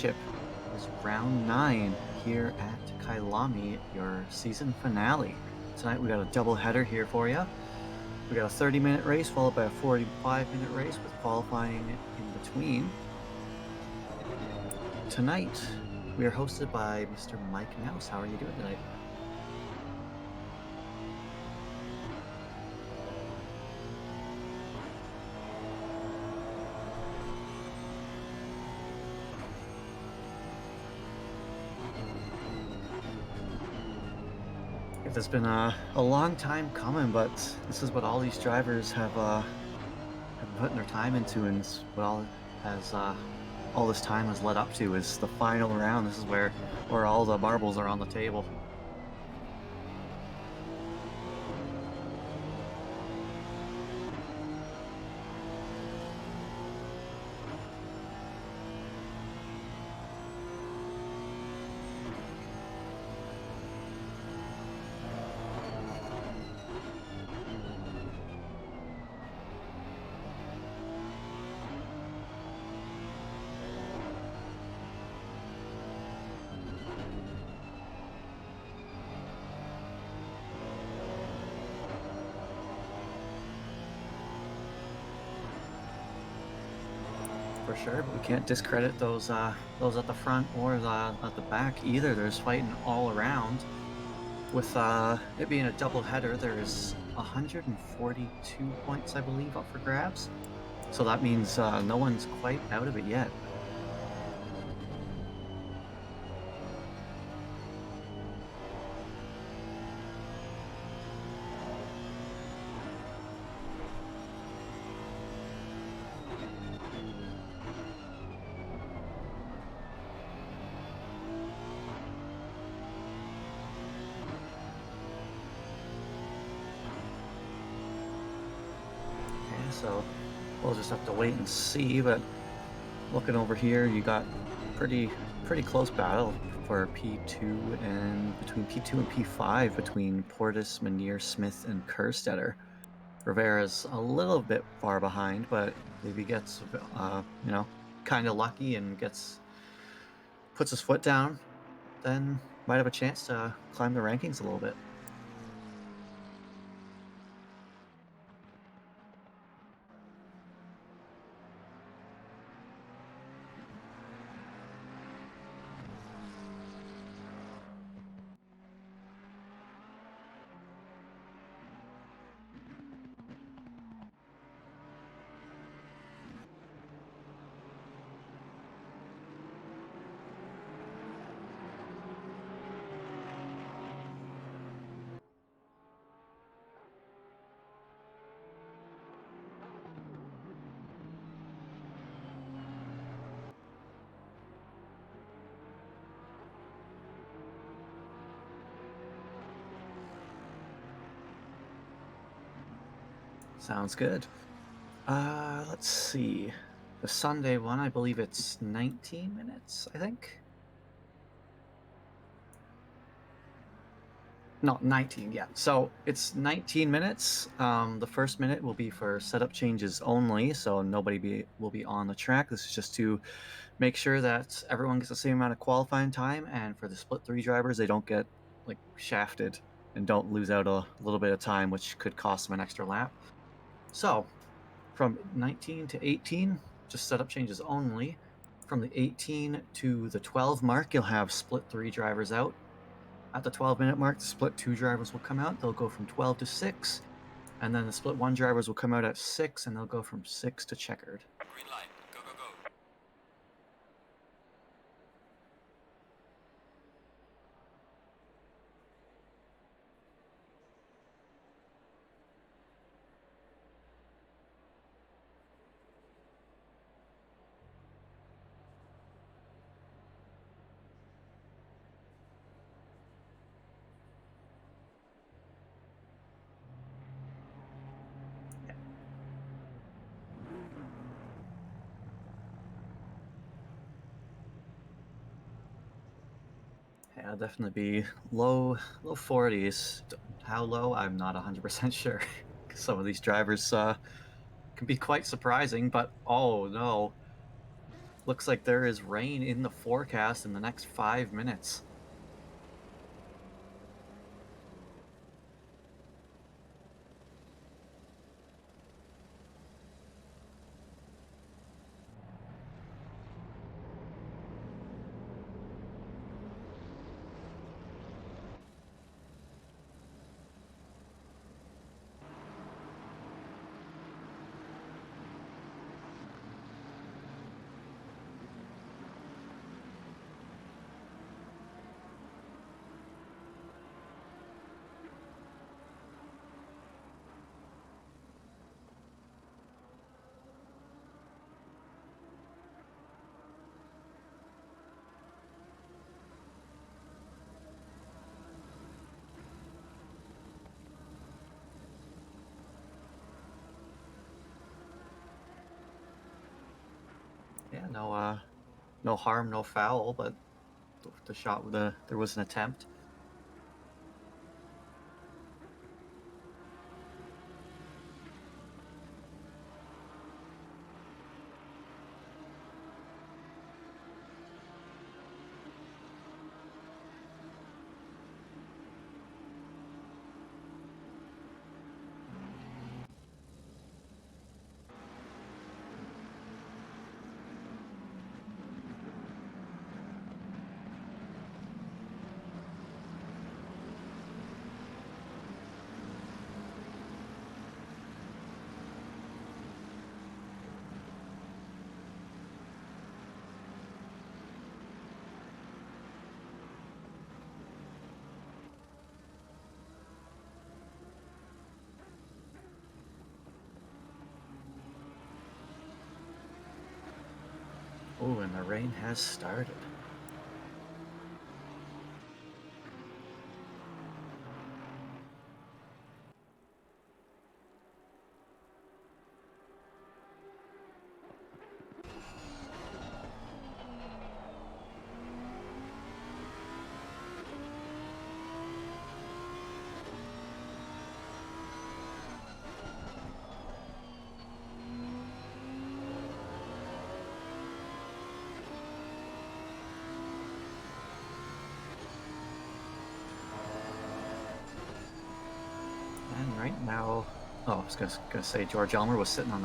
Championship is round 9 here at Kyalami, your season finale. Tonight we got a double header here for you. We got a 30-minute race followed by a 45-minute race with qualifying in between. Tonight we are hosted by Mr. Mike Nause. How are you doing tonight? It's been a long time coming, but this is what all these drivers have been putting their time into, and it's what all this time has led up to is the final round. This is where all the marbles are on the table. For sure, but we can't discredit those at the front or at the back either. There's fighting all around. With it being a double header, there's 142 points, I believe, up for grabs. So that means no one's quite out of it yet. So we'll just have to wait and see. But looking over here, you got pretty close battle for P2 and between P2 and P5 between Portis, Menier, Smith, and Kerstetter. Rivera's a little bit far behind, but if he gets kind of lucky and puts his foot down, then might have a chance to climb the rankings a little bit. Sounds good. Let's see. The Sunday one, I believe it's 19 minutes, I think. No, 19, yeah. So it's 19 minutes. The first minute will be for setup changes only, so nobody will be on the track. This is just to make sure that everyone gets the same amount of qualifying time, and for the split 3 drivers, they don't get shafted and don't lose out a little bit of time, which could cost them an extra lap. So from 19 to 18, just setup changes only. From the 18 to the 12 mark, you'll have split 3 drivers out. At the 12-minute mark, the split 2 drivers will come out. They'll go from 12 to 6. And then the split 1 drivers will come out at 6, and they'll go from 6 to checkered. Green light. Go, go, go. Yeah, it'll definitely be low 40s. How low? I'm not 100% sure. Some of these drivers can be quite surprising, but oh no. Looks like there is rain in the forecast in the next 5 minutes. Yeah, no harm, no foul, but the shot with there was an attempt. Oh, and the rain has started. And right now, oh, I was gonna say George Elmer was sitting on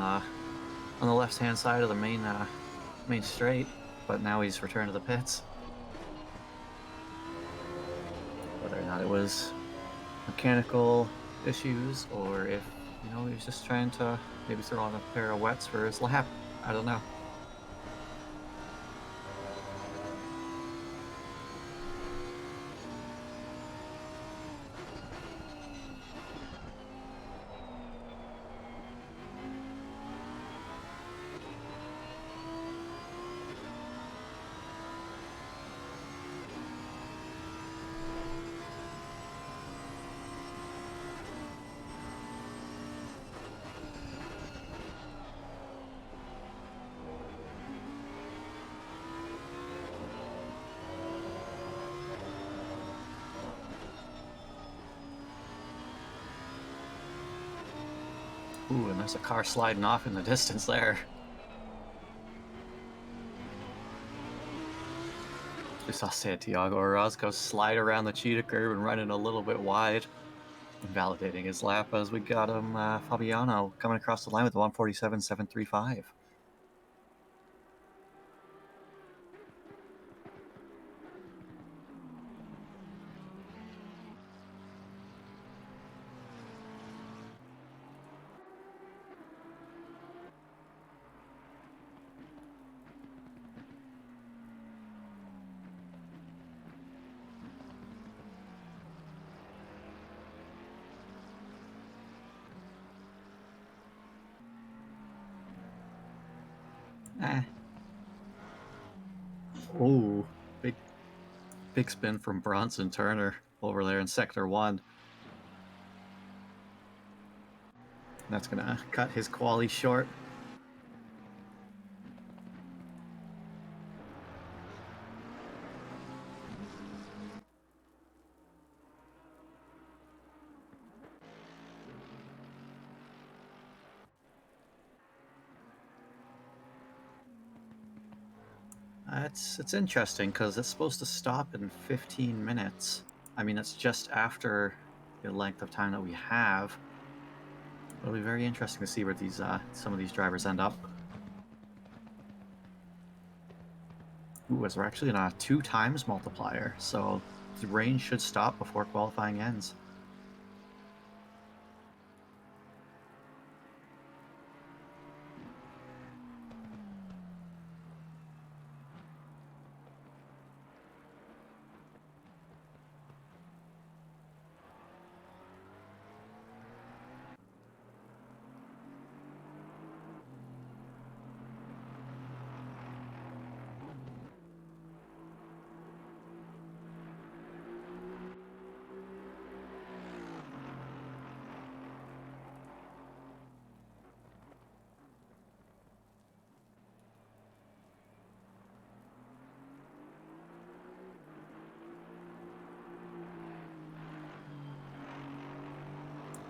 the left-hand side of the main straight, but now he's returned to the pits. Whether or not it was mechanical issues or if he was just trying to maybe throw on a pair of wets for his lap, I don't know. Ooh, and there's a car sliding off in the distance there. We saw Santiago Orozco slide around the cheetah curve and running a little bit wide, invalidating his lap as we got him Fabiano coming across the line with 147.735. Ooh, big spin from Bronson Turner over there in sector 1. That's gonna cut his quali short. It's interesting because it's supposed to stop in 15 minutes. I mean, it's just after the length of time that we have. It'll be very interesting to see where these some of these drivers end up. Ooh, as we're actually in a 2 times multiplier, so the rain should stop before qualifying ends.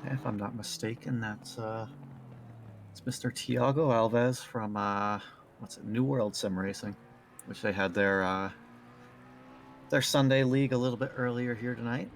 If I'm not mistaken, that's it's Mr. Tiago Alves from what's it, New World Sim Racing, which they had their Sunday league a little bit earlier here tonight.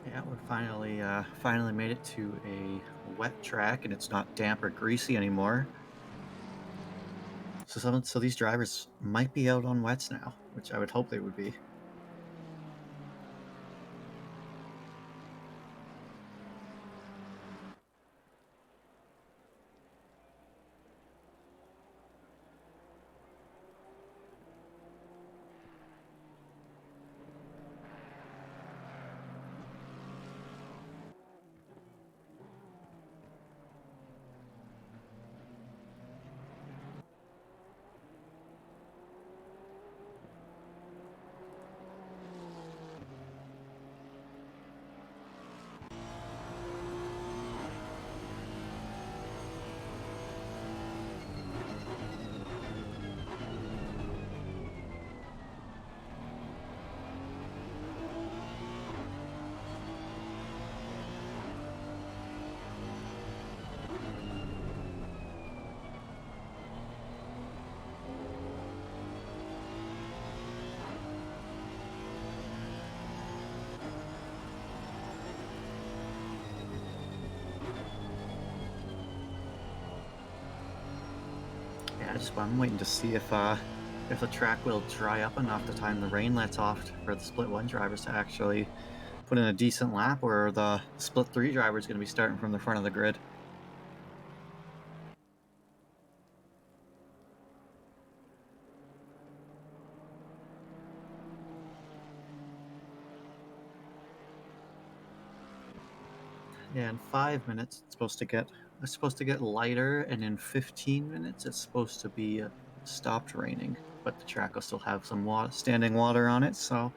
Yeah, we're finally made it to a wet track, and it's not damp or greasy anymore. So these drivers might be out on wets now, which I would hope they would be. Yeah, I'm waiting to see if the track will dry up enough to time the rain lets off for the split 1 drivers to actually put in a decent lap, or the split 3 driver is going to be starting from the front of the grid. Yeah, in 5 minutes it's supposed to get lighter, and in 15 minutes it's supposed to be stopped raining, but the track will still have some standing water on it. So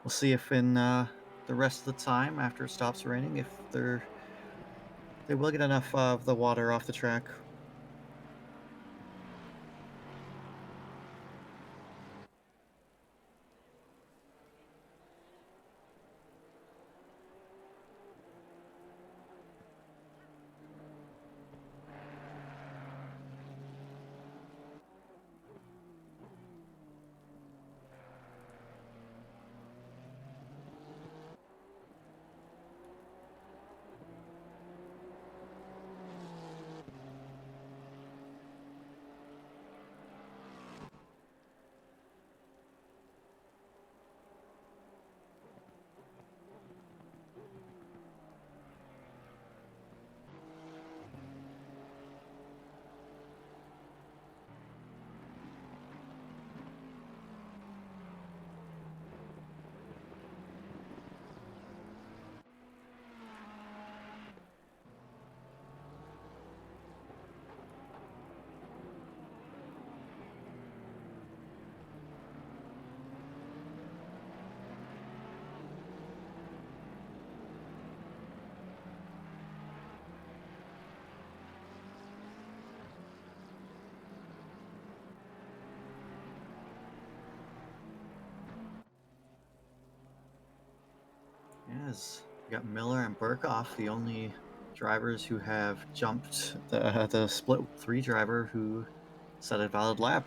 we'll see if in the rest of the time after it stops raining, if they will get enough of the water off the track. as we got Miller and Burkoff, the only drivers who have jumped the split three driver who set a valid lap.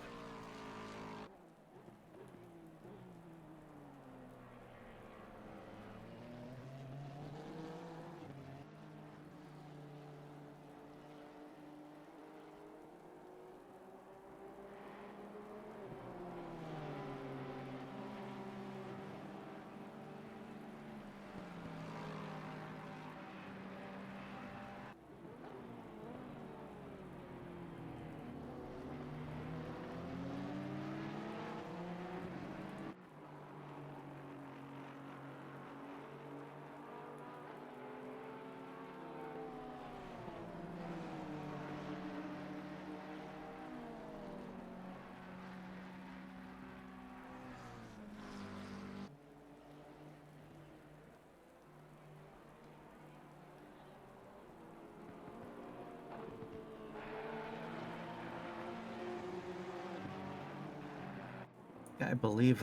Yeah, I believe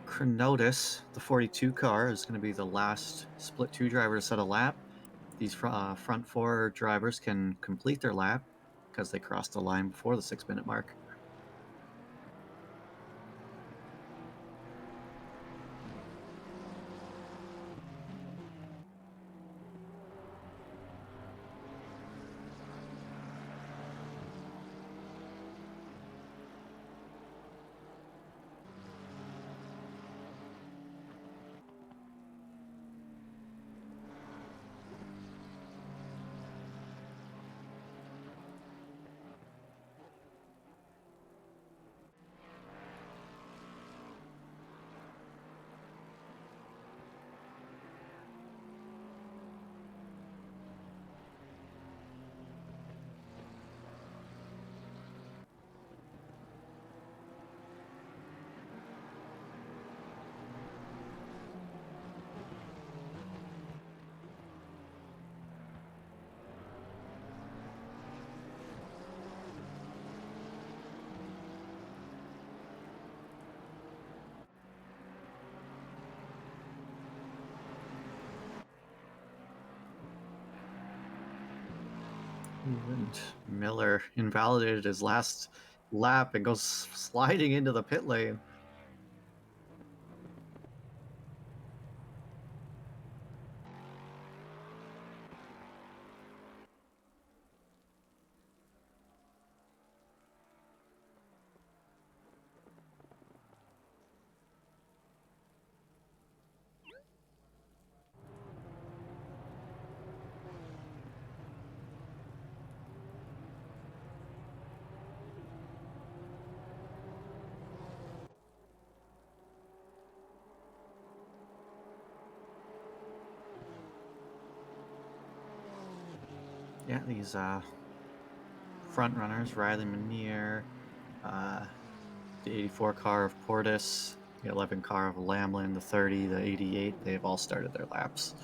Chronotis, the 42 car, is going to be the last split two driver to set a lap. These front four drivers can complete their lap because they crossed the line before the 6-minute mark. And Miller invalidated his last lap and goes sliding into the pit lane. Yeah, these front runners, Riley Manier, the 84 car of Portis, the 11 car of Lamlin, the 30, the 88, they've all started their laps.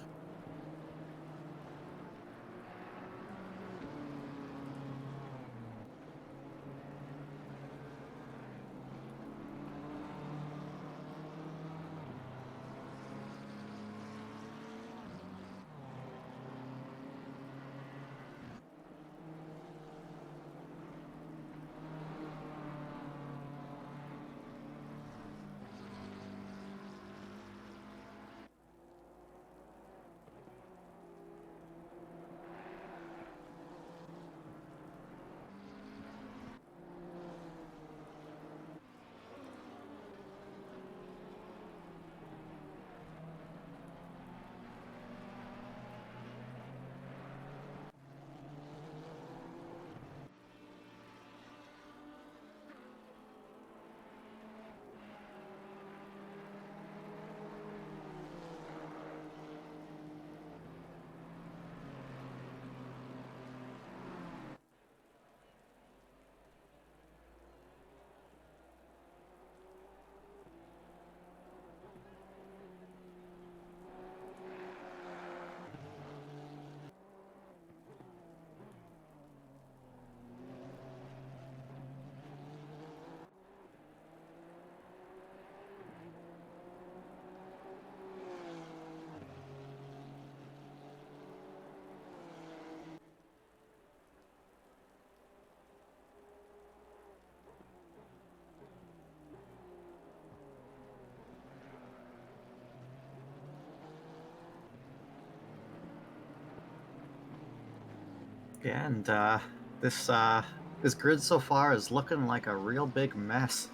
Yeah, and this grid so far is looking like a real big mess.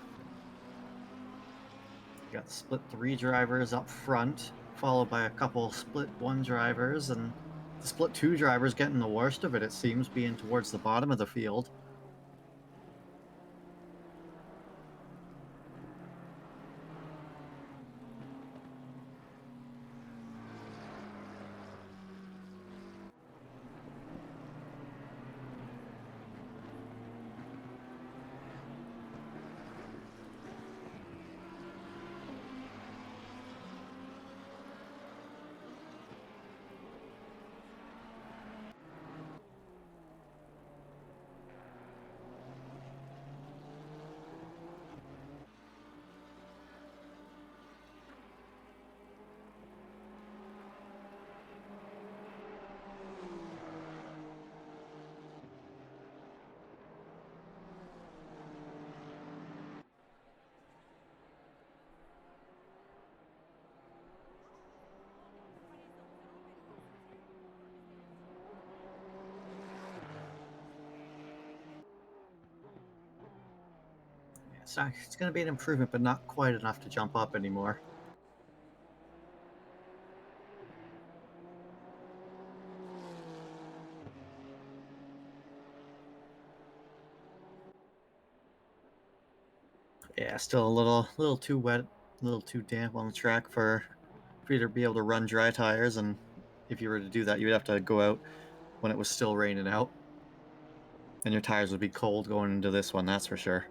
You got split 3 drivers up front, followed by a couple split 1 drivers, and the split 2 drivers getting the worst of it, it seems, being towards the bottom of the field. It's going to be an improvement, but not quite enough to jump up anymore. Yeah, still a little too wet, a little too damp on the track for you to be able to run dry tires, and if you were to do that, you'd have to go out when it was still raining out, and your tires would be cold going into this one, that's for sure.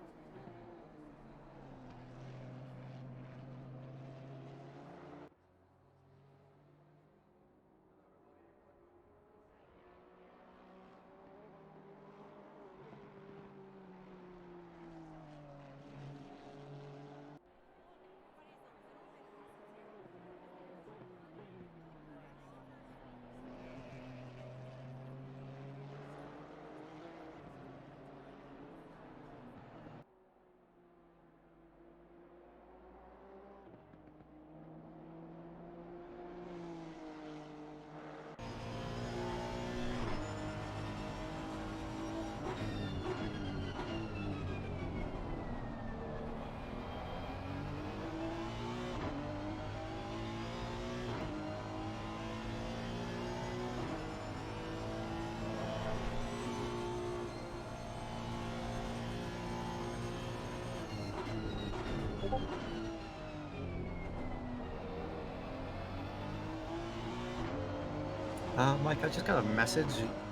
Mike, I just got a message.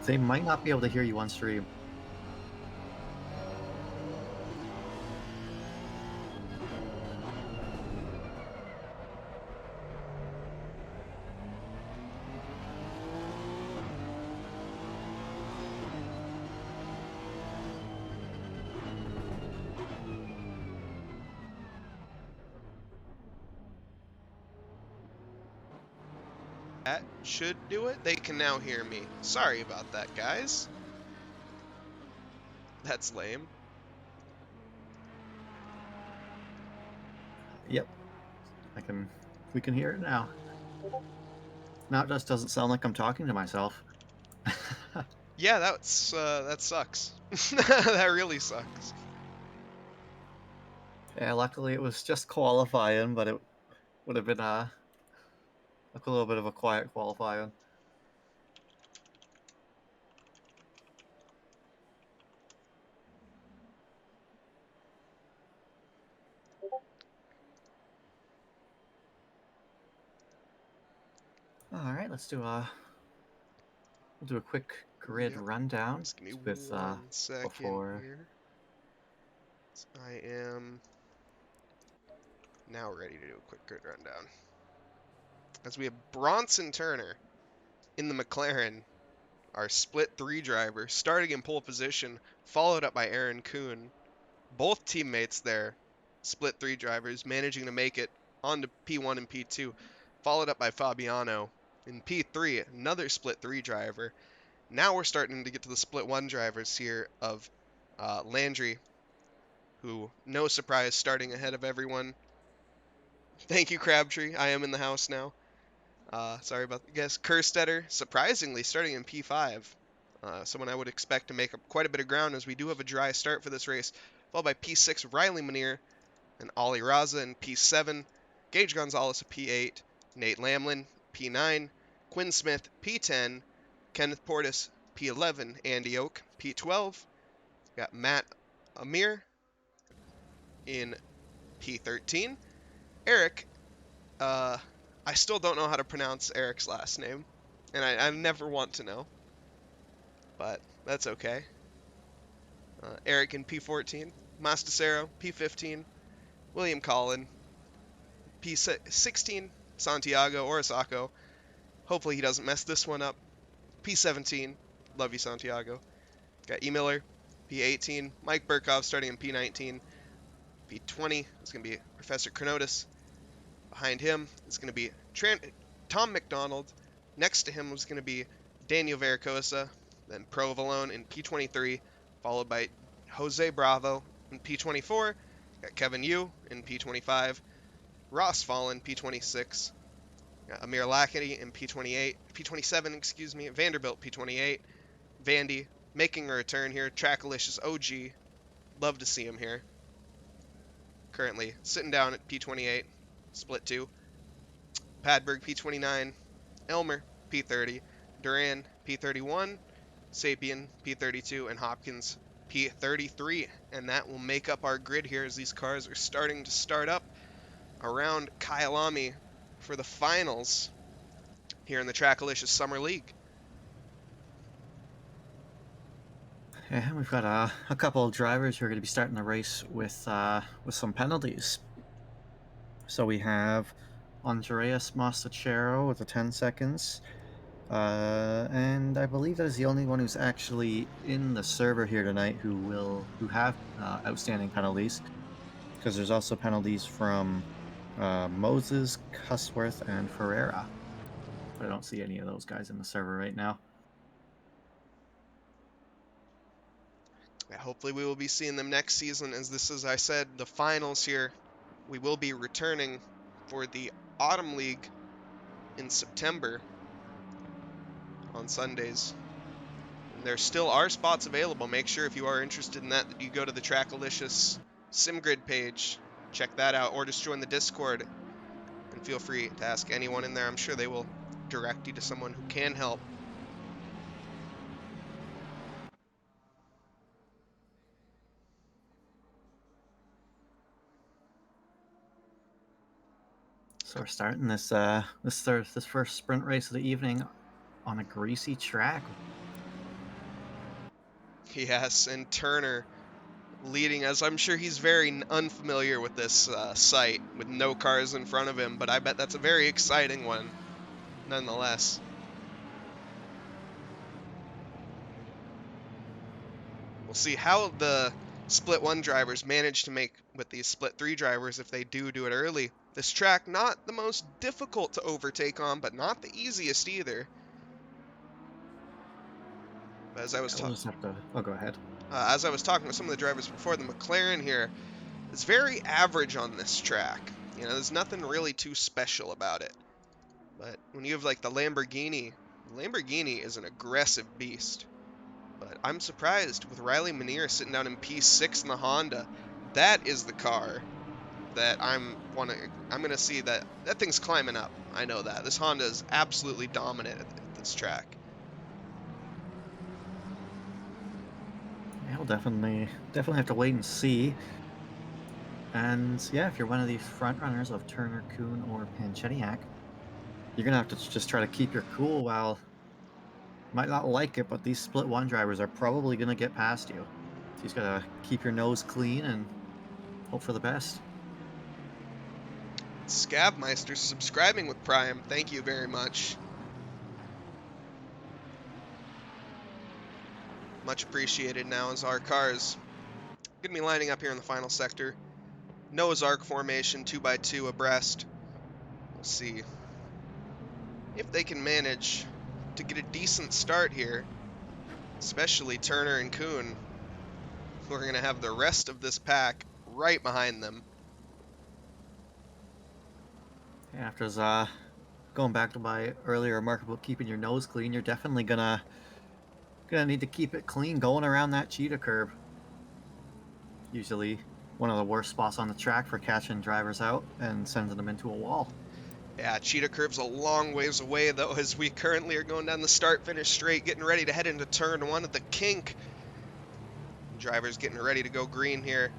They might not be able to hear you on stream. That should do it. They can now hear me. Sorry about that, guys. That's lame. Yep, we can hear it now. Now it just doesn't sound like I'm talking to myself. Yeah, that sucks. That really sucks. Yeah, luckily it was just qualifying, but it would have been like a little bit of a quiet qualifying. All right, we'll do a quick grid Yep. rundown Just give me with 1 second before. here. I am now ready to do a quick grid rundown. As we have Bronson Turner in the McLaren, our split 3 driver, starting in pole position, followed up by Aaron Kuhn. Both teammates there, split 3 drivers, managing to make it onto P1 and P2, followed up by Fabiano. In P3, another split 3 driver. Now we're starting to get to the split 1 drivers here of Landry, who, no surprise, starting ahead of everyone. Thank you, Crabtree. I am in the house now. Sorry about the guess. Kerstetter, surprisingly, starting in P5. someone I would expect to make up quite a bit of ground, as we do have a dry start for this race, followed by P6 Riley Manier and Ali Raza in P7, Gage Gonzalez at P8, Nate Lamlin P9, Quinn Smith P10, Kenneth Portis P11, Andy Oak P12, got Matt Amir in P13, Eric, I still don't know how to pronounce Eric's last name, and I never want to know, but that's okay. Eric in P14, Mastasero P15, William Collin P16, Santiago Orisako. Hopefully he doesn't mess this one up. P17, love you Santiago. Got E. Miller, P18, Mike Burkov starting in P19. P20 is going to be Professor Chronotis. Behind him is going to be Tom McDonald. Next to him was going to be Daniel Vericosa, then Provolone in P23, followed by Jose Bravo in P24. Got Kevin Yu in P25, Ross Fallen P26, got Amir Lackady in P28, P27, excuse me, Vanderbilt P28, Vandy making a return here, Trackilicious OG, love to see him here. Currently sitting down at P28, split 2. Padberg P29, Elmer P30, Duran P31, Sapien P32, and Hopkins P33. And that will make up our grid here as these cars are starting to start up around Kyalami for the finals here in the Trackilicious Summer League. Yeah, we've got a couple of drivers who are going to be starting the race with some penalties. So we have Andreas Mastachero with the 10 seconds. And I believe that is the only one who's actually in the server here tonight who have outstanding penalties, because there's also penalties from Moses, Cusworth, and Ferreira. But I don't see any of those guys in the server right now. Yeah, hopefully we will be seeing them next season, as this is, I said, the finals here. We will be returning for the Autumn League in September on Sundays. And there still are spots available. Make sure if you are interested in that you go to the Trackilicious SimGrid page, check that out, or just join the Discord and feel free to ask anyone in there. I'm sure they will direct you to someone who can help. So we're starting this first sprint race of the evening on a greasy track. Yes, and Turner leading us. I'm sure he's very unfamiliar with this site with no cars in front of him, but I bet that's a very exciting one nonetheless. We'll see how the split 1 drivers manage to make with these split 3 drivers if they do it early. This track, not the most difficult to overtake on, but not the easiest either. As I was We'll just have to. Oh, go ahead. as I was talking with some of the drivers before, the McLaren here is very average on this track. You know, there's nothing really too special about it. But when you have like the Lamborghini is an aggressive beast. But I'm surprised with Riley Manier sitting down in P6 in the Honda. That is the car that I'm gonna see that thing's climbing up. I know that. This Honda is absolutely dominant at this track. Yeah, we'll definitely have to wait and see. And yeah, if you're one of the front runners of Turner, Kuhn, or Pancheniak, you're gonna have to just try to keep your cool while might not like it, but these split 1 drivers are probably gonna get past you. So you just gotta keep your nose clean and hope for the best. Scabmeister subscribing with Prime. Thank you very much. Much appreciated. Now as our cars gonna be lining up here in the final sector. Noah's Ark formation, 2x2 abreast. We'll see if they can manage to get a decent start here, especially Turner and Kuhn, who are going to have the rest of this pack right behind them. After going back to my earlier remark about keeping your nose clean, you're definitely gonna Gonna need to keep it clean going around that cheetah curb. Usually one of the worst spots on the track for catching drivers out and sending them into a wall. Yeah, Cheetah Curve's a long ways away, though, as we currently are going down the start-finish straight, getting ready to head into turn 1 at the kink. Drivers getting ready to go green here.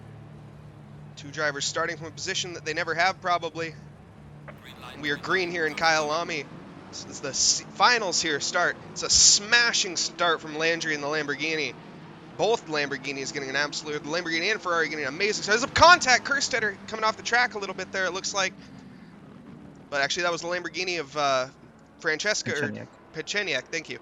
Two drivers starting from a position that they never have, probably. We are green here in Kyalami. This is the finals here start. It's a smashing start from Landry and the Lamborghini. Both Lamborghinis getting an absolute, the Lamborghini and Ferrari getting an amazing start. There's a contact, Kerstetter coming off the track a little bit there, it looks like. But actually, that was the Lamborghini of Francesca, or Pincheniak. Pecheniak, thank you.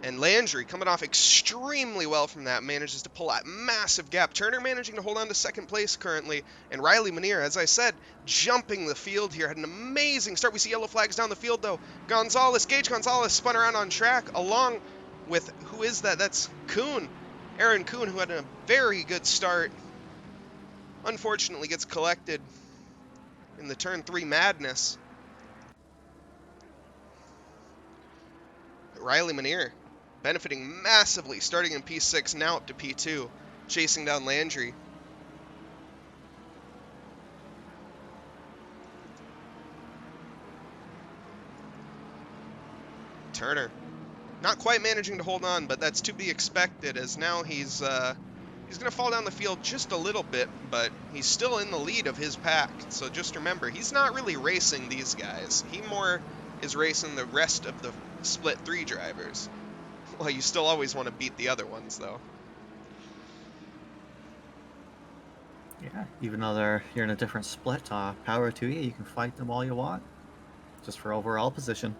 And Landry coming off extremely well from that, manages to pull that massive gap. Turner managing to hold on to second place currently. And Riley Manier, as I said, jumping the field here. Had an amazing start. We see yellow flags down the field, though. Gage Gonzalez spun around on track, along with, who is that? That's Kuhn. Aaron Kuhn, who had a very good start. Unfortunately gets collected in the turn 3 madness. Riley Manier benefiting massively, starting in P6, now up to P2, chasing down Landry. Turner, not quite managing to hold on, but that's to be expected, as now he's going to fall down the field just a little bit, but he's still in the lead of his pack. So just remember, he's not really racing these guys. He more is racing the rest of the split 3 drivers. Well, you still always want to beat the other ones, though. Yeah, even though you're in a different split, power to you. You can fight them all you want, just for overall position.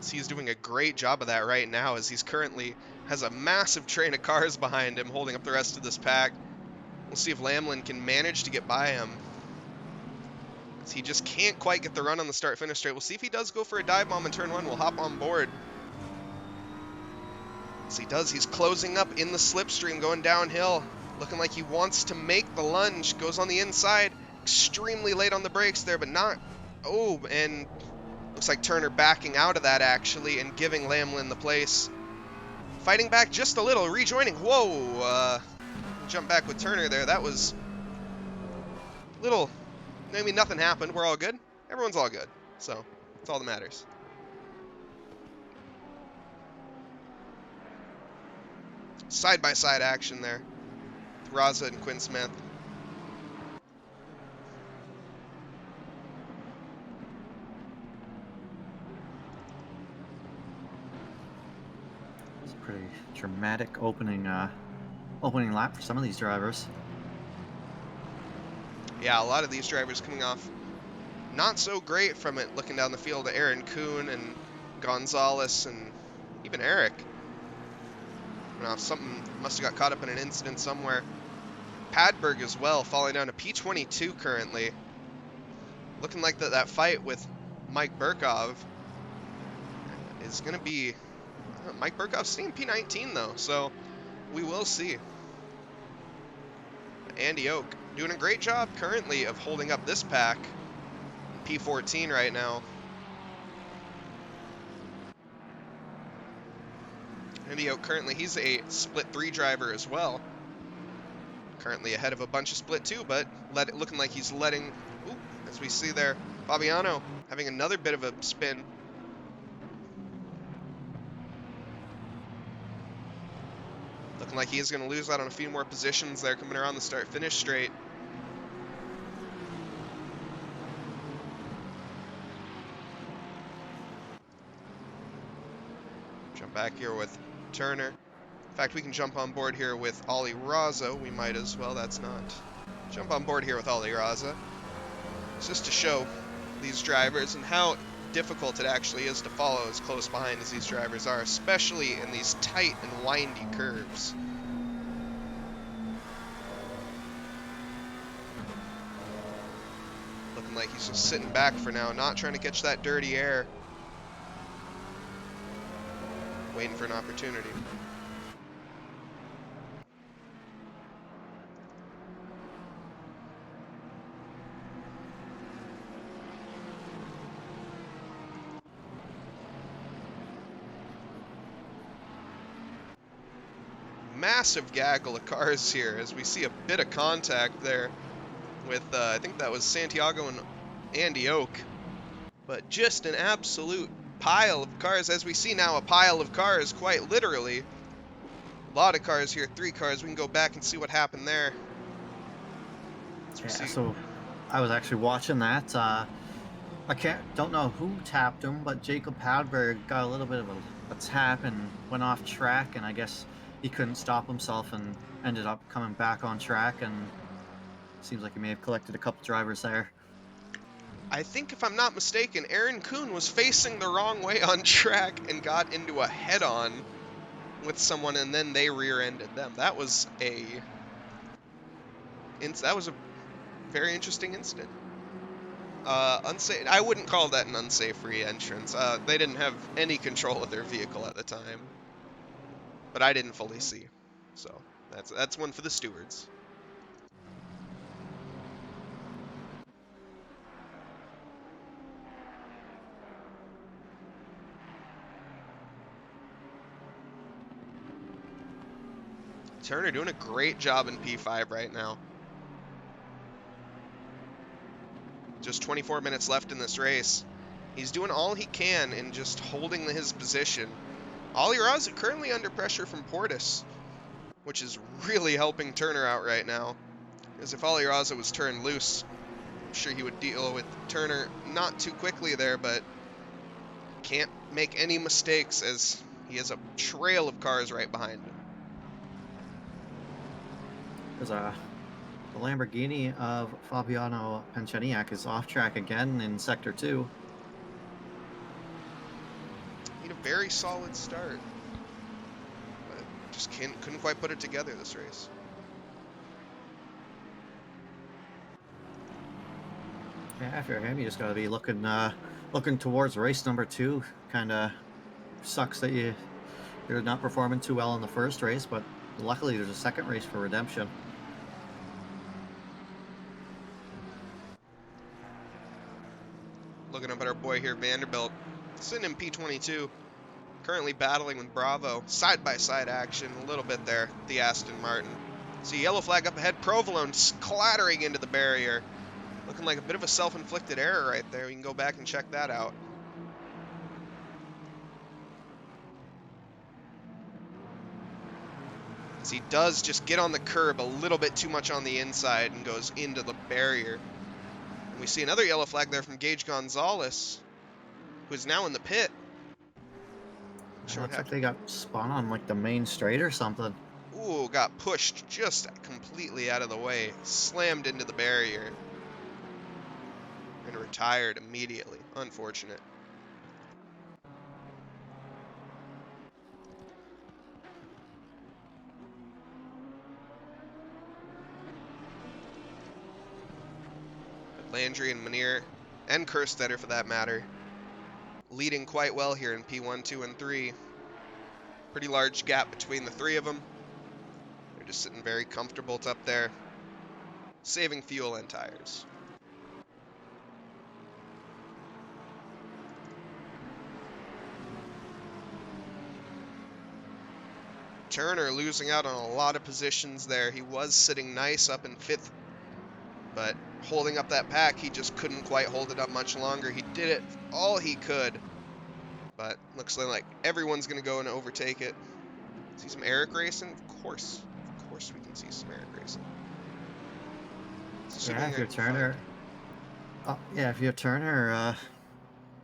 So he's doing a great job of that right now, as he's currently has a massive train of cars behind him, holding up the rest of this pack. We'll see if Lamlin can manage to get by him. He just can't quite get the run on the start-finish straight. We'll see if he does go for a dive bomb in turn 1. We'll hop on board. As he does, he's closing up in the slipstream, going downhill. Looking like he wants to make the lunge. Goes on the inside. Extremely late on the brakes there, but not... Oh, and looks like Turner backing out of that, actually, and giving Lamlin the place. Fighting back just a little, rejoining. Whoa! Jump back with Turner there. That was... little... I mean, nothing happened. We're all good. Everyone's all good. So, that's all that matters. Side-by-side action there. Raza and Quinn Smith. It's a pretty dramatic opening lap for some of these drivers. Yeah, a lot of these drivers coming off not so great from it, looking down the field at Aaron Kuhn and Gonzalez and even Eric. Something must have got caught up in an incident somewhere. Padberg as well, falling down to P22 currently. Looking like that fight with Mike Burkov is going to be... Mike Burkov's staying P19 though, so we will see. Andy Oak doing a great job currently of holding up this pack. P14 right now. Andy Oak currently, he's a split 3 driver as well. Currently ahead of a bunch of split 2, but looking like he's letting, as we see there, Fabiano having another bit of a spin. Looking like he is going to lose out on a few more positions there coming around the start-finish straight. Jump back here with Turner. In fact, we can jump on board here with Ollie Raza. We might as well. That's not. Jump on board here with Ollie Raza. It's just to show these drivers and how difficult it actually is to follow as close behind as these drivers are, especially in these tight and windy curves. Looking like he's just sitting back for now, not trying to catch that dirty air. Waiting for an opportunity. massive gaggle of cars here as we see a bit of contact there with, I think that was Santiago and Andy Oak. But just an absolute pile of cars, as we see now, a pile of cars, quite literally. A lot of cars here, 3 cars. We can go back and see what happened there. As we Yeah, see, so I was actually watching that. Don't know who tapped him, but Jacob Hadberg got a little bit of a tap and went off track, and I guess he couldn't stop himself and ended up coming back on track, and seems like he may have collected a couple drivers there. I think if I'm not mistaken, Aaron Kuhn was facing the wrong way on track and got into a head-on with someone, and then they rear-ended them. That was a very interesting incident. Unsafe. I wouldn't call that an unsafe re-entrance. They didn't have any control of their vehicle at the time, but I didn't fully see. So that's one for the stewards. Turner doing a great job in P5 right now. Just 24 minutes left in this race. He's doing all he can in just holding his position. Aliraza currently under pressure from Portis, which is really helping Turner out right now. Because if Aliraza was turned loose, I'm sure he would deal with Turner not too quickly there, but can't make any mistakes as he has a trail of cars right behind him. There's the Lamborghini of Fabiano Penceniak is off track again in Sector 2. Made a very solid start, but just couldn't quite put it together this race. Yeah, if you're him, you just gotta be looking towards race number 2. Kind of sucks that you're not performing too well in the first race, but luckily there's a second race for redemption. Looking up at our boy here, Vanderbilt, sitting in P22, currently battling with Bravo. Side-by-side action a little bit there, the Aston Martin. See, yellow flag up ahead, Provolone clattering into the barrier. Looking like a bit of a self-inflicted error right there. We can go back and check that out. As he does just get on the curb a little bit too much on the inside and goes into the barrier. And we see another yellow flag there from Gage Gonzalez, who is now in the pit. It looks like they got spun on like the main straight or something. Ooh, got pushed just completely out of the way. Slammed into the barrier. And retired immediately. Unfortunate. Landry and Munir, and Kerstetter for that matter, leading quite well here in P1, 2, and 3. Pretty large gap between the 3 of them. They're just sitting very comfortable up there, saving fuel and tires. Turner losing out on a lot of positions there. He was sitting nice up in 5th, but holding up that pack, he just couldn't quite hold it up much longer. He did it all he could, but looks like everyone's going to go and overtake it. See some Eric racing? Of course we can see some Eric racing. Yeah, if you're Turner,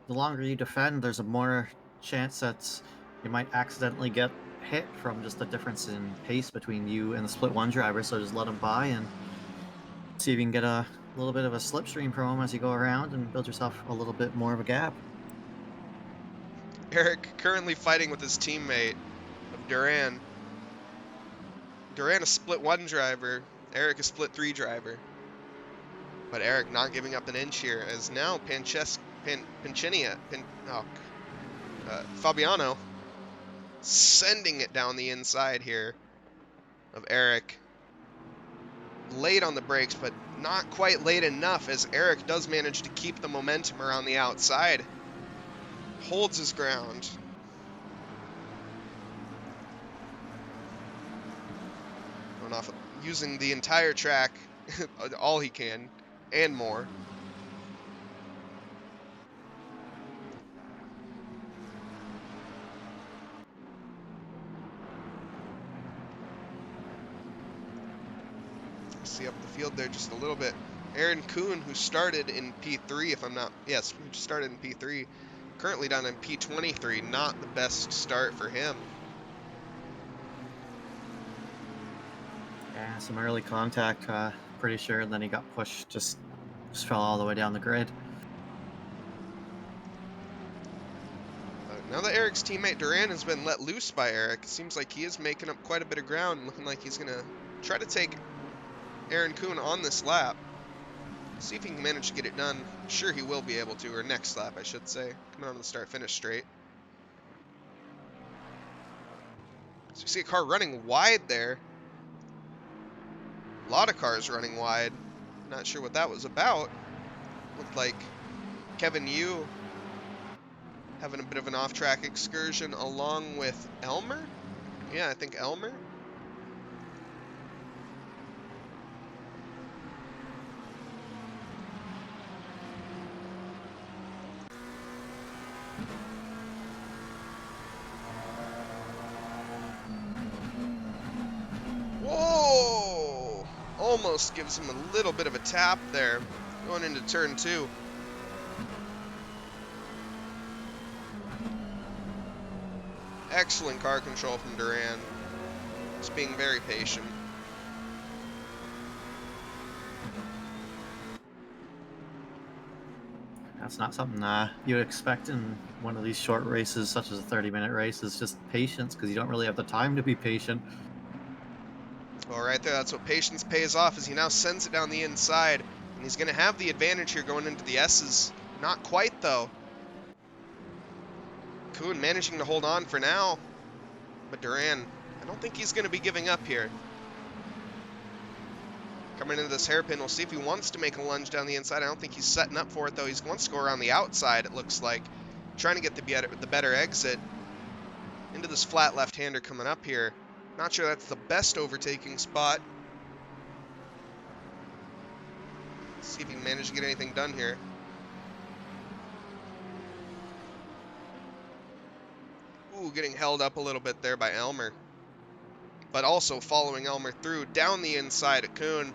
the longer you defend, there's a more chance that you might accidentally get hit from just the difference in pace between you and the split 1 driver. So just let him by and see if you can get a little bit of a slipstream from him as you go around and build yourself a little bit more of a gap. Eric currently fighting with his teammate of Duran. Duran a split 1 driver, Eric a split 3 driver. But Eric not giving up an inch here, as now Fabiano sending it down the inside here of Eric. Late on the brakes, but not quite late enough, as Eric does manage to keep the momentum around the outside. Holds his ground. Showing off using the entire track, all he can, and more. See up the field there just a little bit. Aaron Kuhn, who started in P3, if I'm not, yes, who started in P3, currently down in P23. Not the best start for him. Yeah, some early contact, pretty sure, and then he got pushed, just fell all the way down the grid. Now that Eric's teammate Duran has been let loose by Eric, it seems like he is making up quite a bit of ground, looking like he's going to try to take Aaron Kuhn on this lap. See if he can manage to get it done. I'm sure he will be able to, or next lap, I should say. Coming on the start-finish straight. So you see a car running wide there. A lot of cars running wide. Not sure what that was about. Looked like Kevin Yu having a bit of an off-track excursion along with Elmer. Yeah, I think Elmer. Whoa! Almost gives him a little bit of a tap there, going into turn 2. Excellent car control from Duran. Just being very patient. That's not something you'd expect in one of these short races, such as a 30-minute race, is just patience, because you don't really have the time to be patient. Well, right there, that's what patience pays off, as he now sends it down the inside, and he's going to have the advantage here going into the S's. Not quite, though. Kuhn managing to hold on for now, but Duran, I don't think he's going to be giving up here. Coming into this hairpin, we'll see if he wants to make a lunge down the inside. I don't think he's setting up for it, though. He wants to go around the outside, it looks like. Trying to get the better exit into this flat left-hander coming up here. Not sure that's the best overtaking spot. Let's see if he can manage to get anything done here. Ooh, getting held up a little bit there by Elmer. But also following Elmer through, down the inside at Kuhn.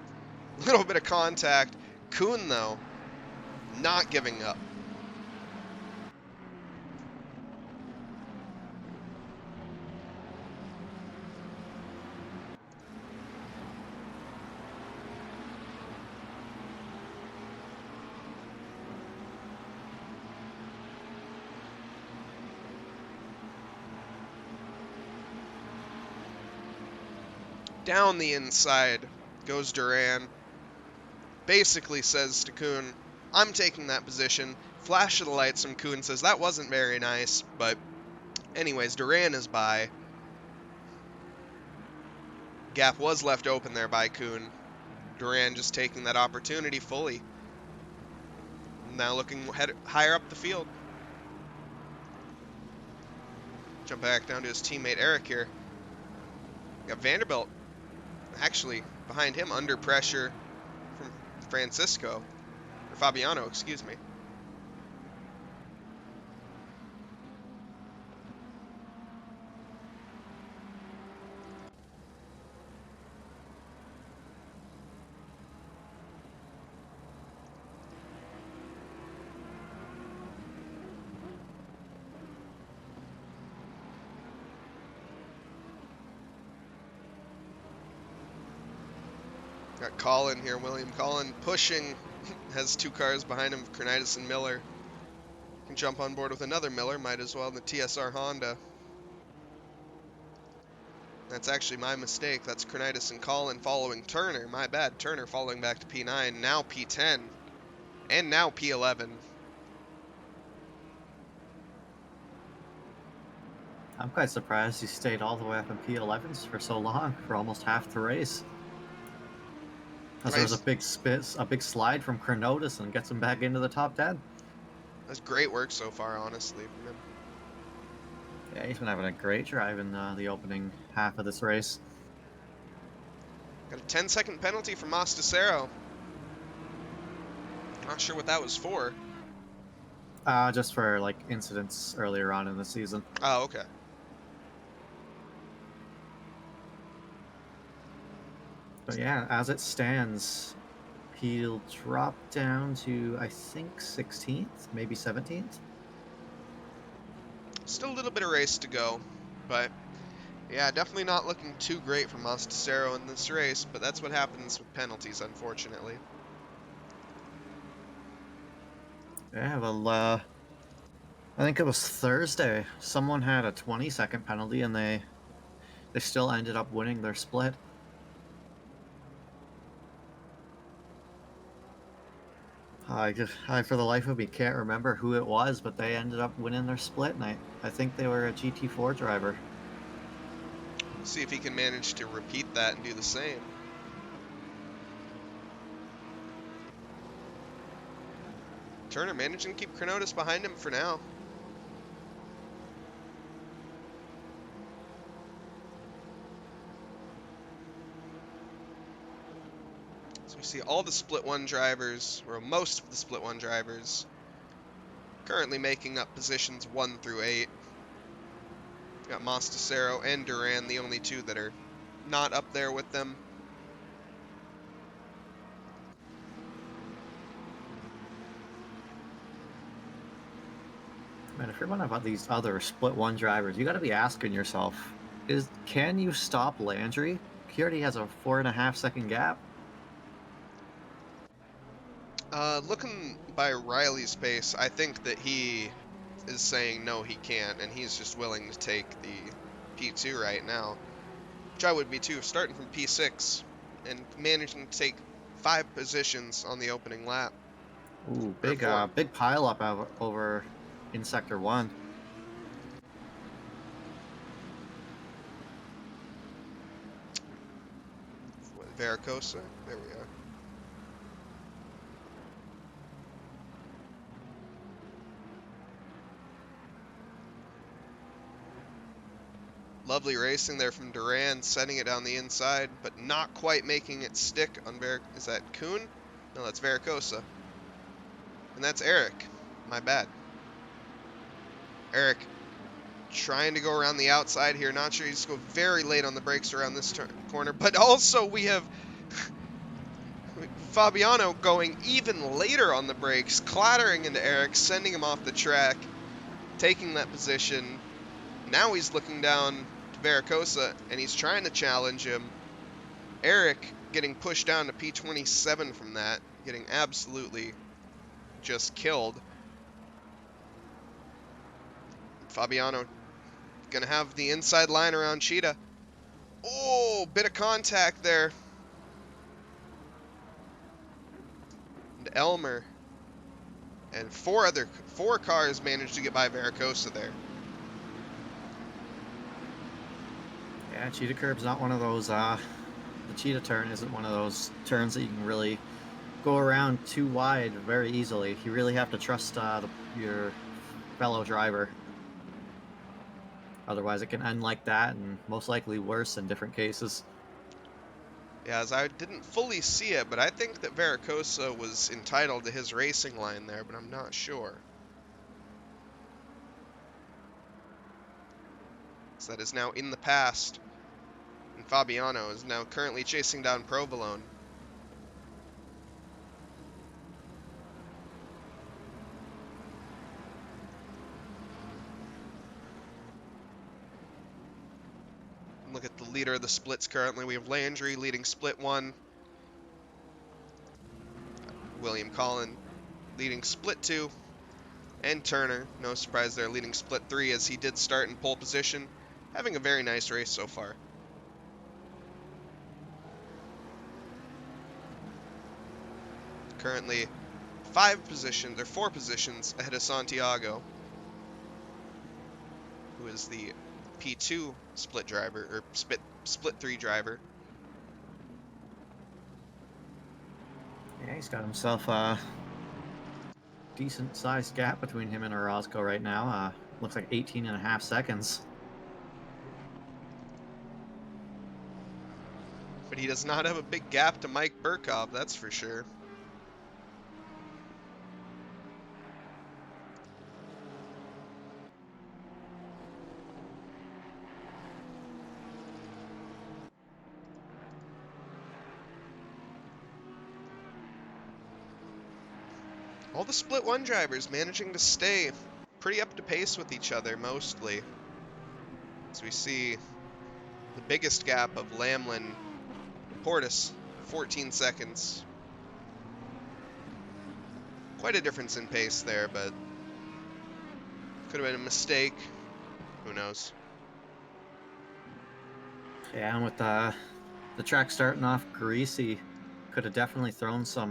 A little bit of contact. Kuhn, though, not giving up. Down the inside goes Duran. Basically says to Kuhn, I'm taking that position. Flash of the lights from Kuhn says that wasn't very nice, but anyways, Duran is by. Gap was left open there by Kuhn. Duran just taking that opportunity fully. Now looking higher up the field. Jump back down to his teammate Eric here. Got Vanderbilt actually behind him under pressure from Francisco. Or Fabiano, excuse me. Got Colin here, William Colin pushing, has 2 cars behind him, Crenitis and Miller. Can jump on board with another Miller, might as well, in the TSR Honda. That's actually my mistake. That's Crenitis and Colin following Turner. My bad. Turner falling back to P9, now P10, and now P11. I'm quite surprised he stayed all the way up in P11s for so long, for almost half the race. Because there was a big slide from Crenotis and gets him back into the top 10. That's great work so far, honestly, from him. Yeah, he's been having a great drive in the opening half of this race. Got a 10-second penalty from Mosticero. Not sure what that was for. Just for like incidents earlier on in the season. Oh, okay. But yeah, as it stands, he'll drop down to, I think, 16th, maybe 17th. Still a little bit of race to go, but yeah, definitely not looking too great for Mosticero in this race, but that's what happens with penalties, unfortunately. Yeah, well, I think it was Thursday. Someone had a 20-second penalty, and they still ended up winning their split. I for the life of me can't remember who it was, but they ended up winning their split, and I think they were a GT4 driver. We'll see if he can manage to repeat that and do the same. Turner managing to keep Chronotis behind him for now. So we see all the Split 1 drivers, or most of the Split 1 drivers, currently making up positions 1 through 8. Got Mosticero and Duran, the only two that are not up there with them. Man, if you're one of these other split one drivers, you got to be asking yourself: can you stop Landry? He already has a 4.5-second gap. Looking by Riley's pace, I think that he is saying no, he can't, and he's just willing to take the P2 right now, which I would be too, starting from P6 and managing to take 5 positions on the opening lap, Ooh, or 4. big pile up over in sector one. What, Varicose? There we are. Lovely racing there from Duran, setting it down the inside, but not quite making it stick on Is that Kuhn? No, that's Varicosa. And that's Eric. My bad. Eric trying to go around the outside here. Not sure, he's go very late on the brakes around this corner. But also we have Fabiano going even later on the brakes, clattering into Eric, sending him off the track, taking that position. Now he's looking down to Varicosa, and he's trying to challenge him. Eric getting pushed down to P27 from that, getting absolutely just killed. Fabiano gonna have the inside line around Cheetah. Oh, bit of contact there. And Elmer and four cars managed to get by Varicosa there. Yeah, cheetah curb's not one of those. The cheetah turn isn't one of those turns that you can really go around too wide very easily. You really have to trust your fellow driver. Otherwise, it can end like that, and most likely worse in different cases. Yeah, as I didn't fully see it, but I think that Varicosa was entitled to his racing line there, but I'm not sure. So that is now in the past, and Fabiano is now currently chasing down Provolone. Look at the leader of the splits currently. We have Landry leading split 1. William Collin leading split 2. And Turner, no surprise there, leading split 3 as he did start in pole position. Having a very nice race so far. Currently 4 positions ahead of Santiago, who is the P2 split driver, or split 3 driver. Yeah, he's got himself a decent-sized gap between him and Orozco right now. Looks like 18.5 seconds. But he does not have a big gap to Mike Burkov, that's for sure. All the split one drivers managing to stay pretty up to pace with each other mostly. As we see the biggest gap of Lamlin and Portis, 14 seconds. Quite a difference in pace there, but could have been a mistake. Who knows? Yeah, and with the track starting off greasy, could have definitely thrown some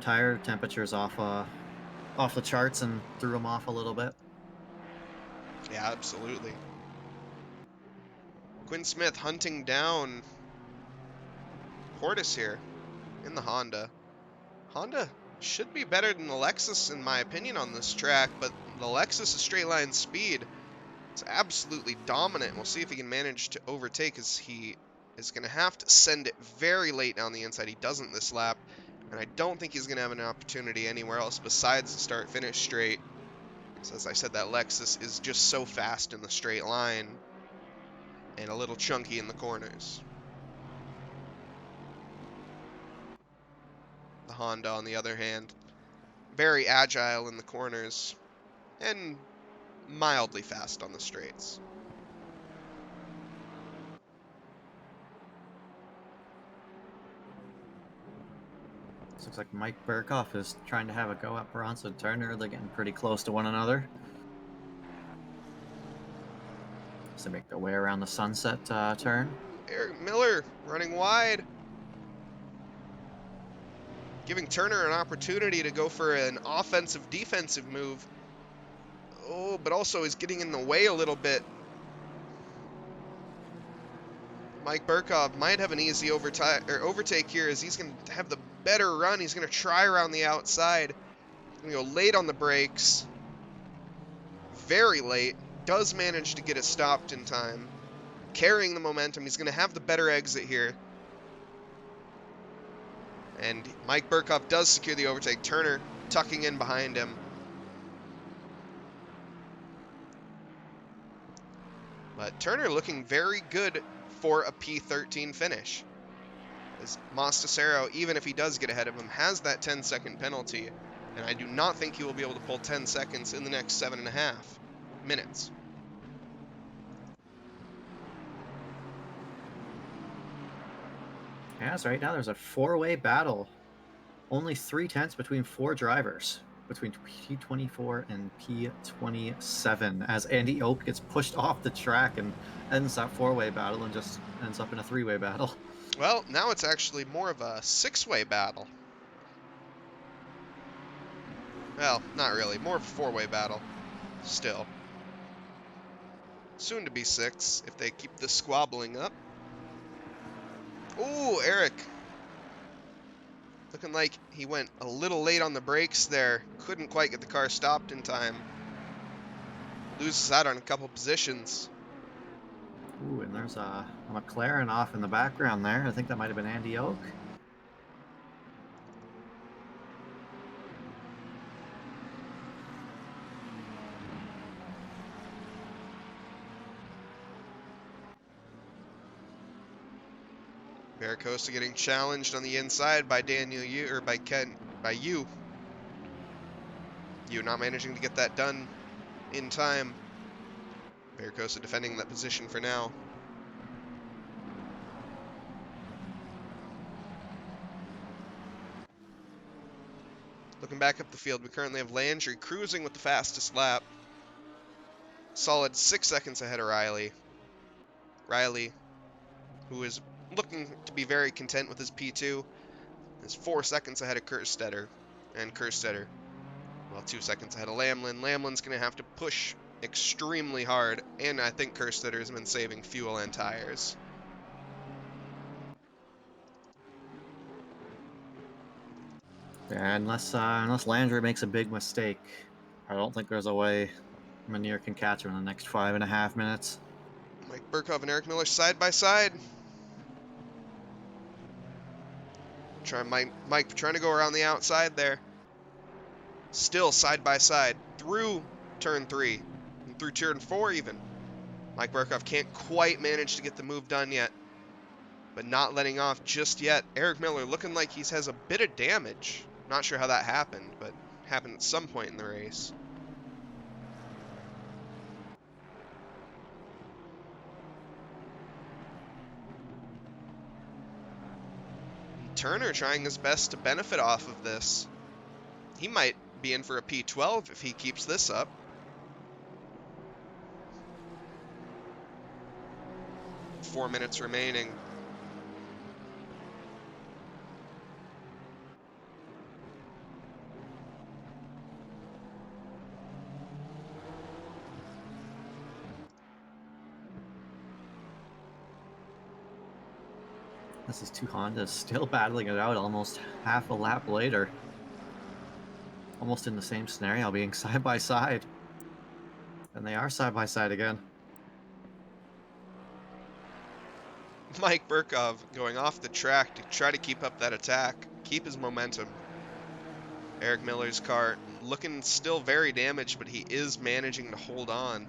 tire temperatures off the charts and threw them off a little bit. Yeah, absolutely. Quinn Smith hunting down Portis here in the Honda. Honda should be better than the Lexus in my opinion on this track, but the Lexus' straight line speed is absolutely dominant. We'll see if he can manage to overtake, as he is going to have to send it very late down the inside. He doesn't this lap, and I don't think he's going to have an opportunity anywhere else besides the start-finish straight. So as I said, that Lexus is just so fast in the straight line and a little chunky in the corners. The Honda, on the other hand, very agile in the corners and mildly fast on the straights. This looks like Mike Burkhoff is trying to have a go at Bronson Turner. They're getting pretty close to one another. So make their way around the sunset turn. Eric Miller running wide, giving Turner an opportunity to go for an offensive-defensive move. Oh, but also is getting in the way a little bit. Mike Burkov might have an easy overtake here, as he's going to have the better run. He's going to try around the outside. He's going to go late on the brakes. Very late. Does manage to get it stopped in time. Carrying the momentum. He's going to have the better exit here. And Mike Burkov does secure the overtake. Turner tucking in behind him. But Turner looking very good for a P13 finish. As Mostasero, even if he does get ahead of him, has that 10-second penalty. And I do not think he will be able to pull 10 seconds in the next 7.5 minutes. Yeah, so right now there's a four-way battle. Only 3/10 between four drivers, between P24 and P27, as Andy Oak gets pushed off the track and ends that four-way battle and just ends up in a three-way battle. Well, now it's actually more of a 6-way battle. Well, not really. More of a 4-way battle. Still. Soon to be 6, if they keep the squabbling up. Ooh, Eric. Looking like he went a little late on the brakes there. Couldn't quite get the car stopped in time. Loses out on a couple positions. Ooh, and there's a McLaren off in the background there. I think that might have been Andy Oak. Vericosta getting challenged on the inside by Daniel Yu, or by Yu. Yu not managing to get that done in time. Vericosta defending that position for now. Looking back up the field, we currently have Landry cruising with the fastest lap. Solid 6 seconds ahead of Riley. Riley, who is looking to be very content with his P2, is 4 seconds ahead of Kerstetter. And Kerstetter, well, 2 seconds ahead of Lamlin. Lamlin's going to have to push extremely hard, and I think Kerstetter has been saving fuel and tires. Yeah, unless Landry makes a big mistake, I don't think there's a way Manier can catch him in the next 5.5 minutes. Mike Burkhoff and Eric Miller side by side. Mike trying to go around the outside there. Still side by side through turn 3 and through turn 4 even. Mike Burkhoff can't quite manage to get the move done yet, but not letting off just yet. Eric Miller looking like he has a bit of damage. Not sure how that happened, but happened at some point in the race. Turner trying his best to benefit off of this. He might be in for a P12 if he keeps this up. Four minutes remaining. This is two Hondas still battling it out almost half a lap later. Almost in the same scenario, being side by side. And they are side by side again. Mike Burkhoff going off the track to try to keep up that attack, keep his momentum. Eric Miller's car looking still very damaged, but he is managing to hold on.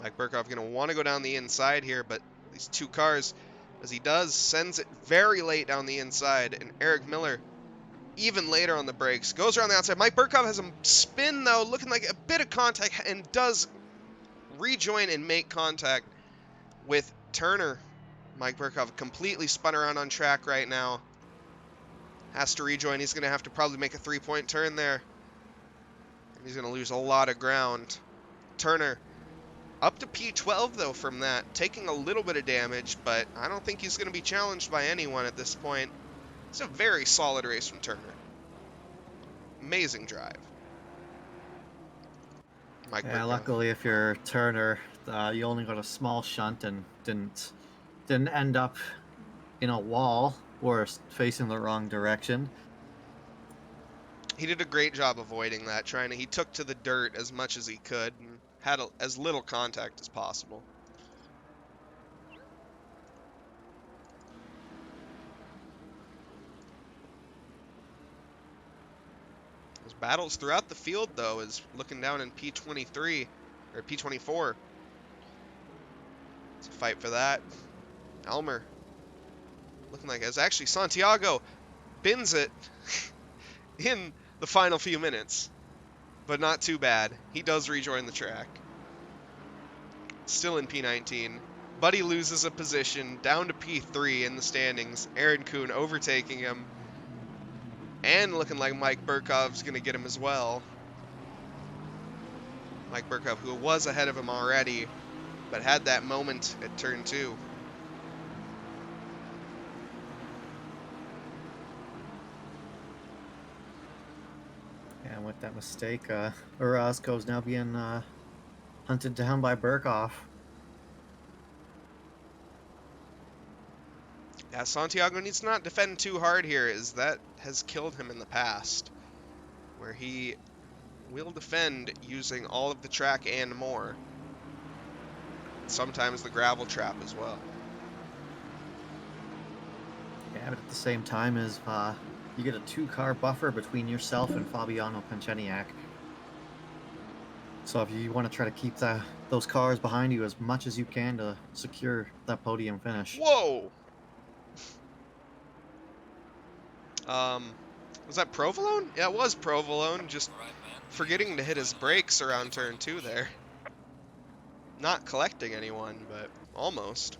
Mike Burkhoff going to want to go down the inside here, but these two cars, as he does, sends it very late down the inside, and Eric Miller even later on the brakes goes around the outside. Mike Burkhoff has a spin though, looking like a bit of contact, and does rejoin and make contact with Turner. Mike Burkhoff completely spun around on track right now. Has to rejoin. He's going to have to probably make a 3-point turn there. He's going to lose a lot of ground. Turner up to P12 though from that, taking a little bit of damage, but I don't think he's going to be challenged by anyone at this point. It's a very solid race from Turner. Amazing drive. Mike Yeah, Burkhoff. luckily if you're Turner, you only got a small shunt and didn't end up in a wall or facing the wrong direction. He did a great job avoiding that, he took to the dirt as much as he could and had as little contact as possible. Those battles throughout the field, though, is looking down in P23 or P24. It's a fight for that. Elmer looking like it's actually Santiago bins it in the final few minutes, but not too bad. He does rejoin the track. Still in P19. Buddy loses a position down to P3 in the standings. Aaron Kuhn overtaking him. And looking like Mike Burkhoff's going to get him as well. Mike Burkhoff, who was ahead of him already, but had that moment at turn 2. And with that mistake, Orozco's now being hunted down by Burkhoff. Yeah, Santiago needs to not defend too hard here, as that has killed him in the past, where he will defend using all of the track and more. Sometimes the gravel trap as well. Yeah, but at the same time, is you get a 2-car buffer between yourself and Fabiano Panceniak. So if you want to try to keep those cars behind you as much as you can to secure that podium finish. Whoa! Was that Provolone? Yeah, it was Provolone, just forgetting to hit his brakes around turn 2 there. Not collecting anyone, but almost.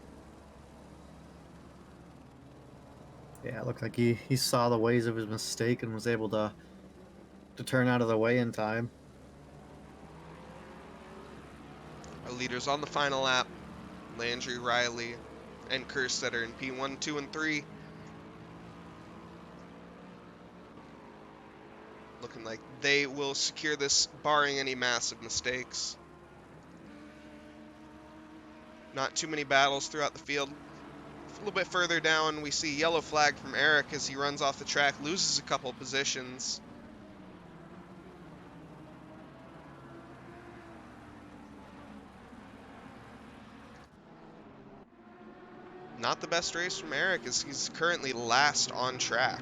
Yeah, it looked like he saw the ways of his mistake and was able to turn out of the way in time. Our leaders on the final lap, Landry, Riley, and Kerstetter in P1, 2, and 3. Looking like they will secure this, barring any massive mistakes. Not too many battles throughout the field. A little bit further down, we see yellow flag from Eric as he runs off the track, loses a couple positions. Not the best race from Eric, as he's currently last on track.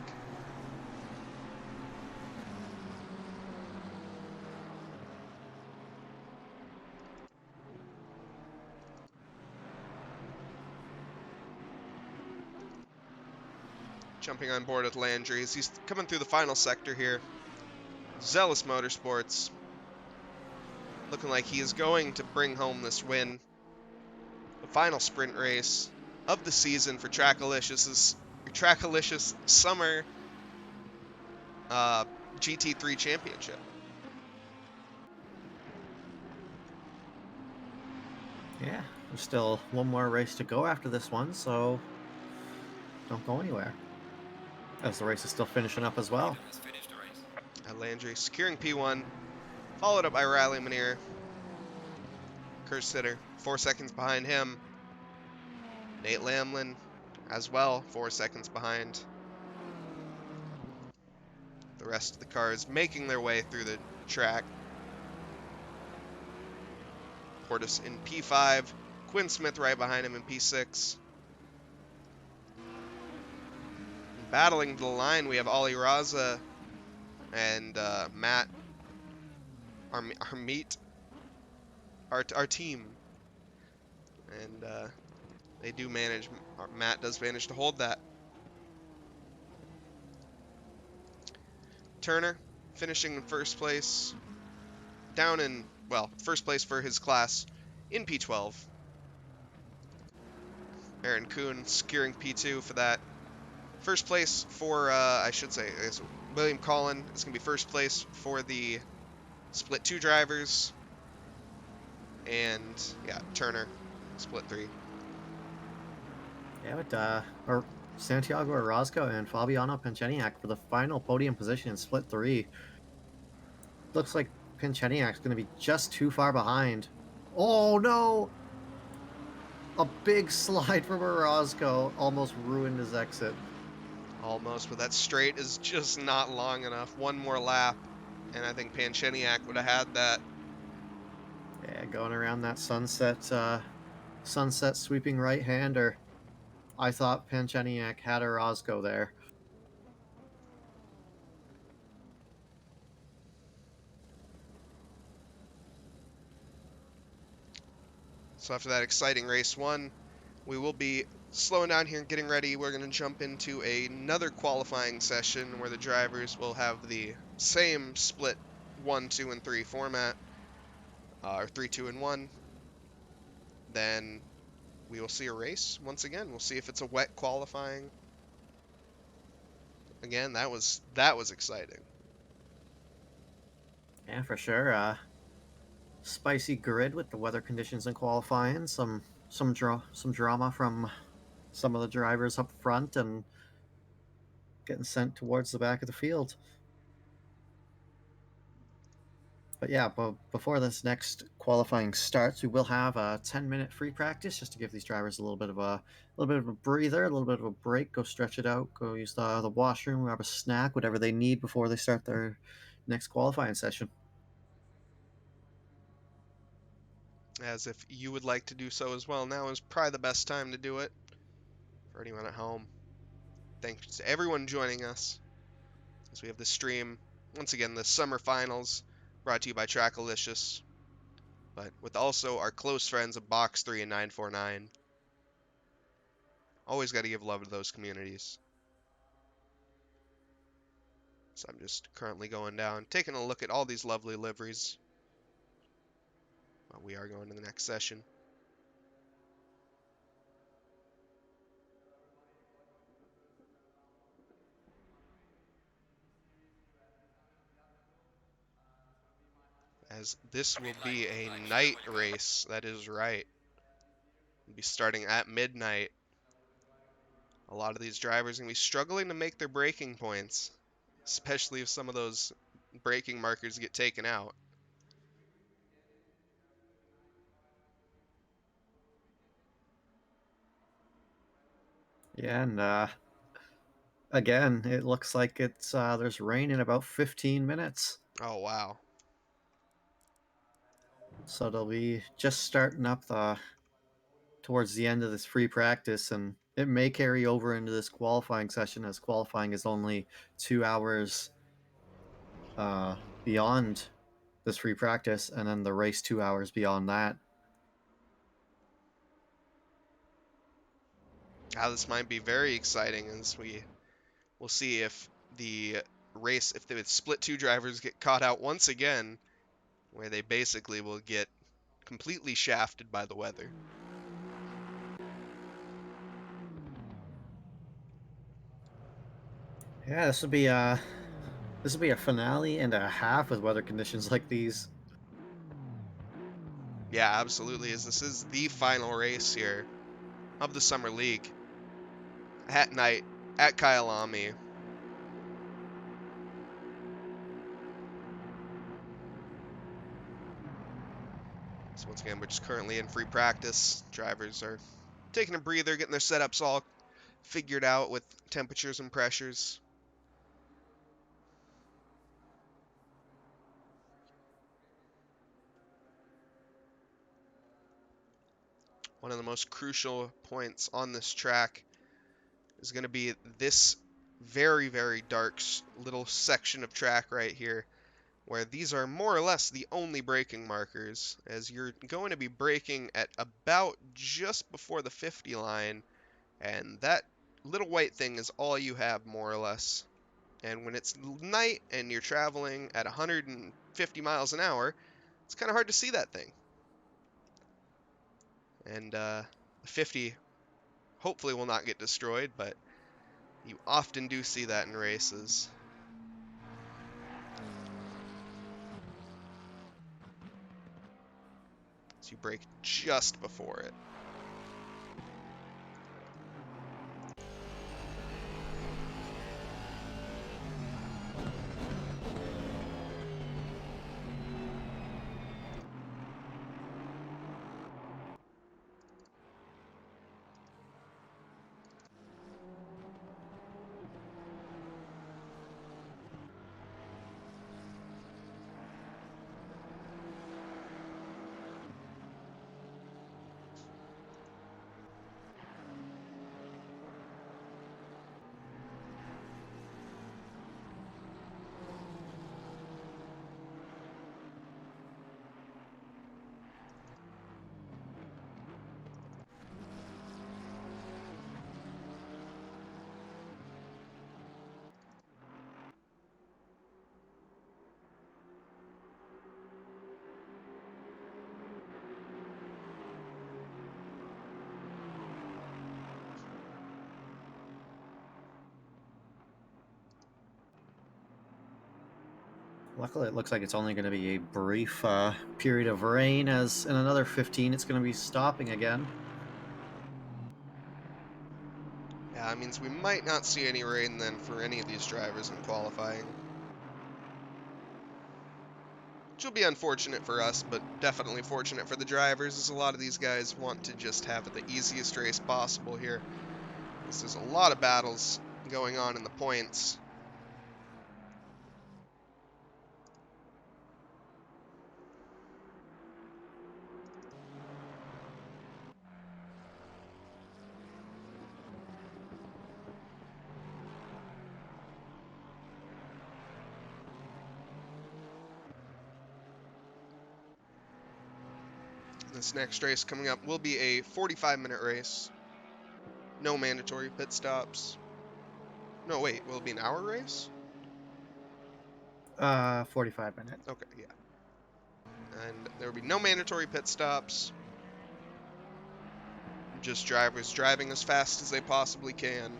Jumping on board with Landry as he's coming through the final sector here. Zealous Motorsports. Looking like he is going to bring home this win. The final sprint race of the season for Trackilicious Summer GT3 Championship. Yeah, there's still one more race to go after this one, so don't go anywhere. As the race is still finishing up as well. Landry securing P1, followed up by Riley Manier. Kersitter, 4 seconds behind him. Nate Lamlin as well, 4 seconds behind. The rest of the cars making their way through the track. Portis in P5, Quinn Smith right behind him in P6. Battling the line, we have Ali Raza and Matt, our team. And they do manage, Matt does manage to hold that. Turner finishing in first place, down in, well, first place for his class in P12. Aaron Kuhn securing P2 for that. First place for, I should say, William Collin is going to be first place for the split 2 drivers. And, yeah, Turner, split 3. Yeah, but Santiago Orozco and Fabiano Pincheniak for the final podium position in split 3. Looks like Pincheniak's going to be just too far behind. Oh no! A big slide from Orozco almost ruined his exit. Almost, but that straight is just not long enough. One more lap, and I think Pancheniak would have had that. Yeah, going around that sunset sweeping right-hander. I thought Pancheniak had Orozco there. So after that exciting race 1, we will be slowing down here and getting ready. We're going to jump into another qualifying session where the drivers will have the same split 1, 2, and 3 format, or 3, 2, and 1. Then we will see a race once again. We'll see if it's a wet qualifying. Again, that was exciting. Yeah, for sure. Spicy grid with the weather conditions and qualifying. Some drama from some of the drivers up front and getting sent towards the back of the field. But yeah, before this next qualifying starts, we will have a 10-minute free practice just to give these drivers a little bit of a breather, a little bit of a break. Go stretch it out. Go use the washroom, grab a snack, whatever they need before they start their next qualifying session. As if you would like to do so as well, now is probably the best time to do it for anyone at home. Thanks to everyone joining us as we have the stream. Once again, the summer finals brought to you by Trackilicious, but with also our close friends of Box 3 and 949. Always got to give love to those communities. So I'm just currently going down, taking a look at all these lovely liveries. But we are going to the next session. As this will be a night race, that is right. We'll be starting at midnight. A lot of these drivers are going to be struggling to make their braking points, especially if some of those braking markers get taken out. Yeah, and again, it looks like it's there's rain in about 15 minutes. Oh, wow. So they'll be just starting up the towards the end of this free practice, and It may carry over into this qualifying session, as qualifying is only 2 hours uh, beyond this free practice, and then the race 2 hours beyond that. This might be very exciting as we'll see if the race, if the split two drivers get caught out once again, where they basically will get completely shafted by the weather. Yeah, this will be a finale and a half with weather conditions like these. Yeah, absolutely, as this is the final race here of the Summer League at night at Kyalami. So once again, we're just currently in free practice. Drivers are taking a breather, getting their setups all figured out with temperatures and pressures. One of the most crucial points on this track is going to be this very, very dark little section of track right here, where these are more or less the only braking markers, as you're going to be braking at about just before the 50 line, and that little white thing is all you have, more or less. And when it's night and you're traveling at 150 miles an hour, it's kind of hard to see that thing. And the 50 hopefully will not get destroyed, but you often do see that in races. So you brake just before it. Luckily, it looks like it's only going to be a brief period of rain, as in another 15 it's going to be stopping again. Yeah, that means we might not see any rain then for any of these drivers in qualifying. Which will be unfortunate for us, but definitely fortunate for the drivers, as a lot of these guys want to just have the easiest race possible here. There's a lot of battles going on in the points. This next race coming up will be a 45-minute race. No mandatory pit stops. No, wait, will it be an hour race? 45 minutes. Okay, yeah. And there will be no mandatory pit stops. Just drivers driving as fast as they possibly can.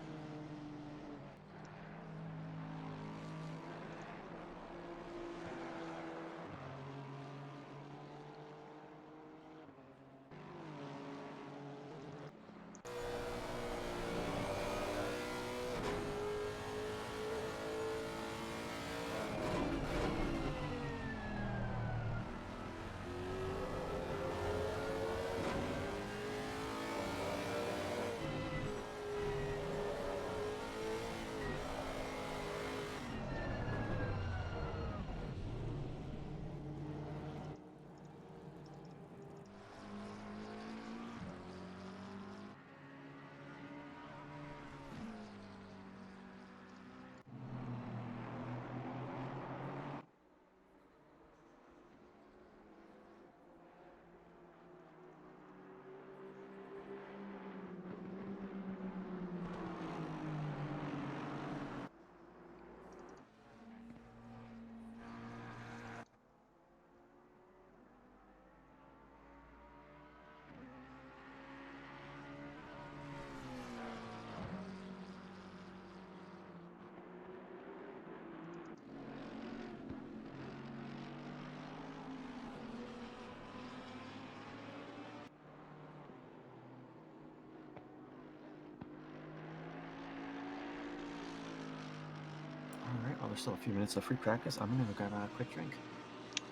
there's still a few minutes of free practice. I'm gonna go grab a quick drink.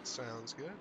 Sounds good.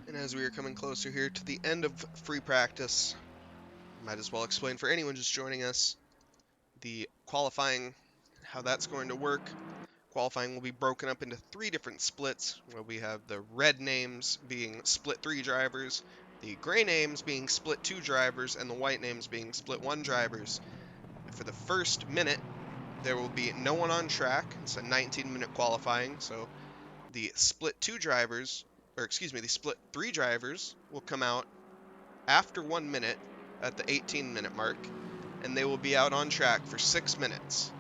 And as we are coming closer here to the end of free practice, might as well explain for anyone just joining us the qualifying, how that's going to work. Qualifying will be broken up into 3 different splits, where we have the red names being split 3 drivers, the gray names being split 2 drivers, and the white names being split 1 drivers. For the first minute, there will be no one on track. It's a 19-minute qualifying, so the split 2 drivers, or excuse me, the split 3 drivers will come out after 1 minute at the 18-minute mark, and they will be out on track for 6 minutes.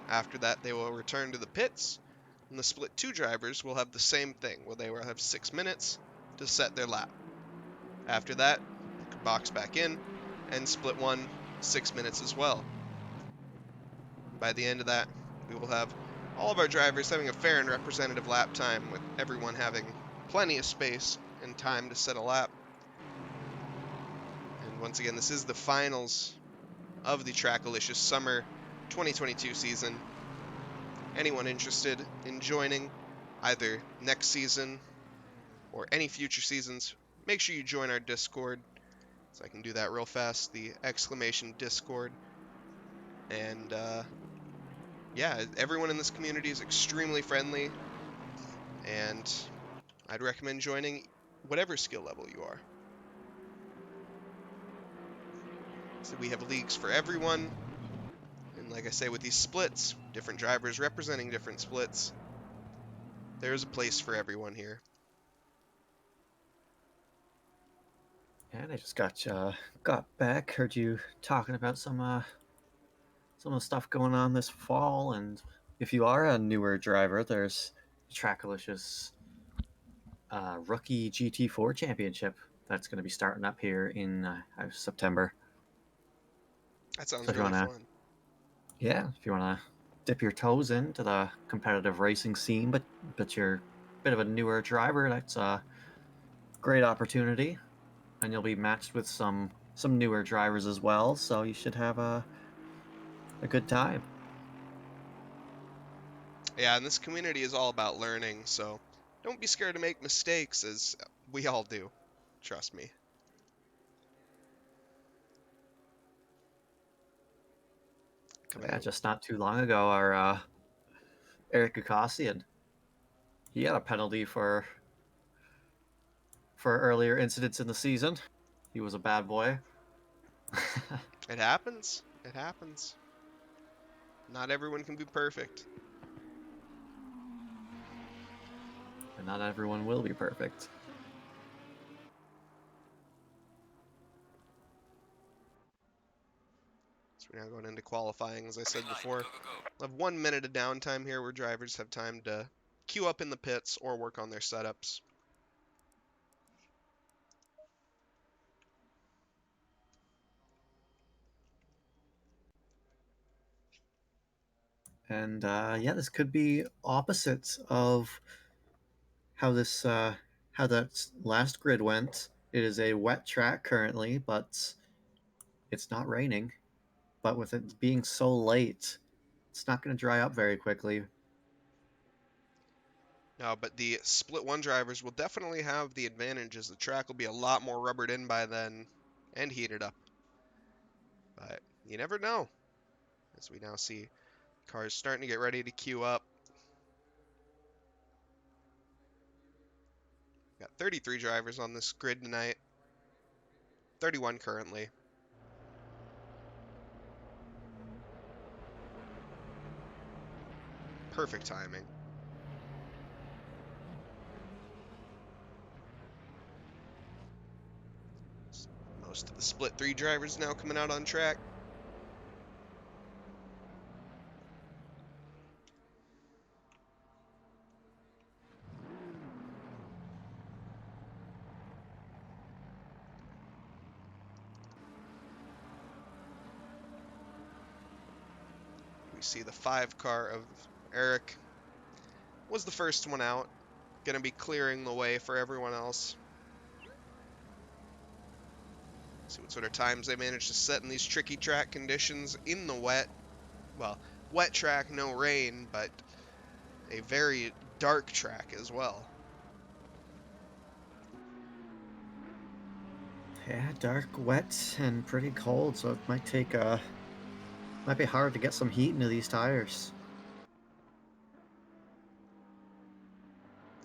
After that, they will return to the pits, and the split 2 drivers will have the same thing, where they will have 6 minutes to set their lap. After that, box back in, and split 1, 6 minutes as well. By the end of that, we will have all of our drivers having a fair and representative lap time, with everyone having plenty of space and time to set a lap. And once again, this is the finals of the Trackilicious Summer 2022 season. Anyone interested in joining either next season or any future seasons, make sure you join our Discord. So I can do that real fast, the exclamation Discord. And yeah, everyone in this community is extremely friendly, and I'd recommend joining whatever skill level you are. So we have leagues for everyone, and like I say, with these splits, different drivers representing different splits, there's a place for everyone here. And I just got back. Heard you talking about some of the stuff going on this fall. And if you are a newer driver, there's Trackilicious Rookie GT4 Championship that's going to be starting up here in September. That So sounds if you really wanna, fun. yeah, if you wanna dip your toes into the competitive racing scene, but you're a bit of a newer driver, that's a great opportunity, and you'll be matched with some newer drivers as well. So you should have a good time. Yeah, and this community is all about learning, so don't be scared to make mistakes, as we all do. Trust me. Coming Yeah, out. just not too long ago, our Eric Gukasian, he had a penalty for earlier incidents in the season. He was a bad boy. It happens. It happens. Not everyone can be perfect. And not everyone will be perfect. So we're now going into qualifying, as I said before. We'll have 1 minute of downtime here where drivers have time to queue up in the pits or work on their setups. And yeah, this could be opposite of how how that last grid went. It is a wet track currently, but it's not raining. But with it being so late, it's not going to dry up very quickly. No, but the split one drivers will definitely have the advantage as the track will be a lot more rubbered in by then and heated up. But you never know, as we now see cars starting to get ready to queue up. Got 33 drivers on this grid tonight, 31 currently. Perfect timing. Most of the split three drivers now coming out on track. We see the 5 car of Eric was the first one out, going to be clearing the way for everyone else. See what sort of times they manage to set in these tricky track conditions in the wet. Well, wet track, no rain, but a very dark track as well. Yeah, dark, wet, and pretty cold, so it might be hard to get some heat into these tires.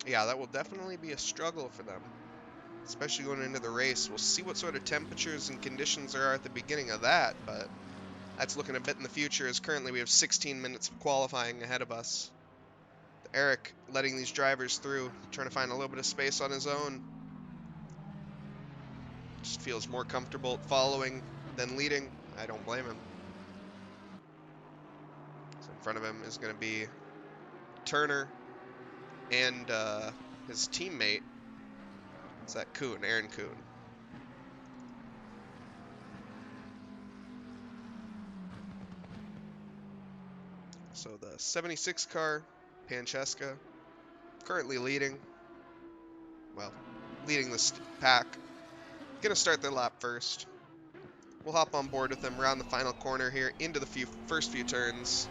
Yeah, that will definitely be a struggle for them, especially going into the race. We'll see what sort of temperatures and conditions there are at the beginning of that, but that's looking a bit in the future, as currently we have 16 minutes of qualifying ahead of us. Eric letting these drivers through, trying to find a little bit of space on his own. Just feels more comfortable following than leading. I don't blame him. So in front of him is going to be Turner and his teammate. Is that Kuhn, Aaron Kuhn. So the 76 car, Pancheska, currently leading. Well, leading this pack. Gonna start their lap first. We'll hop on board with them around the final corner here into the first few turns.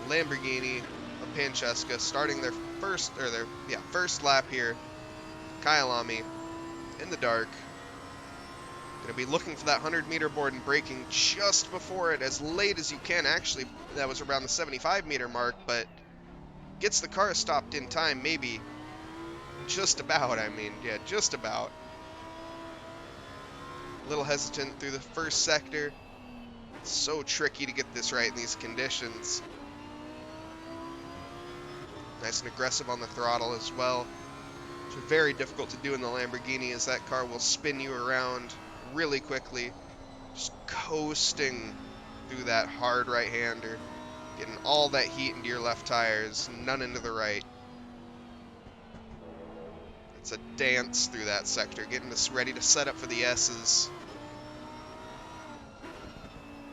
Lamborghini of Pancheska starting their first lap here. Kyalami in the dark. Gonna be looking for that 100-meter board and braking just before it, as late as you can. Actually, that was around the 75-meter mark, but gets the car stopped in time, maybe. Just about, I mean, yeah, just about. A little hesitant through the first sector. It's so tricky to get this right in these conditions. Nice and aggressive on the throttle as well. Which is very difficult to do in the Lamborghini, as that car will spin you around really quickly. Just coasting through that hard right-hander. Getting all that heat into your left tires, none into the right. It's a dance through that sector, getting us ready to set up for the S's.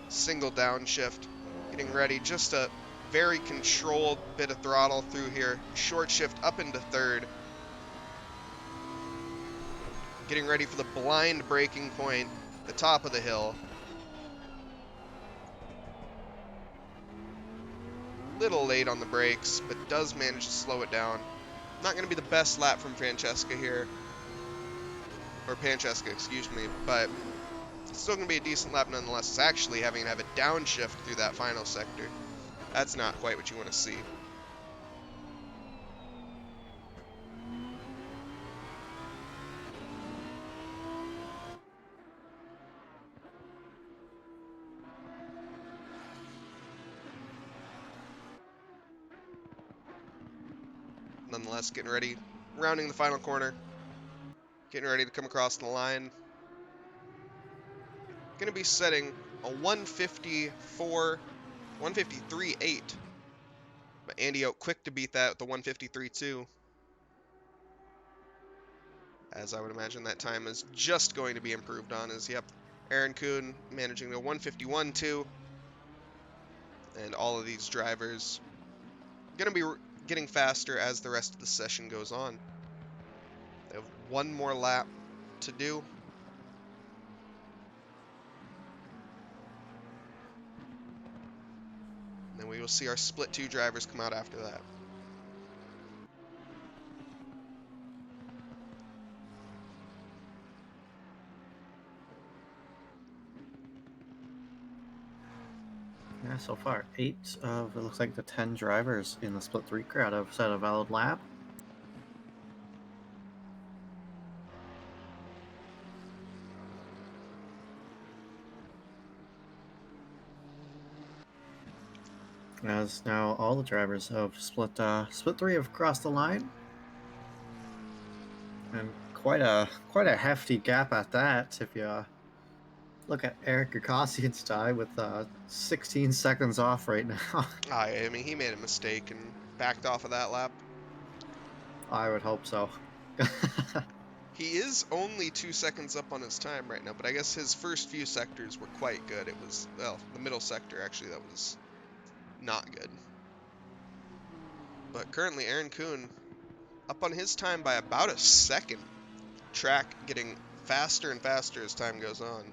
Single downshift, getting ready, just a very controlled bit of throttle through here. Short shift up into third. Getting ready for the blind braking point, the top of the hill. Little late on the brakes, but does manage to slow it down. Not going to be the best lap from Francesca here. Or Pancheska, excuse me, but it's still going to be a decent lap nonetheless. It's actually having to have a downshift through that final sector. That's not quite what you want to see. Nonetheless, getting ready, rounding the final corner, getting ready to come across the line. Going to be setting a 153.8. But Andy Oak quick to beat that with the 153.2. As I would imagine that time is just going to be improved on. As, yep, Aaron Kuhn managing the 151.2. And all of these drivers going to be getting faster as the rest of the session goes on. They have one more lap to do. And then we will see our split 2 drivers come out after that. Yeah, so far, 8 of, it looks like the 10 drivers in the split 3 crowd have set a valid lap. As now all the drivers of split 3 have crossed the line. And quite a hefty gap at that if you look at Eric Gakosian's time with 16 seconds off right now. I mean, he made a mistake and backed off of that lap. I would hope so. He is only 2 seconds up on his time right now, but I guess his first few sectors were quite good. It was, well, the middle sector actually that was not good. But currently Aaron Kuhn up on his time by about a second. Track getting faster and faster as time goes on.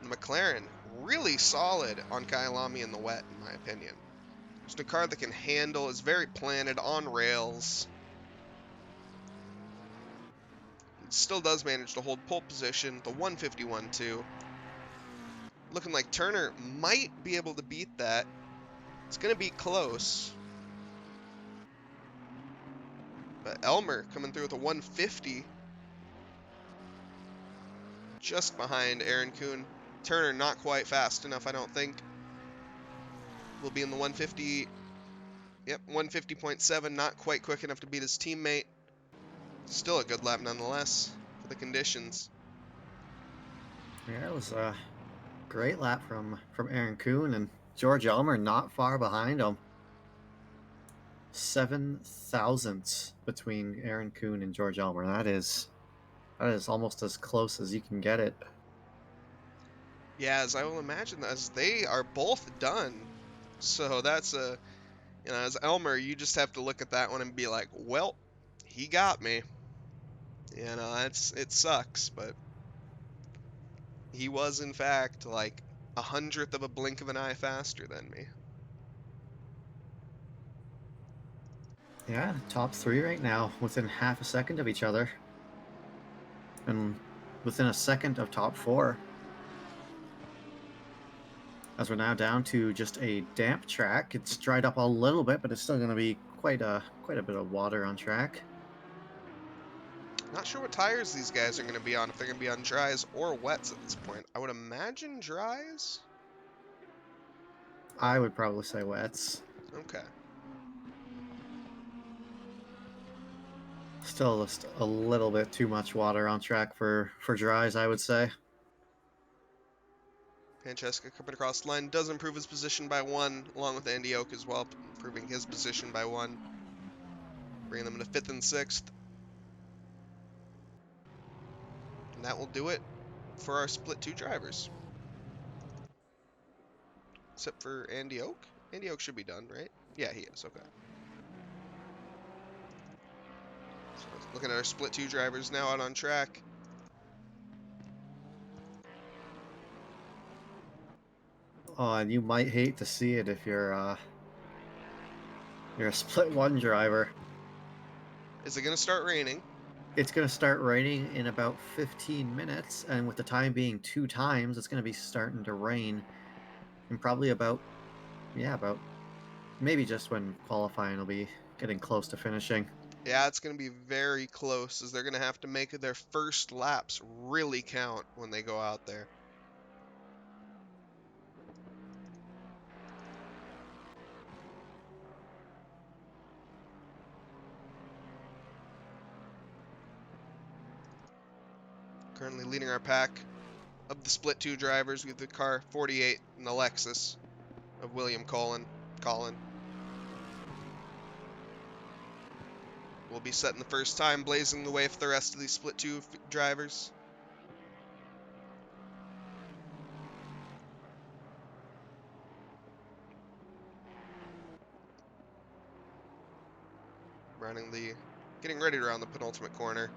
The McLaren really solid on Kyalami in the wet, in my opinion. Just a car that can handle, is very planted on rails. It still does manage to hold pole position, the 151.2. Looking like Turner might be able to beat that. It's going to be close. But Elmer coming through with a 150. Just behind Aaron Kuhn. Turner not quite fast enough, I don't think. Will be in the 150. Yep, 150.7. Not quite quick enough to beat his teammate. Still a good lap nonetheless for the conditions. Yeah, it was a great lap from Aaron Kuhn, and George Elmer not far behind him. 7 thousandths between Aaron Kuhn and George Elmer. That is almost as close as you can get it. Yeah, as I will imagine, as they are both done. So that's a, as Elmer, you just have to look at that one and be like, well, he got me. It sucks, but he was in fact like 100th of a blink of an eye faster than me. Yeah, top 3 right now, within half a second of each other. And within a second of top 4. As we're now down to just a damp track. It's dried up a little bit, but it's still going to be quite a bit of water on track. Not sure what tires these guys are going to be on, if they're going to be on dries or wets at this point. I would imagine dries? I would probably say wets. Okay. Still just a little bit too much water on track for dries, I would say. Francesca coming across the line does improve his position by 1, along with Andy Oak as well, improving his position by 1. Bringing them into 5th and 6th. And that will do it for our split 2 drivers. Except for Andy Oak. Andy Oak should be done, right? Yeah, he is. Okay. So looking at our split 2 drivers now out on track. Oh, and you might hate to see it if you're a split 1 driver. Is it going to start raining? It's going to start raining in about 15 minutes, and with the time being 2 times, it's going to be starting to rain in probably about maybe just when qualifying will be getting close to finishing. Yeah, it's going to be very close, as they're going to have to make their first laps really count when they go out there. Currently leading our pack of the split 2 drivers. We have the car 48 and the Lexus of William Colin. Will be setting the first time, blazing the way for the rest of these split 2 drivers. Getting ready to round the penultimate corner.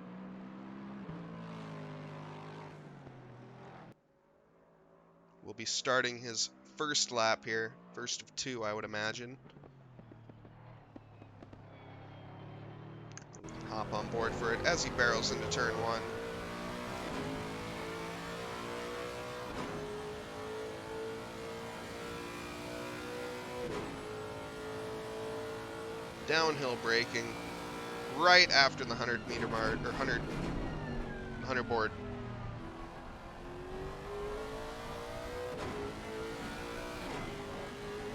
Will be starting his first lap here, first of 2, I would imagine. Hop on board for it as he barrels into turn 1. Downhill braking right after the 100-meter mark, or 100 board.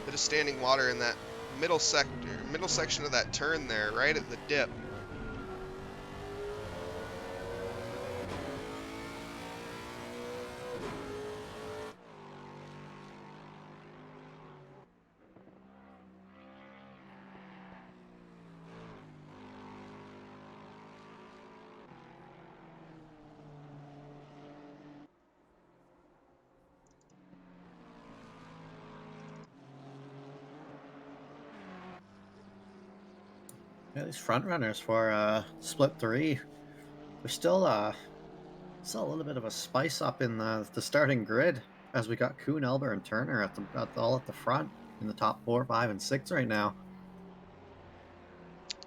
Bit of standing water in that middle section of that turn there, right at the dip. Yeah, these front runners for split 3, there's still a little bit of a spice up in the starting grid, as we got Kuhn, Elber, and Turner all at the front in the top 4, 5, and 6 right now.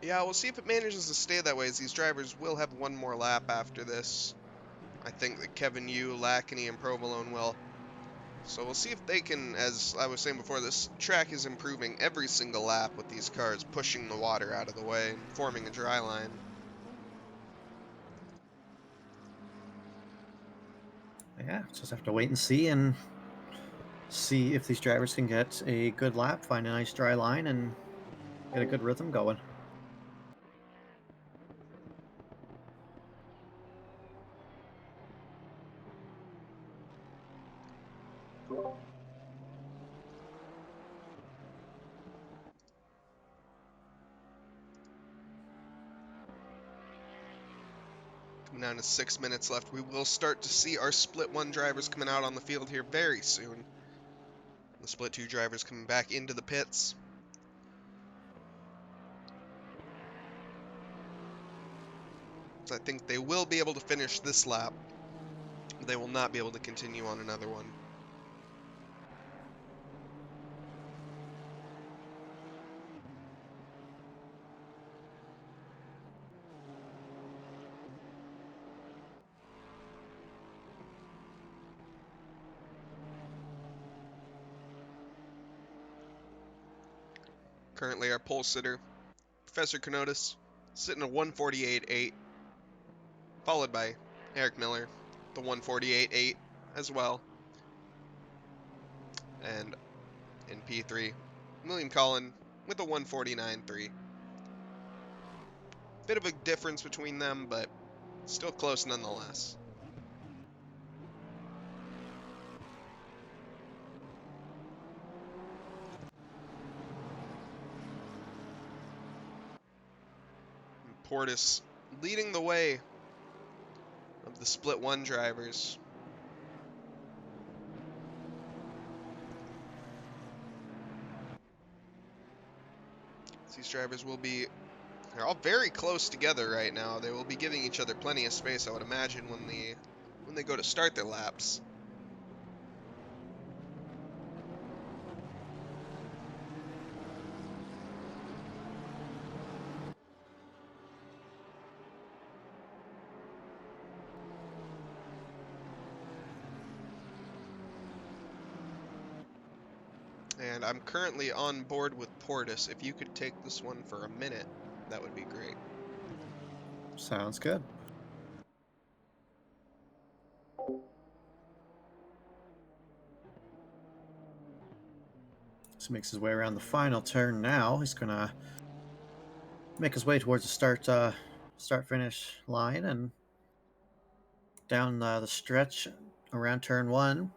Yeah, we'll see if it manages to stay that way, as these drivers will have one more lap after this. I think that Kevin Yu, Lackney, and Provolone will. So we'll see if they can, as I was saying before, this track is improving every single lap with these cars pushing the water out of the way and forming a dry line. Yeah, just have to wait and see if these drivers can get a good lap, find a nice dry line, and get a good rhythm going. Coming down to 6 minutes left, we will start to see our split 1 drivers coming out on the field here very soon. The split 2 drivers coming back into the pits. So I think they will be able to finish this lap. They will not be able to continue on another one. Currently our pole sitter, Professor Kenotis, sitting at 148.8, followed by Eric Miller, the 148.8 as well. And in P3, William Collin with a 149.3. Bit of a difference between them, but still close nonetheless. And Portis leading the way of the split 1 drivers. These drivers they're all very close together right now. They will be giving each other plenty of space, I would imagine, when they go to start their laps. And I'm currently on board with Portis. If you could take this one for a minute, that would be great. Sounds good. So makes his way around the final turn now. He's gonna make his way towards the start finish line and down the stretch around turn 1.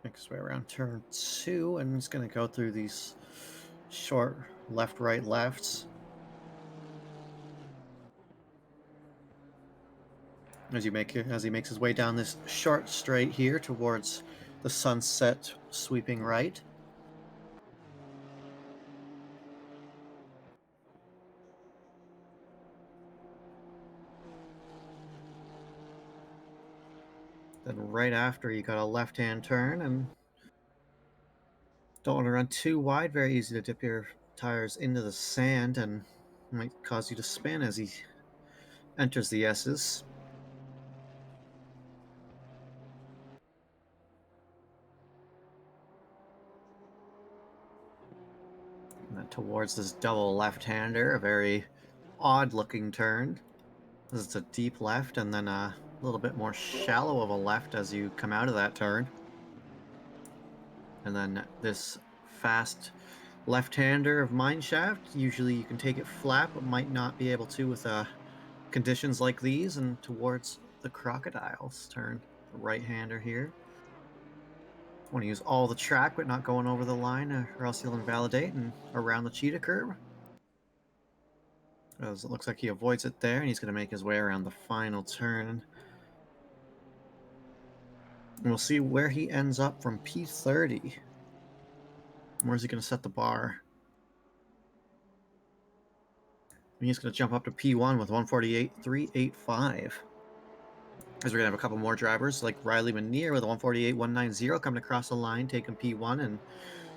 Makes his way around turn 2, and he's going to go through these short left, right, lefts. As he makes his way down this short straight here towards the sunset sweeping right. Then right after, you got a left-hand turn, and don't want to run too wide. Very easy to dip your tires into the sand, and might cause you to spin as he enters the S's. And then towards this double left-hander, a very odd-looking turn. This is a deep left, and then a little bit more shallow of a left as you come out of that turn. And then this fast left-hander of Mineshaft. Usually you can take it flat, but might not be able to with conditions like these. And towards the Crocodile's turn, the right-hander here. Want to use all the track, but not going over the line, or else you'll invalidate, and around the cheetah curve. As it looks like he avoids it there, and he's going to make his way around the final turn. And we'll see where he ends up from P30. Where's he going to set the bar? And he's going to jump up to P1 with 148.385. As we're going to have a couple more drivers, like Riley Manier with a 148.190 coming across the line, taking P1, and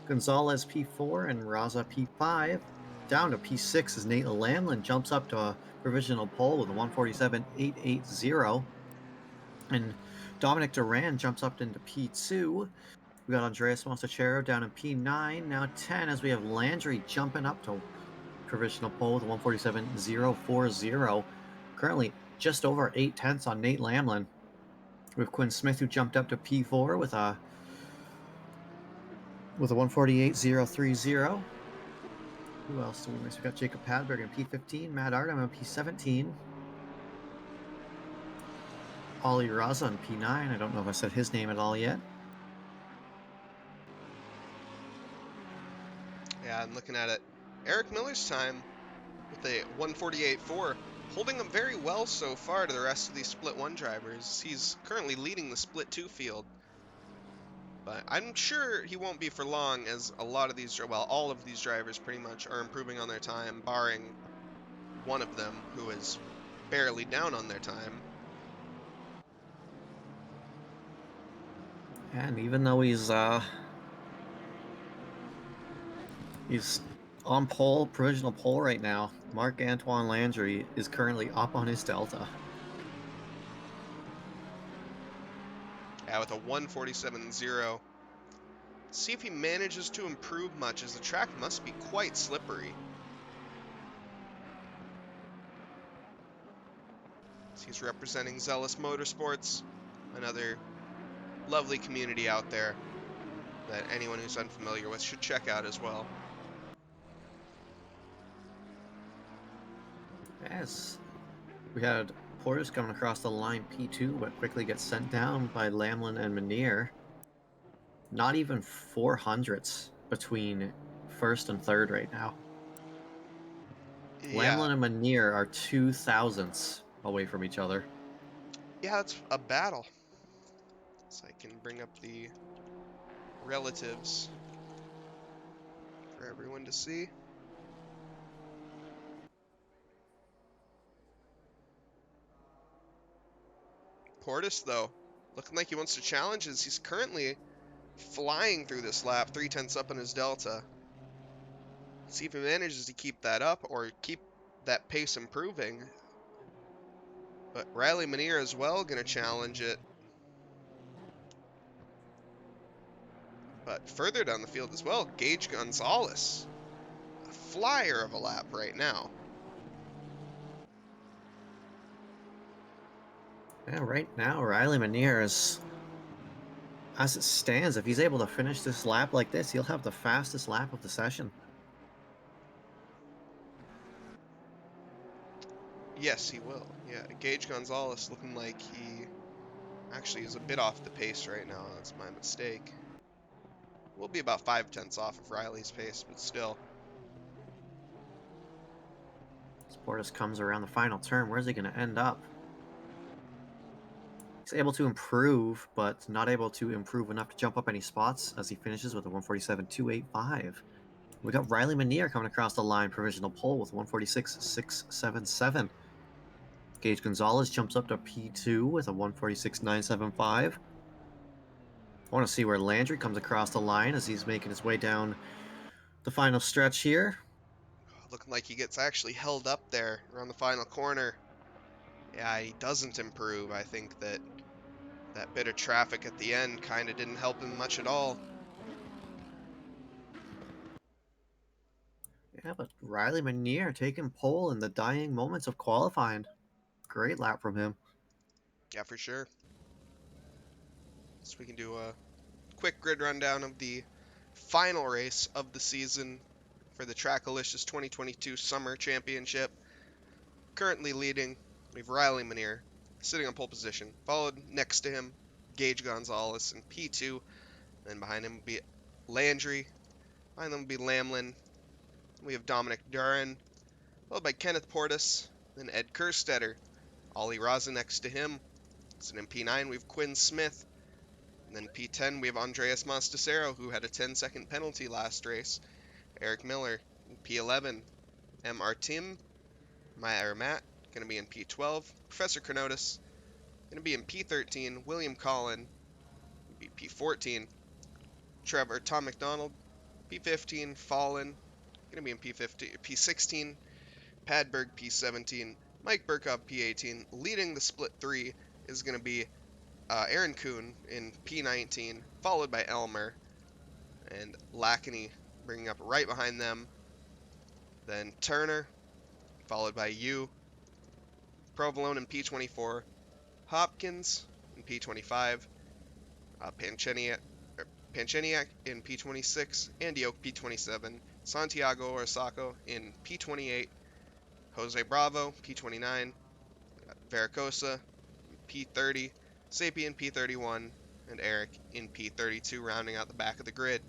Gonzalez P4 and Raza P5. Down to P6 as Nate Lamlin jumps up to a provisional pole with a 147.880. And Dominic Duran jumps up into P2. We got Andreas Montachero down in P9, now 10, as we have Landry jumping up to provisional pole with 147.040. Currently just over 8/10 on Nate Lamlin. We have Quinn Smith, who jumped up to P4 with a 148.030. Who else do we miss? We got Jacob Padberg in P15, Matt Artem in P17. Ollie Raza in P9. I don't know if I said his name at all yet. Yeah, I'm looking at it. Eric Miller's time with a 148.4, holding up very well so far to the rest of these Split 1 drivers. He's currently leading the Split 2 field. But I'm sure he won't be for long, as a lot of these, well, all of these drivers pretty much are improving on their time, barring one of them who is barely down on their time. And even though he's on pole, provisional pole right now, Marc-Antoine Landry is currently up on his Delta. Yeah, with a 147.0. See if he manages to improve much, as the track must be quite slippery. He's representing Zealous Motorsports, another lovely community out there that anyone who's unfamiliar with should check out as well. Yes, we had Portis coming across the line P2, but quickly gets sent down by Lamlin and Manier. Not even 400ths between first and third right now. Yeah. Lamlin and Manier are 2 thousandths away from each other. Yeah, it's a battle. So I can bring up the relatives for everyone to see. Portis, though, looking like he wants to challenge as he's currently flying through this lap, 3/10 up on his Delta. See if he manages to keep that up or keep that pace improving. But Riley Manier as well going to challenge it. But further down the field as well, Gage Gonzalez. A flyer of a lap right now. Yeah, right now, Riley Manier is, as it stands, if he's able to finish this lap like this, he'll have the fastest lap of the session. Yes, he will. Yeah, Gage Gonzalez looking like he actually is a bit off the pace right now. That's my mistake. We'll be about 5/10 off of Riley's pace, but still. Portis comes around the final turn. Where's he going to end up? He's able to improve, but not able to improve enough to jump up any spots as he finishes with a 147.285. We got Riley Manier coming across the line, provisional pole with 146.677. Gage Gonzalez jumps up to P2 with a 146.975. I want to see where Landry comes across the line as he's making his way down the final stretch here. Looking like he gets actually held up there around the final corner. Yeah, he doesn't improve. I think that bit of traffic at the end kind of didn't help him much at all. Yeah, but Riley Manier taking pole in the dying moments of qualifying. Great lap from him. Yeah, for sure. So we can do a quick grid rundown of the final race of the season for the Trackilicious 2022 Summer Championship. Currently leading, we have Riley Manier sitting on pole position, followed next to him Gage Gonzalez in P2, then behind him will be Landry, behind them will be Lamlin. We have Dominic Duran, followed by Kenneth Portis, then Ed Kerstetter, Ollie Raza next to him. So in P9 we have Quinn Smith, and then P10 we have Andreas Mostasero, who had a 10-second penalty last race. Eric Miller in P11, M. Artim, Matt, going to be in P12. Professor Cronotis, going to be in P13. William Collin, be P14. Tom McDonald, P15. Fallen, going to be in P16. Padberg, P17. Mike Burkhoff, P18. Leading the split 3 is going to be Aaron Kuhn in P19, followed by Elmer and Lackney bringing up right behind them. Then Turner, followed by you. Provolone in P24. Hopkins in P25. Pancheniak in P26. Andy Oak P27. Santiago Orsacco in P28. Jose Bravo P29. Vericosa P30. Sapien P31. And Eric in P32, rounding out the back of the grid.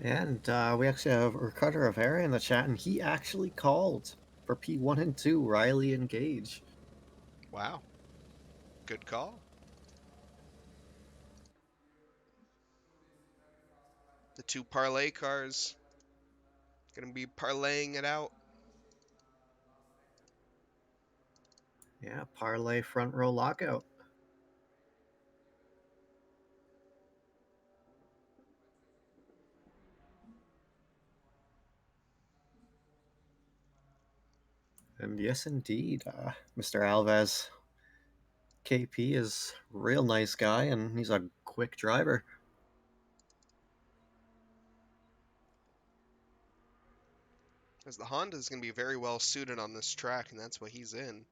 And we actually have Ricardo Rivera in the chat, and he actually called for P1 and 2, Riley and Gage. Wow. Good call. The two parlay cars going to be parlaying it out. Yeah, parlay front row lockout. And yes, indeed, Mr. Alves. KP is a real nice guy, and he's a quick driver. As the Honda is going to be very well suited on this track, and that's what he's in.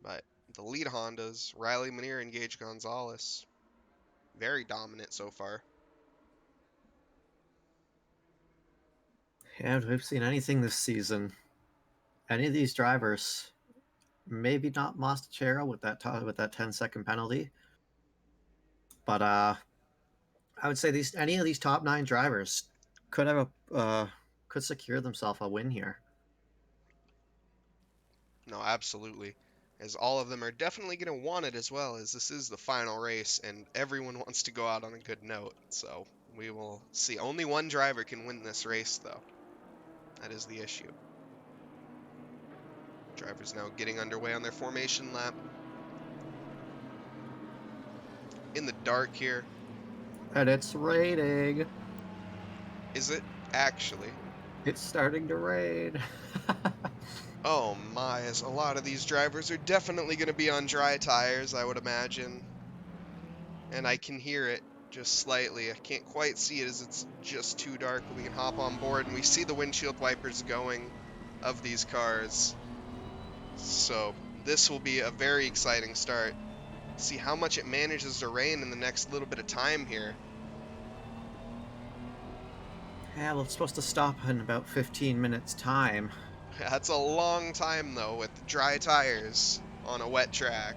But the lead Hondas, Riley Manier and Gage Gonzalez, very dominant so far. Yeah, we've seen anything this season. Any of these drivers, maybe not Mostachero with that 10-second penalty, but I would say any of these top 9 drivers could have could secure themselves a win here. No, absolutely. As all of them are definitely going to want it as well, as this is the final race, and everyone wants to go out on a good note. So we will see. Only one driver can win this race, though. That is the issue. Drivers now getting underway on their formation lap. In the dark here. And it's raining. Is it actually? It's starting to rain. Oh my, as a lot of these drivers are definitely going to be on dry tires, I would imagine. And I can hear it just slightly. I can't quite see it as it's just too dark, but we can hop on board and we see the windshield wipers going of these cars. So this will be a very exciting start. See how much it manages to rain in the next little bit of time here. Yeah, well, it's supposed to stop in about 15 minutes' time. That's a long time, though, with dry tires on a wet track.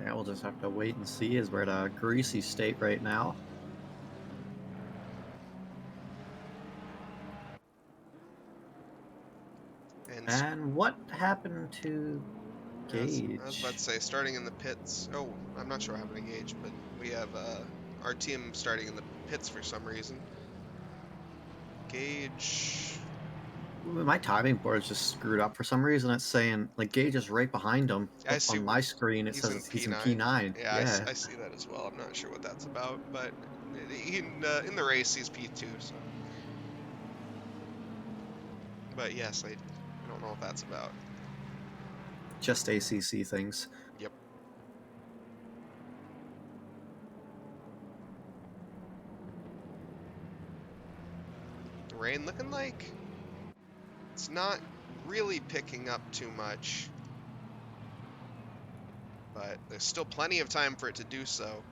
Yeah, we'll just have to wait and see, as we're at a greasy state right now. And what happened to I was about to Gage? say, starting in the pits. Oh, I'm not sure what happened to Gage, but we have our team starting in the pits for some reason. Gage. My timing board is just screwed up for some reason. It's saying like Gage is right behind him, I but see on my screen it he's in says he's in P9. P9. Yeah, Yeah, I see that as well. I'm not sure what that's about, but in the race he's P2. So, but yes, I don't know what that's about. just ACC things. Yep. The rain looking like it's not really picking up too much, but there's still plenty of time for it to do so.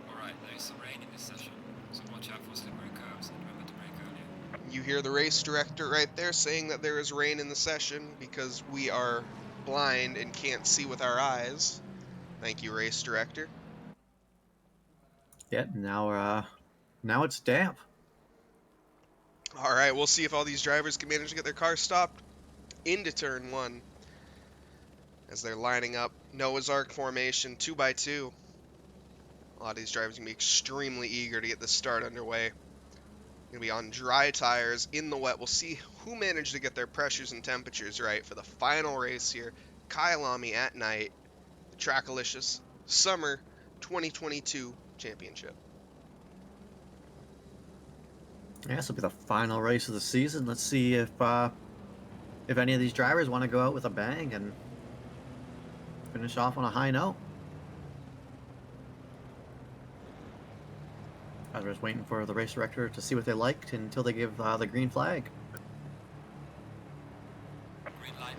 Alright, there is some rain in this session, so watch out for slippery curves and remember to brake earlier. You hear the race director right there saying that there is rain in the session because we are blind and can't see with our eyes. Thank you, race director. Yeah, now it's damp. All right, we'll see if all these drivers can manage to get their cars stopped into turn one as they're lining up Noah's Ark formation 2x2. A lot of these drivers are going to be extremely eager to get this start underway. Going to be on dry tires in the wet. We'll see who managed to get their pressures and temperatures right for the final race here. Kyalami at night, the Trackilicious Summer 2022 Championship. Yeah, this will be the final race of the season. Let's see if any of these drivers want to go out with a bang and finish off on a high note. I was just waiting for the race director to see what they liked until they give the green flag.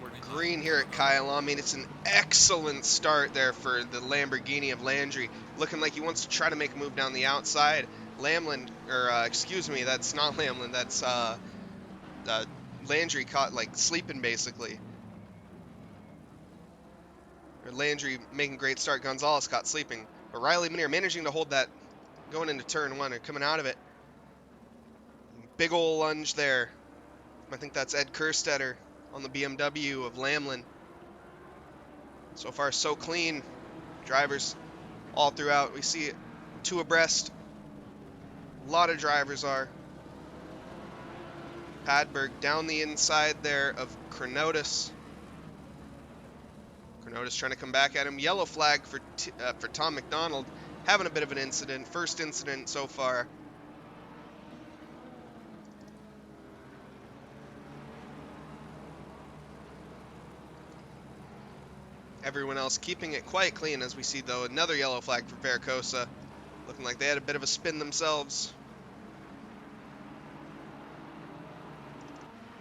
We're green here at Kyalami, and it's an excellent start there for the Lamborghini of Landry. Looking like he wants to try to make a move down the outside. Lamlin, or excuse me, that's not Lamlin, that's Landry caught like sleeping basically. Or Landry making a great start, Gonzalez caught sleeping. But Riley Muneer managing to hold that going into turn one or coming out of it. Big ol' lunge there. I think that's Ed Kerstetter on the BMW of Lamlin. So far, so clean. Drivers all throughout. We see it two abreast. A lot of drivers are. Padberg down the inside there of Chronotis. Chronotis trying to come back at him. Yellow flag for Tom McDonald. Having a bit of an incident. First incident so far. Everyone else keeping it quite clean, as we see, though, another yellow flag for Veracruz. Looking like they had a bit of a spin themselves.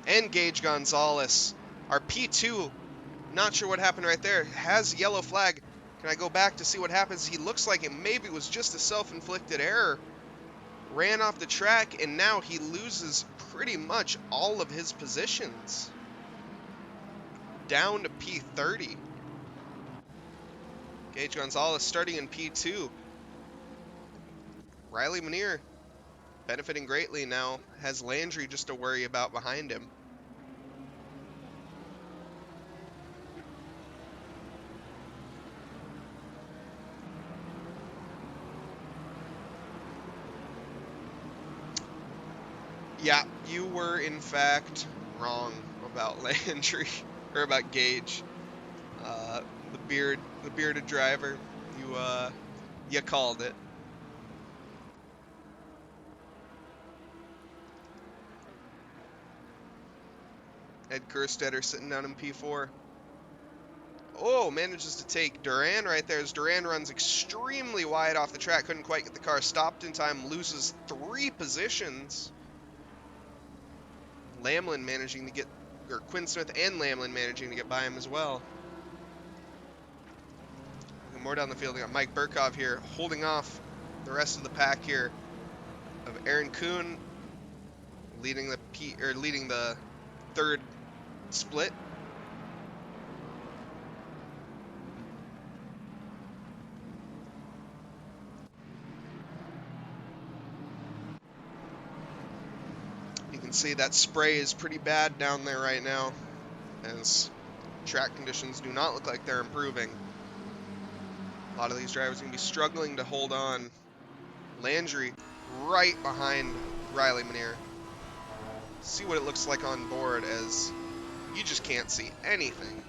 And Gage Gonzalez, our P2, not sure what happened right there, has yellow flag. Can I go back to see what happens? He looks like it maybe was just a self-inflicted error. Ran off the track, and now he loses pretty much all of his positions. Down to P30. Gage Gonzalez starting in P2. Riley Muneer benefiting greatly now. Has Landry just to worry about behind him. Yeah, you were in fact wrong about Landry, or about Gage. The bearded driver. You called it. Ed Kerstetter sitting down in P4. Oh, manages to take Duran right there as Duran runs extremely wide off the track. Couldn't quite get the car stopped in time. Loses 3 positions. Lamlin managing to get Quinn Smith and Lamlin managing to get by him as well. And more down the field, we got Mike Burkov here holding off the rest of the pack here of Aaron Kuhn leading the third split. You can see that spray is pretty bad down there right now, as track conditions do not look like they're improving. A lot of these drivers are going to be struggling to hold on. Landry right behind Riley Manier. See what it looks like on board, as you just can't see anything.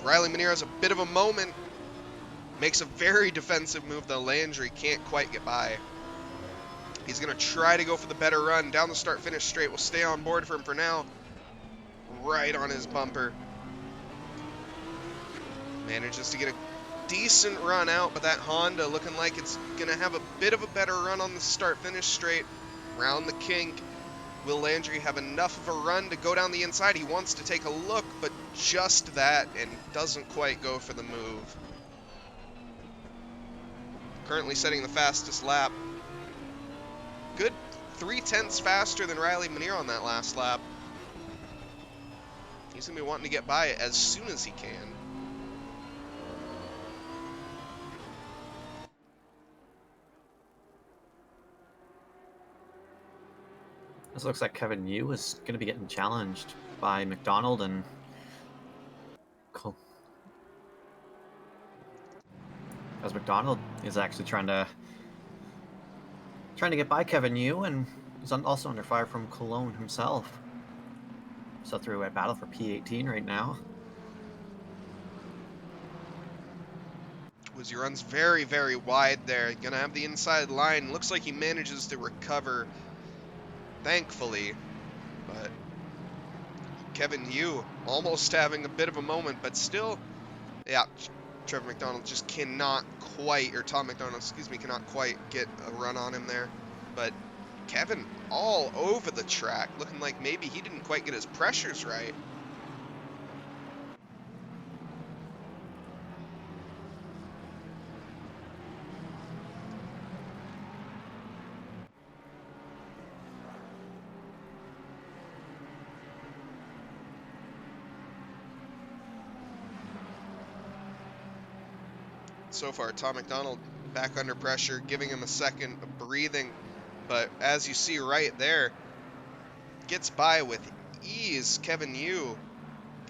Riley Manier has a bit of a moment. Makes a very defensive move, though. Landry can't quite get by. He's going to try to go for the better run. Down the start-finish straight. Will stay on board for him for now. Right on his bumper. Manages to get a decent run out, but that Honda looking like it's going to have a bit of a better run on the start-finish straight. Round the kink. Will Landry have enough of a run to go down the inside? He wants to take a look, but just that, and doesn't quite go for the move. Currently setting the fastest lap. Good 0.3 faster than Riley Manier on that last lap. He's going to be wanting to get by it as soon as he can. This looks like Kevin Yu is going to be getting challenged by McDonald and as McDonald is actually trying to get by Kevin Yu, and is also under fire from Cologne himself. So through a battle for P18 right now. Woozy runs very, very wide there. Gonna have the inside line. Looks like he manages to recover, thankfully. But Kevin Yu almost having a bit of a moment, but still, yeah, Trevor McDonald just cannot quite, or Tom McDonald, excuse me, cannot quite get a run on him there. But Kevin all over the track, looking like maybe he didn't quite get his pressures right. So far, Tom McDonald back under pressure, giving him a second of breathing. But as you see right there, gets by with ease. Kevin Yu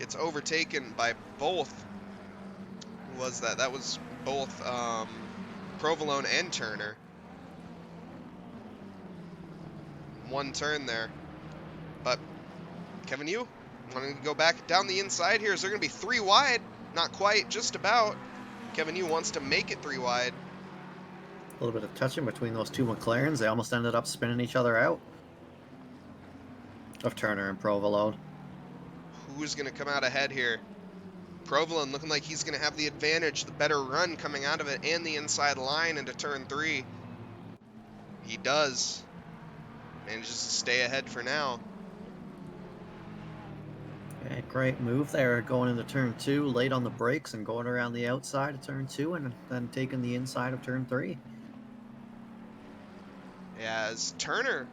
gets overtaken by both. Who was that? That was both Provolone and Turner. One turn there. But Kevin Yu wanting to go back down the inside here. Is there going to be 3 wide? Not quite, just about. Kevin Yu wants to make it 3 wide. A little bit of touching between those two McLarens. They almost ended up spinning each other out. Of Turner and Provolone. Who's going to come out ahead here? Provolone looking like he's going to have the advantage, the better run coming out of it, and the inside line into turn 3. He does. Manages to stay ahead for now. Okay, great move there, going into turn 2, late on the brakes and going around the outside of turn 2 and then taking the inside of turn 3. As Turner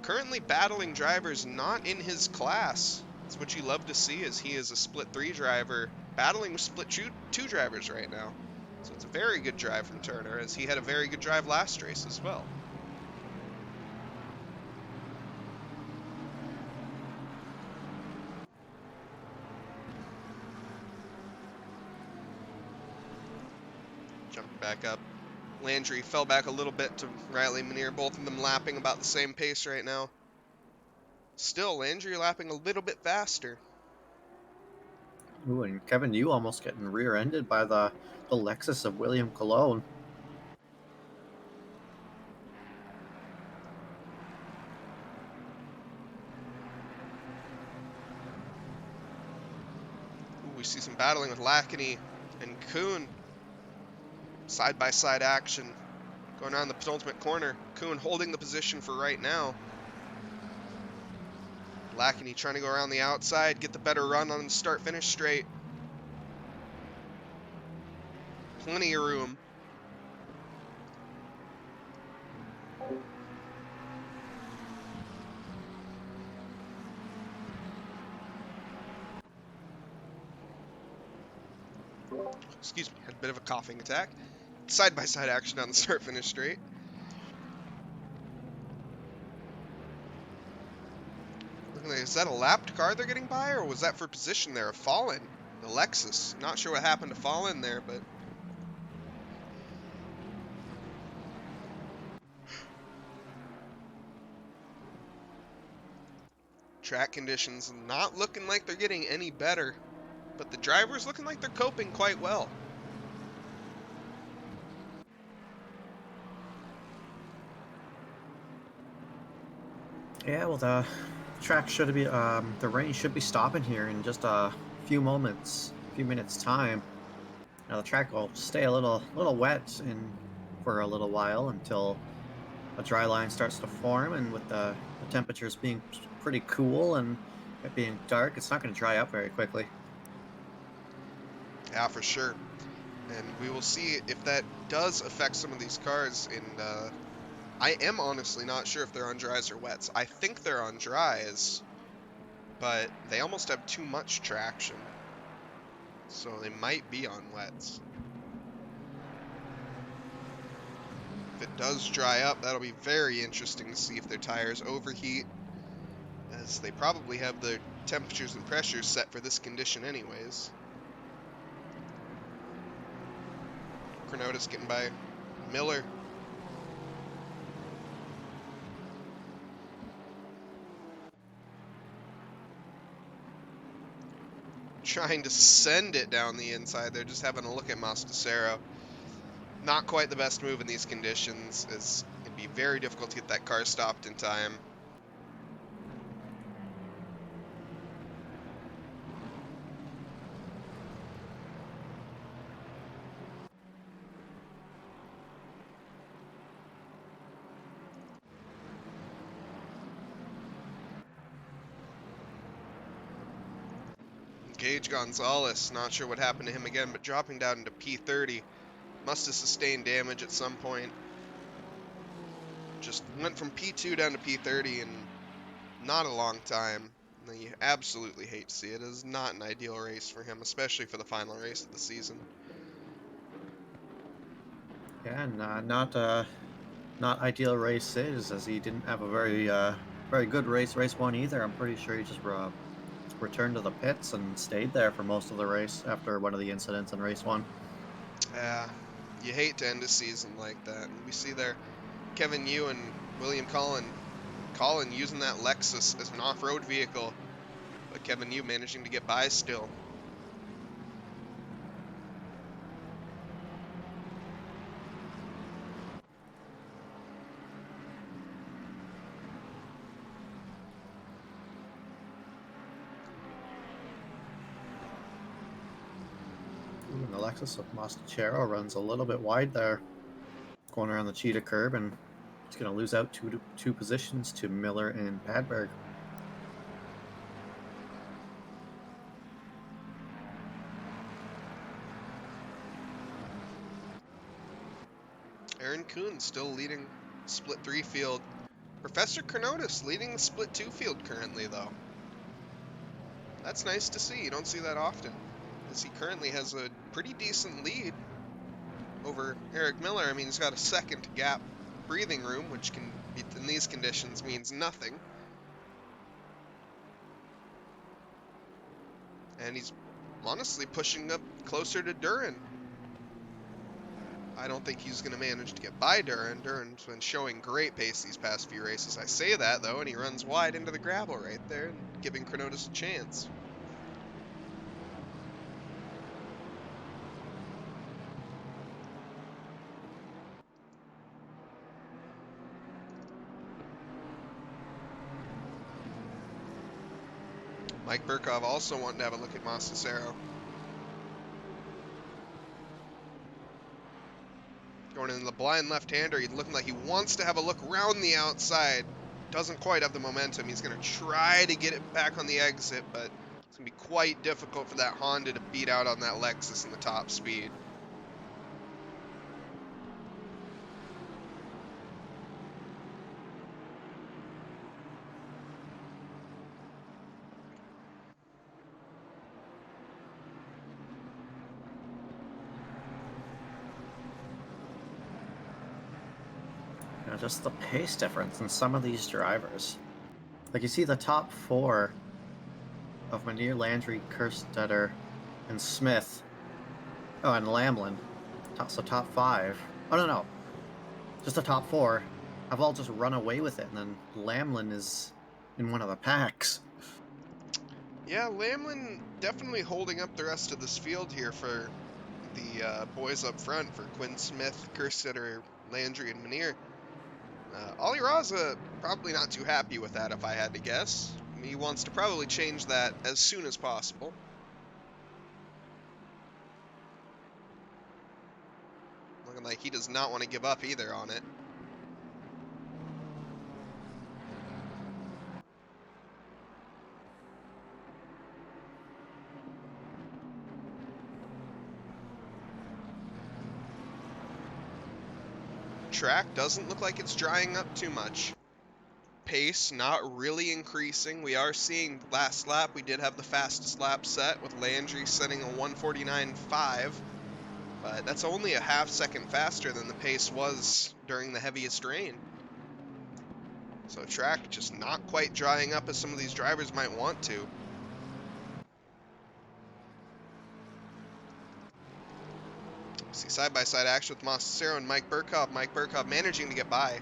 currently battling drivers not in his class. That's what you love to see, as he is a split 3 driver battling with split 2 drivers right now. So it's a very good drive from Turner, as he had a very good drive last race as well. Jumping back up. Landry fell back a little bit to Riley Manier, both of them lapping about the same pace right now. Still, Landry lapping a little bit faster. Ooh, and Kevin Yu almost getting rear-ended by the Lexus of William Cologne. Ooh, we see some battling with Lackney and Kuhn. Side-by-side action. Going on the penultimate corner. Kuhn holding the position for right now. Lackney trying to go around the outside, get the better run on the start-finish straight. Plenty of room. Excuse me, had a bit of a coughing attack. Side-by-side action on the start-finish straight. Is that a lapped car they're getting by, or was that for position there? A Fallen. The Lexus. Not sure what happened to Fallen there, but... Track conditions not looking like they're getting any better, but the drivers looking like they're coping quite well. Yeah, well, the track should be, the rain should be stopping here in just a few minutes time. Now the track will stay a little wet for a little while until a dry line starts to form, and with the temperatures being pretty cool and it being dark, it's not going to dry up very quickly. Yeah, for sure. And we will see if that does affect some of these cars. And I am honestly not sure if they're on dries or wets. I think they're on dries, but they almost have too much traction. So they might be on wets. If it does dry up, that'll be very interesting to see if their tires overheat, as they probably have the temperatures and pressures set for this condition anyways. Cronotis getting by Miller. Trying to send it down the inside. They're just having a look at Mastasero. Not quite the best move in these conditions, as it'd be very difficult to get that car stopped in time. Gage Gonzalez, not sure what happened to him again, but dropping down into P30. Must have sustained damage at some point. Just went from P2 down to P30 in not a long time. And you absolutely hate to see it. It is not an ideal race for him, especially for the final race of the season. Yeah, and not ideal races, as he didn't have a very good race one either. I'm pretty sure he just returned to the pits and stayed there for most of the race after one of the incidents in race one. Yeah, you hate to end a season like that. And we see there Kevin Yu and William Collin. Collin using that Lexus as an off-road vehicle, but Kevin Yu managing to get by still. Ooh, and the Lexus of Mastachero runs a little bit wide there, going around the cheetah curb, and he's going to lose out two positions to Miller and Padberg. Aaron Kuhn still leading split 3 field. Professor Cronotis leading the split 2 field currently, though. That's nice to see. You don't see that often, as he currently has a pretty decent lead over Eric Miller. I mean, he's got a second gap breathing room, which can, in these conditions, means nothing. And he's honestly pushing up closer to Duran. I don't think he's going to manage to get by Duran. Duran's been showing great pace these past few races. I say that, though, and he runs wide into the gravel right there, giving Cronotis a chance. Mike Burkov also wanting to have a look at Mastasero. Going in the blind left-hander, he's looking like he wants to have a look around the outside. Doesn't quite have the momentum. He's going to try to get it back on the exit, but it's going to be quite difficult for that Honda to beat out on that Lexus in the top speed. You know, just the pace difference in some of these drivers. Like, you see the top 4 of Manier, Landry, Kerstetter, and Smith. Oh, and Lamlin. So top 5. Oh, no. Just the top 4 have all just run away with it, and then Lamlin is in one of the packs. Yeah, Lamlin definitely holding up the rest of this field here for the boys up front, for Quinn Smith, Kerstetter, Landry, and Manier. Ollie Raza probably not too happy with that, if I had to guess. I mean, he wants to probably change that as soon as possible. Looking like he does not want to give up either on it. Track doesn't look like it's drying up too much. Pace not really increasing. We are seeing last lap, we did have the fastest lap set with Landry setting a 1:49.5, but that's only a half second faster than the pace was during the heaviest rain. So track just not quite drying up as some of these drivers might want to. See side-by-side action with Montecero and Mike Burkhoff. Mike Burkhoff managing to get by.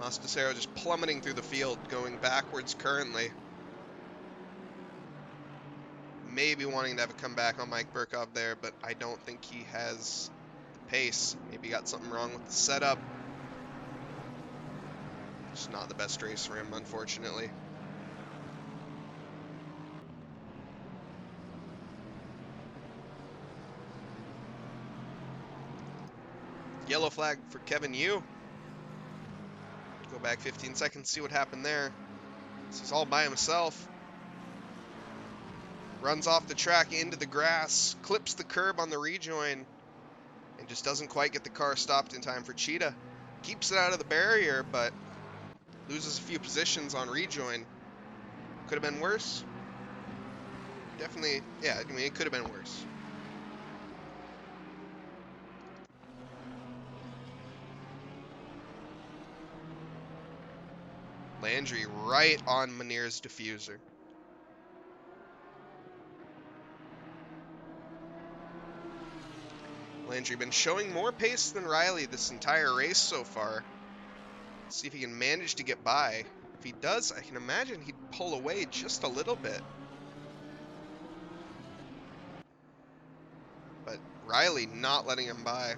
Montecero just plummeting through the field, going backwards currently. Maybe wanting to have a comeback on Mike Burkhoff there, but I don't think he has the pace. Maybe got something wrong with the setup. Just not the best race for him, unfortunately. Yellow flag for Kevin Yu. Go back 15 seconds, see what happened there. This is all by himself. Runs off the track into the grass, clips the curb on the rejoin, and just doesn't quite get the car stopped in time for Cheetah. Keeps it out of the barrier, but loses a few positions on rejoin. Could have been worse. Definitely, yeah, I mean, it could have been worse. Landry right on Manier's diffuser. Landry been showing more pace than Riley this entire race so far. Let's see if he can manage to get by. If he does, I can imagine he'd pull away just a little bit. But Riley not letting him by.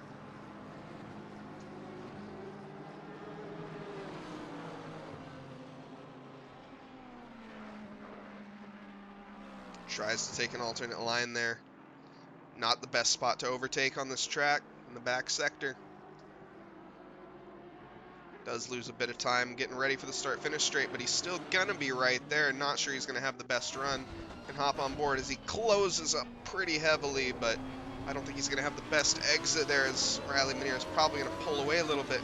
Tries to take an alternate line there. Not the best spot to overtake on this track in the back sector. Does lose a bit of time getting ready for the start-finish straight, but he's still gonna be right there. Not sure he's gonna have the best run. Can hop on board as he closes up pretty heavily, but I don't think he's gonna have the best exit there, as Riley Manier is probably gonna pull away a little bit.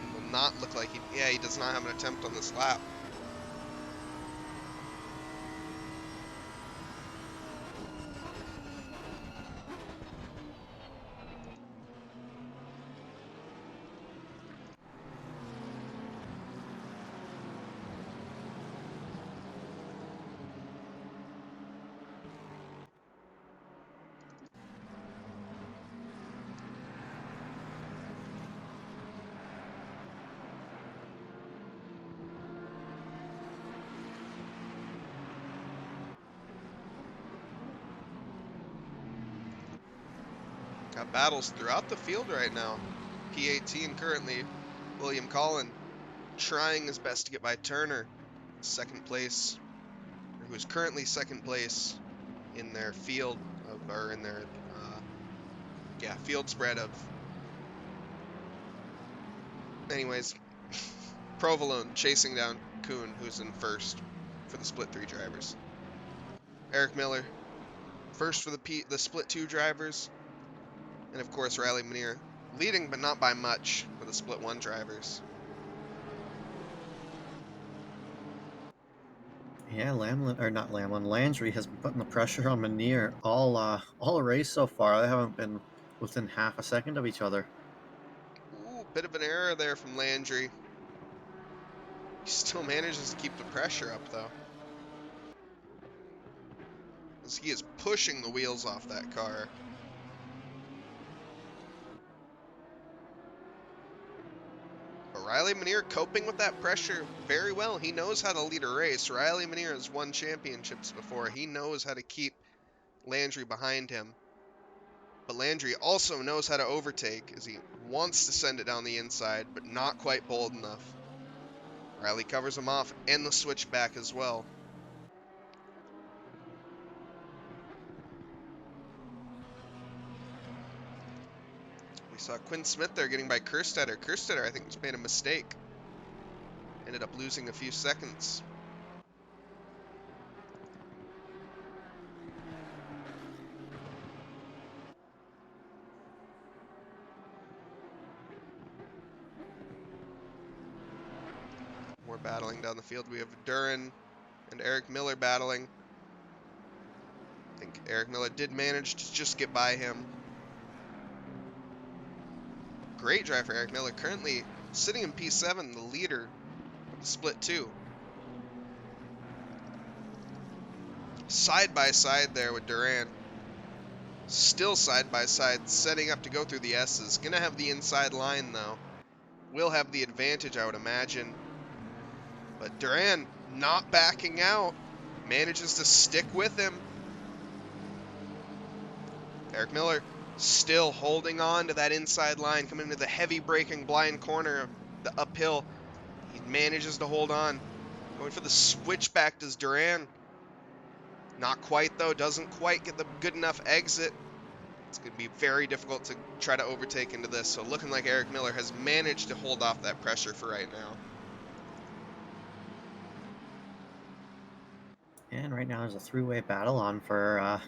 It will not look like he does not have an attempt on this lap. Got battles throughout the field right now. P18 currently, William Collin trying his best to get by Turner, second place, or who is currently second place in their field of, or in their field spread of. Anyways, Provolone chasing down Kuhn, who's in first for the split 3 drivers. Eric Miller first for the split 2 drivers, and of course Riley Manier leading, but not by much, for the split 1 drivers. Yeah, Landry has been putting the pressure on Manier all race so far. They haven't been within half a second of each other. Ooh, bit of an error there from Landry. He still manages to keep the pressure up, though, as he is pushing the wheels off that car. But Riley Manier coping with that pressure very well. He knows how to lead a race. Riley Manier has won championships before. He knows how to keep Landry behind him. But Landry also knows how to overtake, as he wants to send it down the inside, but not quite bold enough. Riley covers him off, and the switchback as well. We saw Quinn Smith there getting by Kerstetter. Kerstetter, I think, just made a mistake. Ended up losing a few seconds. More battling down the field. We have Duran and Eric Miller battling. I think Eric Miller did manage to just get by him. Great drive for Eric Miller. Currently sitting in P7, the leader of the split 2. Side by side there with Duran. Still side by side, setting up to go through the S's. Gonna have the inside line though. Will have the advantage, I would imagine. But Duran not backing out. Manages to stick with him. Eric Miller still holding on to that inside line, coming into the heavy braking blind corner, the uphill. He manages to hold on. Going for the switchback does Duran. Not quite though, doesn't quite get the good enough exit. It's going to be very difficult to try to overtake into this. So looking like Eric Miller has managed to hold off that pressure for right now. And right now there's a three-way battle on for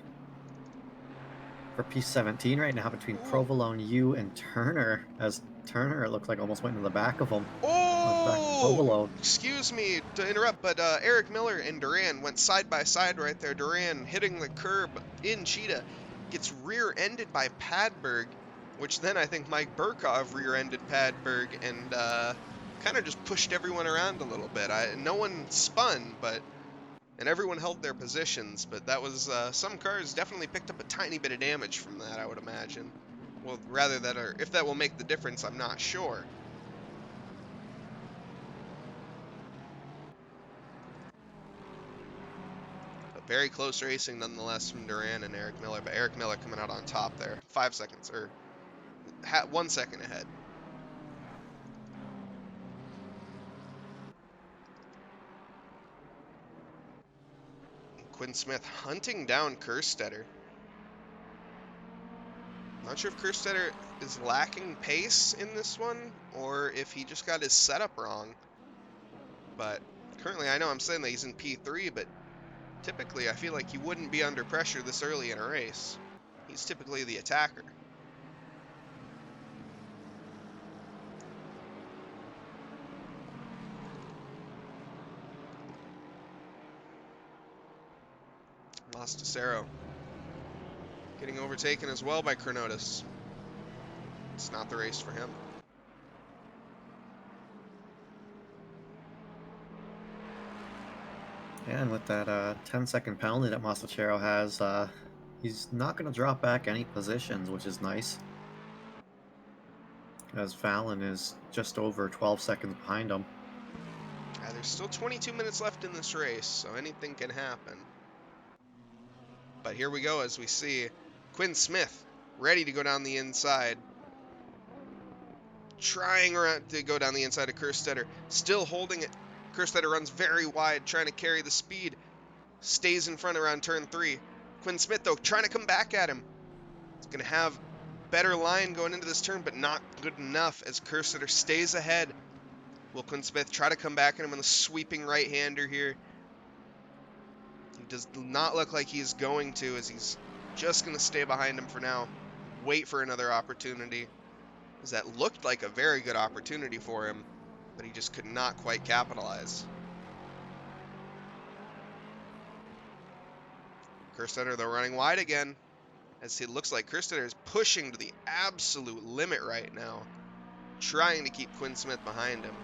P17 right now between Provolone, you, and Turner. As Turner, it looks like, almost went into the back of him. Back to Oh! Provolone. Excuse me to interrupt, but Eric Miller and Duran went side by side right there. Duran hitting the curb in Cheetah. Gets rear-ended by Padberg, which then I think Mike Burkov rear-ended Padberg and kind of just pushed everyone around a little bit. No one spun, and everyone held their positions, but that was some cars definitely picked up a tiny bit of damage from that, I would imagine. Well, rather that, or if that will make the difference, I'm not sure. But very close racing nonetheless from Duran and Eric Miller, but Eric Miller coming out on top there. 5 seconds, or 1 second ahead. Quinn Smith hunting down Kerstetter. Not sure if Kerstetter is lacking pace in this one, or if he just got his setup wrong. But currently, I know I'm saying that he's in P3, but typically I feel like he wouldn't be under pressure this early in a race. He's typically the attacker. Lostacero getting overtaken as well by Chronotis. It's not the race for him. And with that 10-second penalty that Masachero has, he's not going to drop back any positions, which is nice, as Fallon is just over 12 seconds behind him. There's still 22 minutes left in this race, so anything can happen. But here we go as we see Quinn Smith ready to go down the inside. Trying around to go down the inside of Kerstetter. Still holding it. Kerstetter runs very wide, trying to carry the speed. Stays in front around turn 3. Quinn Smith, though, trying to come back at him. He's going to have better line going into this turn, but not good enough as Cursitor stays ahead. Will Quinn Smith try to come back at him with a sweeping right-hander here? He does not look like he's going to, as he's just going to stay behind him for now. Wait for another opportunity, as that looked like a very good opportunity for him, but he just could not quite capitalize. Kerstetter, though, running wide again, as it looks like Kerstetter is pushing to the absolute limit right now, trying to keep Quinn Smith behind him.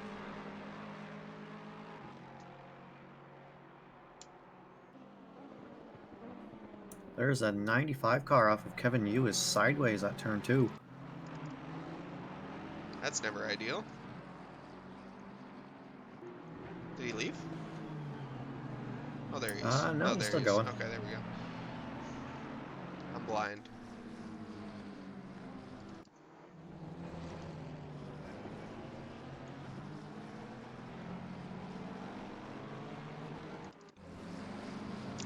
There's a 95 car off of Kevin Yu is sideways at turn 2. That's never ideal. Did he leave? Oh, there he is. No, Oh, he's there still he is. going. Okay, there we go. I'm blind.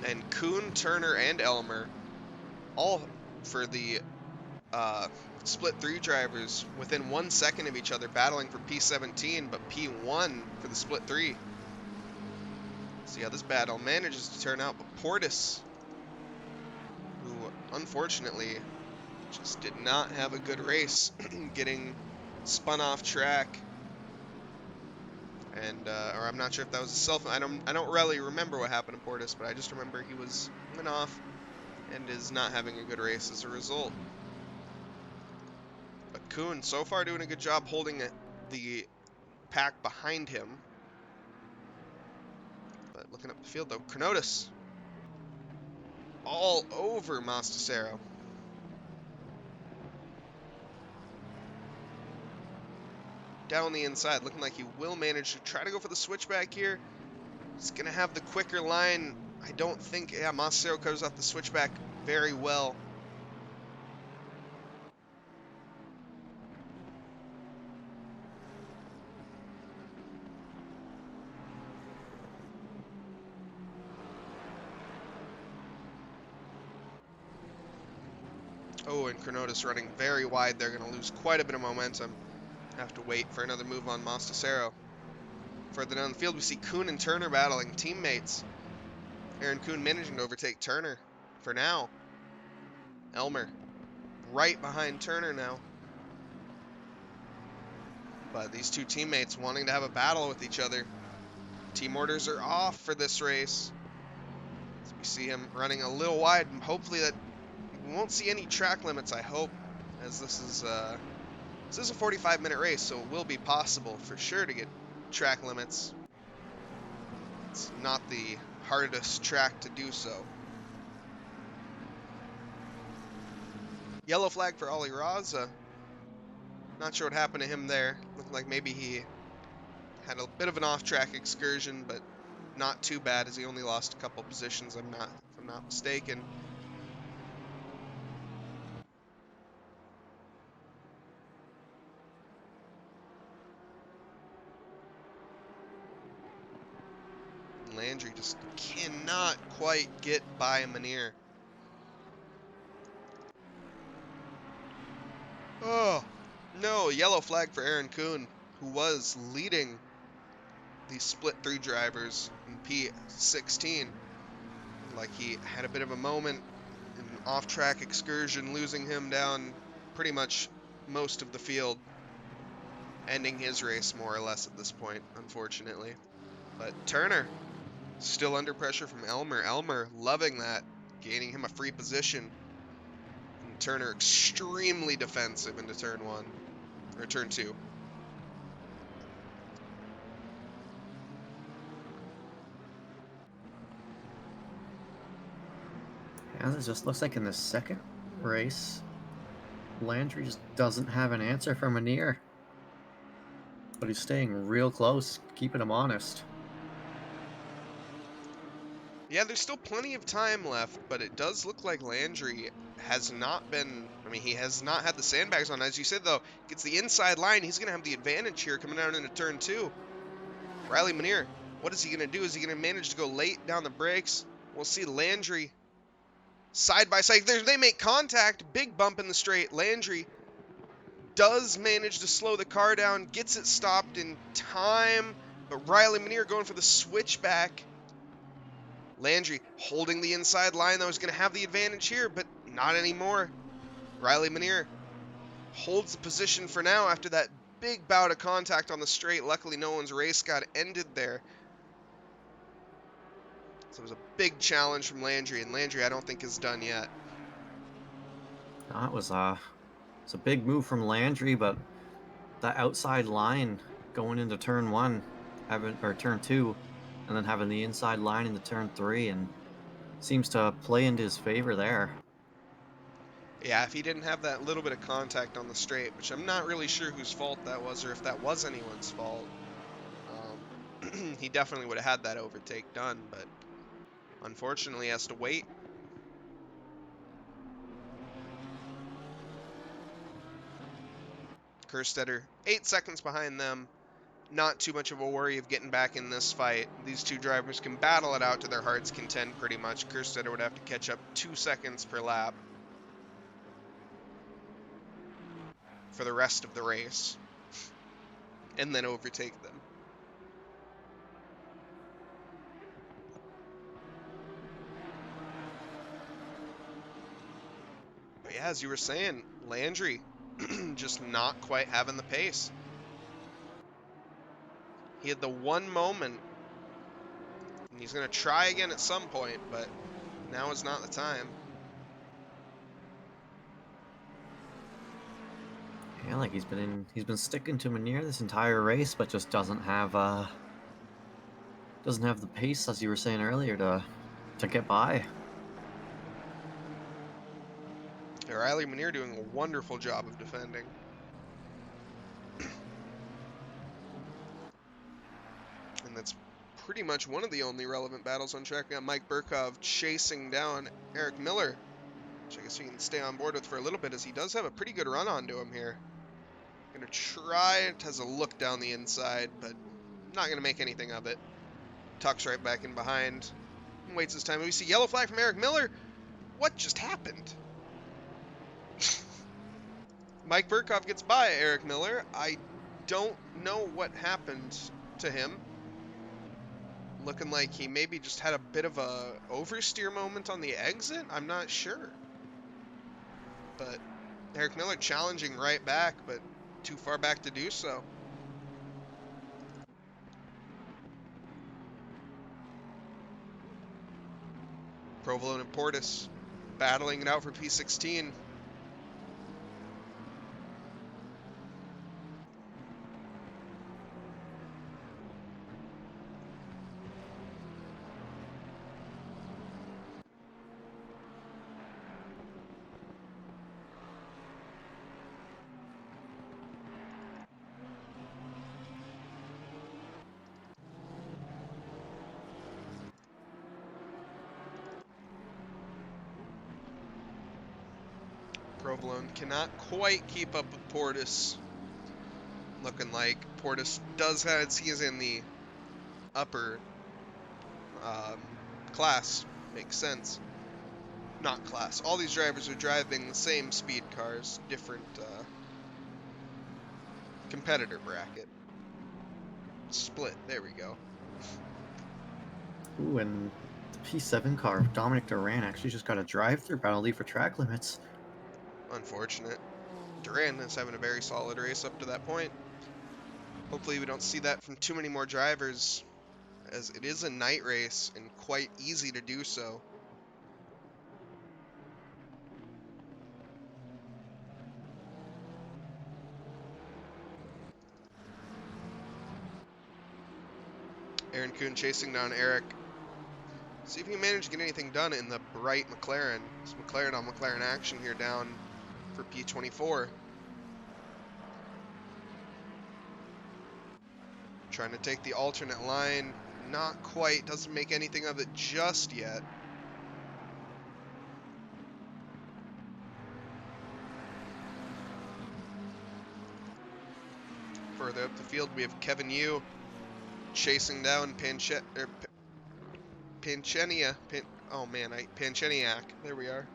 And Kuhn, Turner, and Elmer, all for the split 3 drivers, within 1 second of each other, battling for P17, but P1 for the split 3. See how this battle manages to turn out, but Portis, who unfortunately just did not have a good race, getting spun off track. And or I'm not sure if that was a self. I don't really remember what happened to Portis, but I just remember he went off and is not having a good race as a result. But Kuhn so far doing a good job holding the pack behind him. But looking up the field though, Kronotis all over Mastasero. Down the inside, looking like he will manage to try to go for the switchback here. He's going to have the quicker line. I don't think, yeah, Mastasero covers off the switchback very well. Oh, and Kronotis running very wide. They're going to lose quite a bit of momentum. Have to wait for another move on Mastasero. Further down the field, we see Kuhn and Turner battling, teammates. Aaron Kuhn managing to overtake Turner for now. Elmer right behind Turner now. But these two teammates wanting to have a battle with each other. Team orders are off for this race. So we see him running a little wide. Hopefully that we won't see any track limits, I hope, as this is a 45-minute race, so it will be possible for sure to get track limits. It's not the hardest track to do so. Yellow flag for Ollie Raza. Not sure what happened to him there. Looked like maybe he had a bit of an off-track excursion, but not too bad, as he only lost a couple positions, if I'm not mistaken. Landry just cannot quite get by Manir. Oh, no, yellow flag for Aaron Kuhn, who was leading the split 3 drivers in P16. Like he had a bit of a moment, an off-track excursion, losing him down pretty much most of the field, ending his race more or less at this point, unfortunately. But Turner still under pressure from Elmer. Elmer loving that, gaining him a free position. And Turner extremely defensive into turn 1, or turn 2. As it just looks like in the second race, Landry just doesn't have an answer for Manir. But he's staying real close, keeping him honest. Yeah, there's still plenty of time left, but it does look like Landry has not been, he has not had the sandbags on. As you said, though, gets the inside line. He's going to have the advantage here coming down into turn 2. Riley Manir, what is he going to do? Is he going to manage to go late down the brakes? We'll see. Landry Side by side, they make contact. Big bump in the straight. Landry does manage to slow the car down, gets it stopped in time, but Riley Manier going for the switchback. Landry holding the inside line, though, is going to have the advantage here, but not anymore. Riley Manier holds the position for now after that big bout of contact on the straight. Luckily, no one's race got ended there. So it was a big challenge from Landry, and Landry I don't think is done yet. That was it's a big move from Landry, but that outside line going into turn one, turn two, and then having the inside line into turn three, and seems to play into his favor there. Yeah, if he didn't have that little bit of contact on the straight, which I'm not really sure whose fault that was or if that was anyone's fault, he definitely would have had that overtake done, but unfortunately has to wait. Kerstetter 8 seconds behind them. Not too much of a worry of getting back in this fight. These two drivers can battle it out to their heart's content pretty much. Kerstetter would have to catch up 2 seconds per lap for the rest of the race and then overtake them. But yeah, as you were saying, Landry just not quite having the pace. He had the one moment, and he's going to try again at some point, but now is not the time. Yeah, like he's been sticking to Manier this entire race, but just doesn't have the pace, as you were saying earlier, to get by. Riley Manier doing a wonderful job of defending. And that's pretty much one of the only relevant battles on track. We got Mike Burkov chasing down Eric Miller, which I guess we can stay on board with for a little bit, as he does have a pretty good run onto him here. Gonna try it, has a look down the inside, but not gonna make anything of it. Tucks right back in behind, waits his time. We see yellow flag from Eric Miller. What just happened? Mike Burkov gets by Eric Miller. I don't know what happened to him. Looking like he maybe just had a bit of a oversteer moment on the exit. I'm not sure. But Eric Miller challenging right back, but too far back to do so. Provolone and Portis battling it out for P16. Provolone cannot quite keep up with Portis. Looking like Portis does have, he is in the upper class. Makes sense. Not class. All these drivers are driving the same speed cars, different competitor bracket. Split. There we go. Ooh, and the P7 car, Dominic Duran, actually just got a drive-through penalty for track limits. Unfortunate. Duran is having a very solid race up to that point. Hopefully we don't see that from too many more drivers, as it is a night race and quite easy to do so. Aaron Kuhn chasing down Eric. See if he can manage to get anything done in the bright McLaren. It's McLaren on McLaren action here down for P24. Trying to take the alternate line. Not quite. Doesn't make anything of it just yet. Further up the field, we have Kevin Yu chasing down Panchenia. Oh man, Pancheniak. There we are.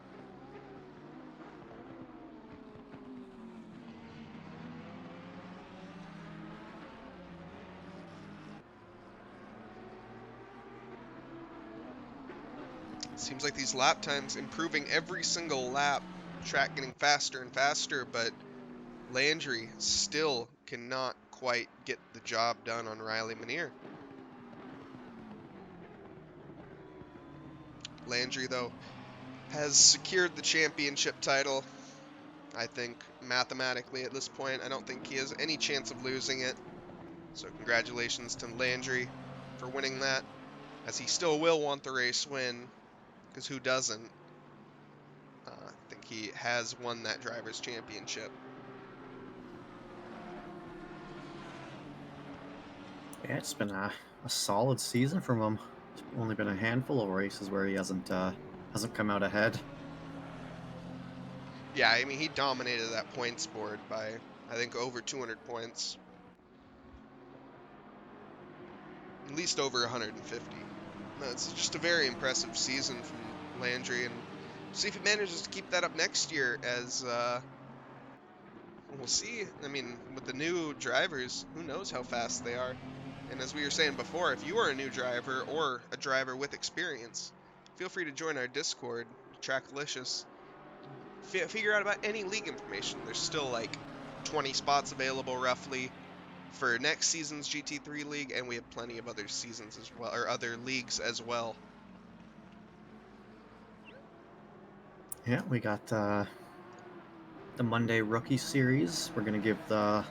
Seems like these lap times improving every single lap. Track getting faster and faster, but Landry still cannot quite get the job done on Riley Manier. Landry, though, has secured the championship title. I think mathematically at this point, I don't think he has any chance of losing it. So congratulations to Landry for winning that, as he still will want the race win, because who doesn't? I think he has won that driver's championship. Yeah, it's been a solid season from him. There's only been a handful of races where he hasn't come out ahead. Yeah, I mean, he dominated that points board by, I think, over 200 points. At least over 150. That's just a very impressive season from Landry, and see if he manages to keep that up next year, as we'll see. I mean, with the new drivers, who knows how fast they are. And as we were saying before, if you are a new driver or a driver with experience, feel free to join our Discord, Trackilicious. Figure out about any league information. There's still like 20 spots available roughly for next season's GT3 league, and we have plenty of other seasons as well, or other leagues as well. Yeah, we got the Monday Rookie Series. We're gonna give the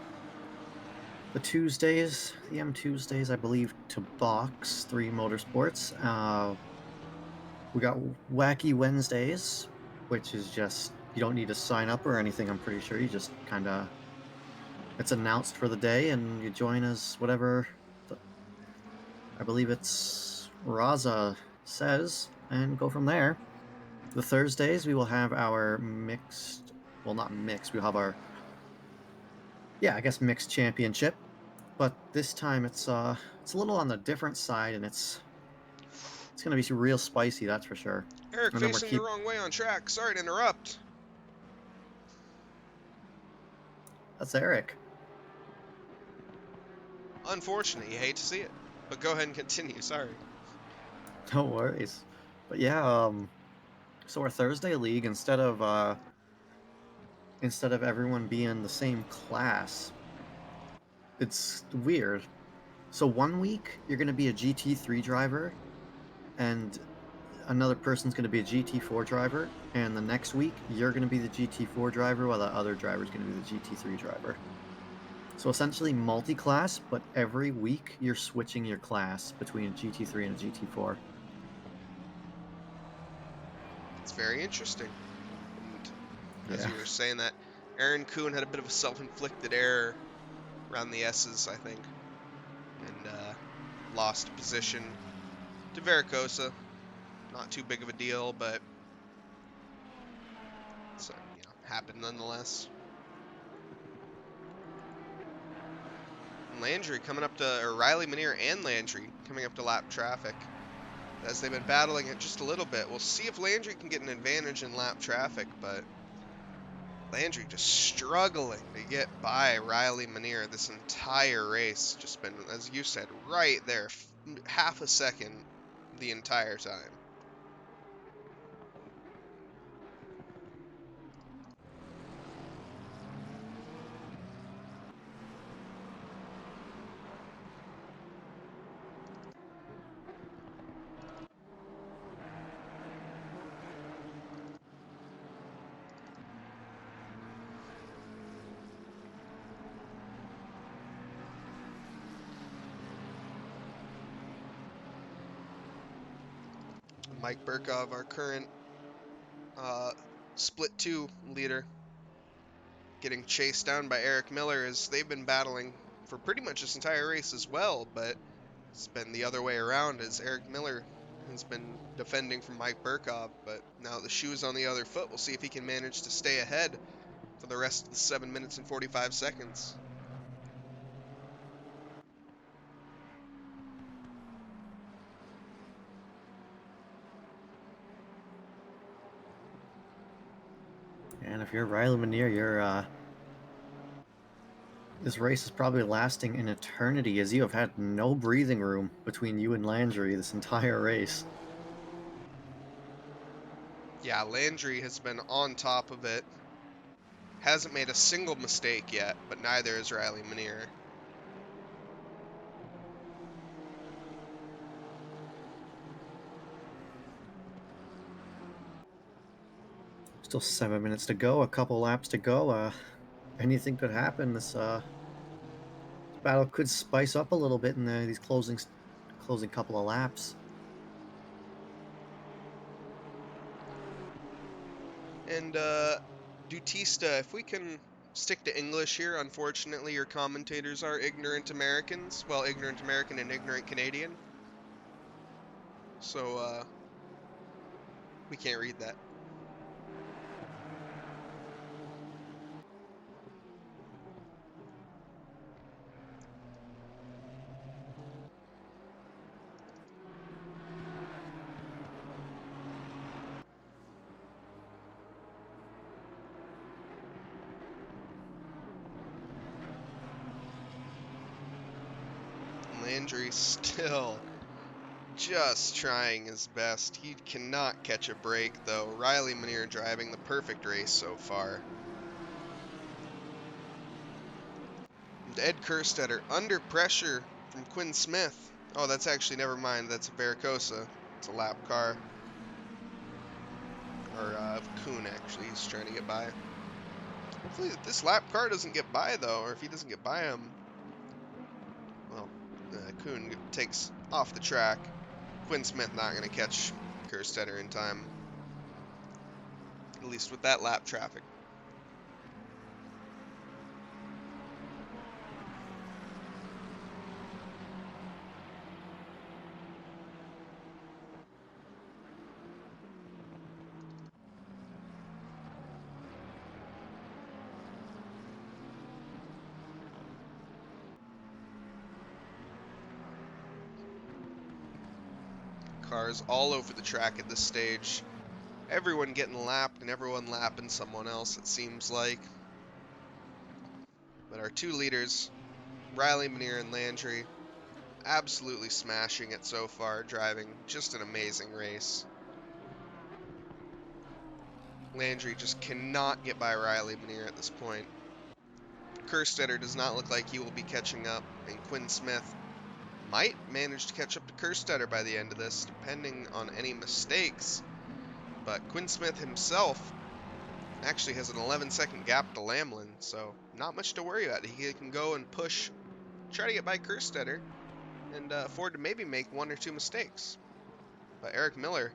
Tuesdays, the M Tuesdays, I believe, to Box 3 Motorsports. We got Wacky Wednesdays, which is just, you don't need to sign up or anything, I'm pretty sure. You just kind of, it's announced for the day and you join as whatever, I believe it's Raza says, and go from there. The Thursdays, we will have our mixed, well, not mixed, we'll have our, yeah, I guess mixed championship. But this time it's a little on the different side, and it's gonna be real spicy, that's for sure. Eric And then facing the wrong way on track. Sorry to interrupt. that's Eric. Unfortunately, you hate to see it. But go ahead and continue, sorry. No worries. But yeah, so our Thursday league, instead of everyone being the same class, it's weird. So one week you're gonna be a GT3 driver, and another person's gonna be a GT4 driver, and the next week you're gonna be the GT4 driver while the other driver's gonna be the GT3 driver. So essentially multi-class, but every week you're switching your class between a GT3 and a GT4. It's very interesting. And as Yeah. you were saying that, Aaron Kuhn had a bit of a self-inflicted error around the S's, I think. And lost position to Vericosa. Not too big of a deal, but so, happened nonetheless. And Landry coming up to, or Riley Manier and Landry coming up to lap traffic, as they've been battling it just a little bit. We'll see if Landry can get an advantage in lap traffic, but Landry just struggling to get by Riley Manier this entire race. Just been, as you said, right there, half a second the entire time. Mike Burkov, our current split 2 leader, getting chased down by Eric Miller, as they've been battling for pretty much this entire race as well, but it's been the other way around, as Eric Miller has been defending from Mike Burkov, but now the shoe's on the other foot. We'll see if he can manage to stay ahead for the rest of the 7 minutes and 45 seconds. if you're Riley Manier, this race is probably lasting an eternity, as you have had no breathing room between you and Landry this entire race. Yeah, Landry has been on top of it. Hasn't made a single mistake yet, but neither is Riley Manier. Still 7 minutes to go, a couple laps to go. Anything could happen. This battle could spice up a little bit in these closing couple of laps. And Dutista, if we can stick to English here, unfortunately your commentators are ignorant Americans. Well, ignorant American and ignorant Canadian. So we can't read that. Landry still just trying his best. He cannot catch a break, though. Riley Manier driving the perfect race so far. And Ed Kerstetter under pressure from Quinn Smith. Oh, that's actually, never mind. That's a Vericosa. It's a lap car. Or Kuhn, actually. He's trying to get by. Hopefully this lap car doesn't get by, though. Or if he doesn't get by him, well, Kuhn takes off the track. Quinn Smith not going to catch Kerstetter in time. At least with that lap traffic. Cars all over the track at this stage. Everyone getting lapped and everyone lapping someone else, it seems like. But our two leaders, Riley Manier and Landry, absolutely smashing it so far, driving just an amazing race. Landry just cannot get by Riley Manier at this point. Kerstetter does not look like he will be catching up, and Quinn Smith might manage to catch up to Kerstetter by the end of this, depending on any mistakes. But Quinn Smith himself actually has an 11-second gap to Lamlin, so not much to worry about. He can go and push, try to get by Kerstetter, and afford to maybe make one or two mistakes. But Eric Miller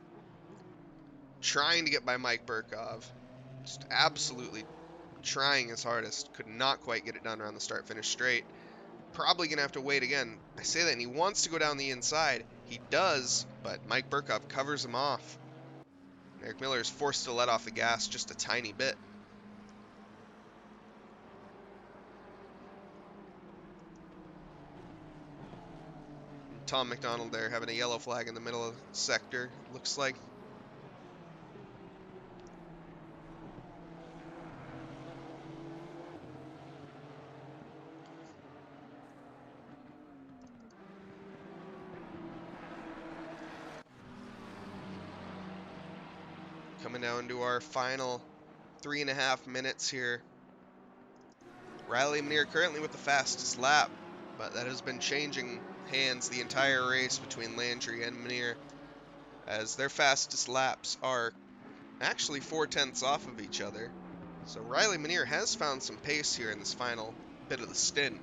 trying to get by Mike Burkov, just absolutely trying his hardest, could not quite get it done around the start-finish straight. Probably going to have to wait again. I say that, and he wants to go down the inside. He does, but Mike Burkov covers him off. Eric Miller is forced to let off the gas just a tiny bit. Tom McDonald there having a yellow flag in the middle of the sector, looks like. Coming down to our final 3.5 minutes here. Riley Manier currently with the fastest lap, but that has been changing hands the entire race between Landry and Manier, as their fastest laps are actually 4/10 off of each other. So Riley Manier has found some pace here in this final bit of the stint.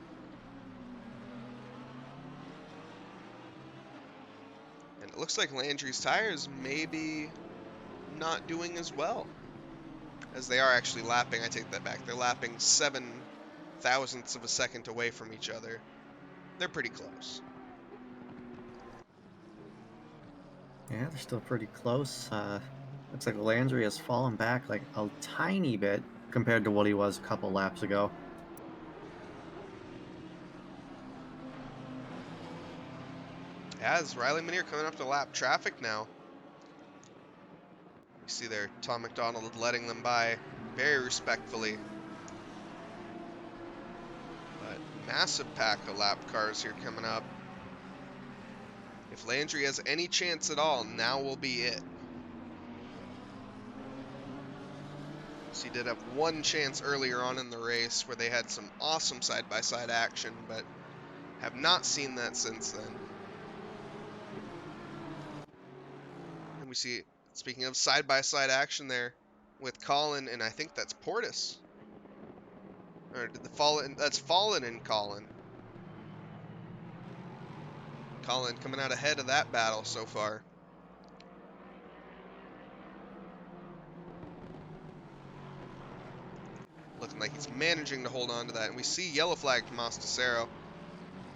And it looks like Landry's tires may be not doing as well, as they are actually lapping. I take that back. They're lapping 0.07 of a second away from each other. They're pretty close. Yeah, they're still pretty close. Looks like Landry has fallen back like a tiny bit compared to what he was a couple laps ago. As Riley Manier coming up to lap traffic now. You see there, Tom McDonald letting them by very respectfully. But massive pack of lap cars here coming up. If Landry has any chance at all, now will be it. So he did have one chance earlier on in the race where they had some awesome side-by-side action, but have not seen that since then. And we see, speaking of side-by-side action there, with Colin, and I think that's Portis. Or did the Fallen, that's Fallen and Colin. Colin coming out ahead of that battle so far. Looking like he's managing to hold on to that. And we see yellow flag from Osticero.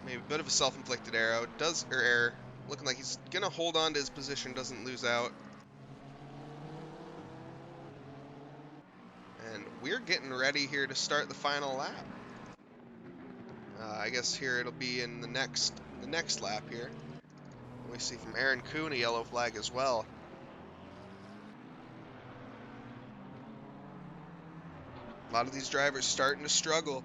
Maybe a bit of a self-inflicted error. Looking like he's gonna hold on to his position, doesn't lose out. And we're getting ready here to start the final lap. I guess here it'll be in the next lap here. We see from Aaron Kuhn a yellow flag as well. A lot of these drivers starting to struggle.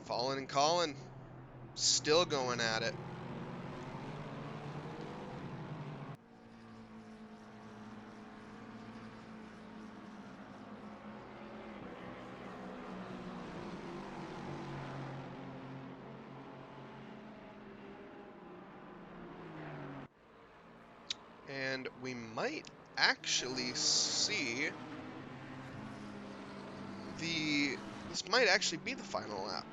Fallen and Colin still going at it. And we might actually see this might actually be the final lap.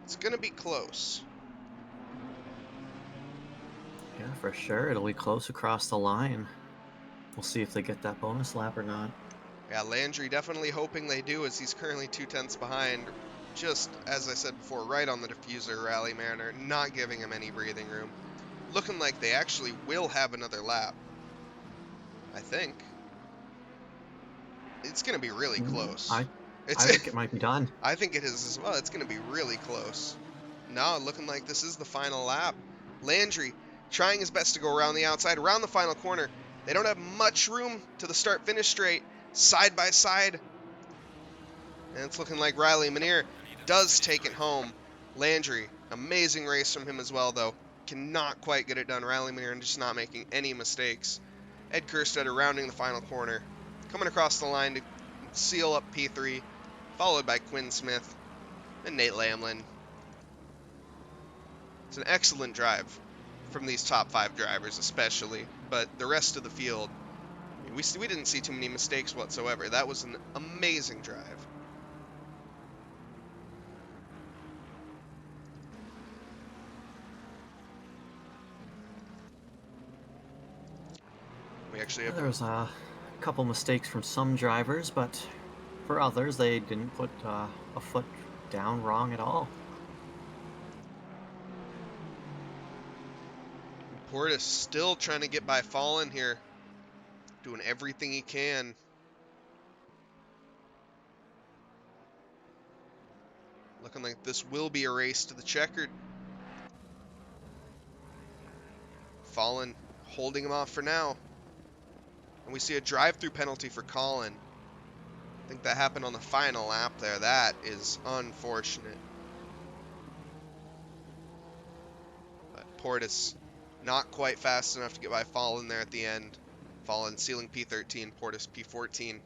It's gonna be close. Yeah, for sure. It'll be close across the line. We'll see if they get that bonus lap or not. Yeah, Landry definitely hoping they do, as he's currently 2/10 behind. Just, as I said before, right on the diffuser, Rally Mariner, not giving him any breathing room. Looking like they actually will have another lap. I think. It's going to be really close. I think it might be done. I think it is as well. It's going to be really close. Now, looking like this is the final lap. Landry trying his best to go around the outside, around the final corner. They don't have much room to the start-finish straight, side by side. And it's looking like Riley Manier does take it home. Landry, amazing race from him as well, though. Cannot quite get it done. Riley Manier just not making any mistakes. Ed Kerstetter rounding the final corner. Coming across the line to seal up P3, followed by Quinn Smith and Nate Lamlin. It's an excellent drive from these top 5 drivers especially, but the rest of the field, we didn't see too many mistakes whatsoever. That was an amazing drive. We actually have... There was a couple mistakes from some drivers, but for others, they didn't put a foot down wrong at all. Portis still trying to get by Fallen here. Doing everything he can. Looking like this will be a race to the checkered. Fallen holding him off for now. And we see a drive-through penalty for Colin. I think that happened on the final lap there. That is unfortunate. But Portis not quite fast enough to get by Fallen there at the end. Fallen sealing P13, Portis P14.